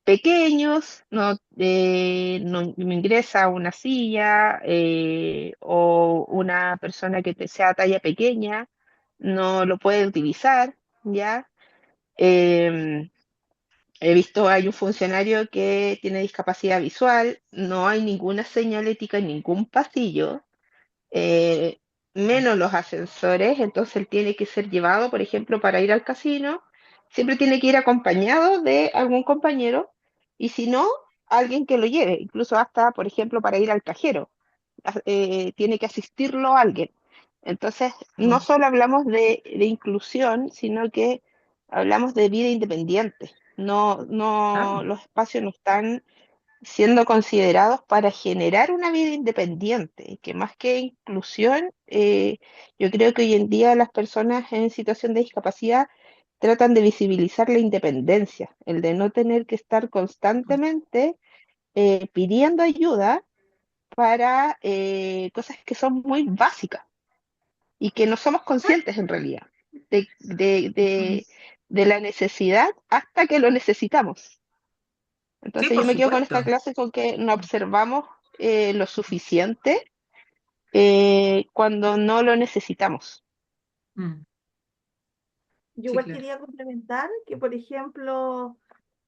pequeños, no ingresa una silla o una persona que sea talla pequeña, no lo puede utilizar, ¿ya? Em, He visto, hay un funcionario que tiene discapacidad visual, no hay ninguna señalética en ningún pasillo, eh, menos los ascensores, entonces él tiene que ser llevado, por ejemplo, para ir al casino, siempre tiene que ir acompañado de algún compañero y si no, alguien que lo lleve, incluso hasta, por ejemplo, para ir al cajero, tiene que asistirlo a alguien. Entonces, no Mm. solo hablamos de inclusión, sino que hablamos de vida independiente. No, no, Claro. los espacios no están siendo considerados para generar una vida independiente, que más que inclusión, yo creo que hoy en día las personas en situación de discapacidad tratan de visibilizar la independencia, el de no tener que estar constantemente pidiendo ayuda para cosas que son muy básicas y que no somos conscientes en realidad Mm. de la necesidad hasta que lo necesitamos. Sí, Entonces por yo me quedo con esta supuesto. clase con que no observamos lo suficiente cuando no lo necesitamos. Mm. Yo Sí, igual claro. quería complementar que, por ejemplo,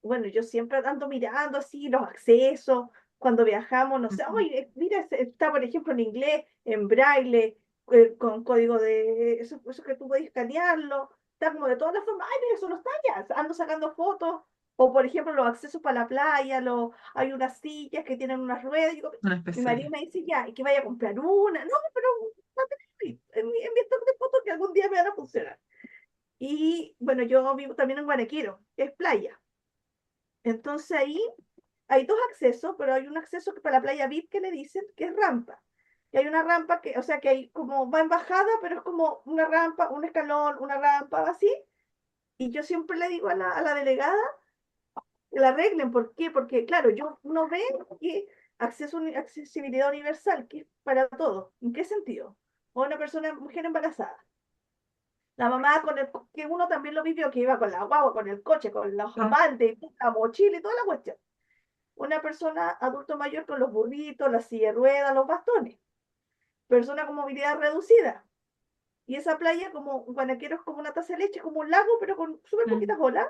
bueno, yo siempre ando mirando así los accesos, cuando viajamos, no sé, Ujú. oye, mira, está, por ejemplo, en inglés, en braille, con código de, eso que tú puedes escanearlo, está como de todas las formas, ay, mira, eso no está ya, ando sacando fotos, o por ejemplo, los accesos para la playa, hay unas sillas que tienen unas ruedas, y digo, Una mi marido especialidad. me dice ya, y que vaya a comprar una, no, pero va a tener ahí, en mi stock de fotos que algún día me van a funcionar. Y bueno, yo vivo también en Guarequiro, que es playa. Entonces ahí hay dos accesos, pero hay un acceso que para la playa VIP que le dicen que es rampa. Y hay una rampa que, o sea, que hay como va en bajada, pero es como una rampa, un escalón, una rampa, así. Y yo siempre le digo a la delegada que la arreglen. ¿Por qué? Porque, claro, uno ve que accesibilidad universal, que es para todos. ¿En qué sentido? O una persona, mujer embarazada. La mamá con que uno también lo vivió, que iba con la guagua, con el coche, con los Ah, baldes, la mochila y toda la cuestión. Una persona adulto mayor con los burritos, la silla de ruedas, los bastones. Persona con movilidad reducida. Y esa playa, como Guanaquero, es como una taza de leche, como un lago, pero con súper mm. poquitas olas.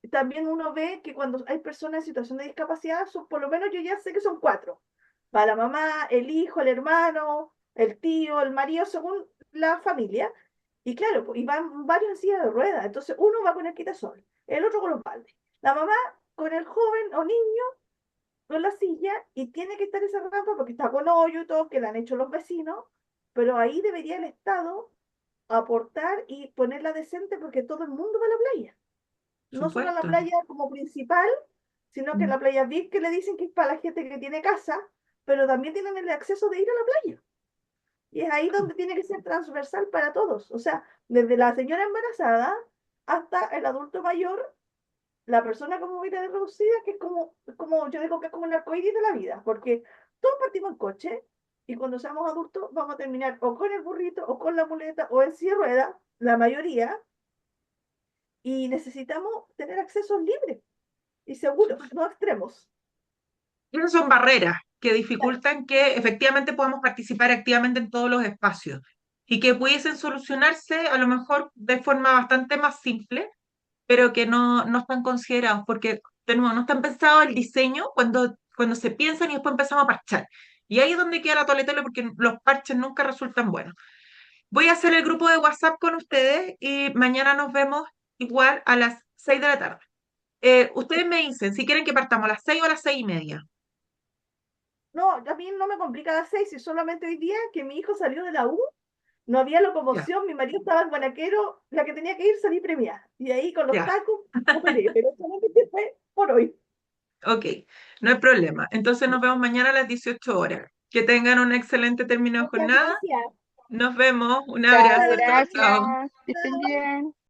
También uno ve que cuando hay personas en situación de discapacidad, son, por lo menos yo ya sé que son cuatro. Para la mamá, el hijo, el hermano, el tío, el marido, según la familia. Y claro, y van varios en silla de ruedas. Entonces uno va con el quitasol, el otro con los baldes. La mamá con el joven o niño con la silla y tiene que estar esa rampa porque está con hoyo y todo, que la han hecho los vecinos. Pero ahí debería el Estado aportar y ponerla decente porque todo el mundo va a la playa, no solo a la Supuesto. playa como principal, sino que Mm. la playa VIP que le dicen que es para la gente que tiene casa, pero también tienen el acceso de ir a la playa. Y es ahí donde tiene que ser transversal para todos. O sea, desde la señora embarazada hasta el adulto mayor, la persona con movilidad reducida, que es como yo digo que es como el arcoíris de la vida, porque todos partimos en coche y cuando seamos adultos vamos a terminar o con el burrito o con la muleta o en silla de ruedas, la mayoría, y necesitamos tener accesos libres y seguros, no extremos. Esas son barreras que Claro. dificultan que efectivamente podamos participar activamente en todos los espacios y que pudiesen solucionarse a lo mejor de forma bastante más simple, pero que no están considerados, porque de nuevo no están pensados el diseño cuando se piensan y después empezamos a parchar. Y ahí es donde queda la toletela porque los parches nunca resultan buenos. Voy a hacer el grupo de WhatsApp con ustedes y mañana nos vemos igual a las 6 de la tarde. Ustedes me dicen si quieren que partamos a las 6 o a las 6:30. No, a mí no me complica las 6, y solamente hoy día que mi hijo salió de la U, no había Ya, locomoción, mi marido estaba en Guanaquero, la que tenía que ir salí premiada. Y ahí con los ya, tacos operé, pero solamente fue por hoy. ok, no hay problema. Entonces nos vemos mañana a las 18 horas. Que tengan un excelente término de Muchas jornada. gracias. Nos vemos. Un Ya, abrazo. Chao, chao. gracias. Que estén bien.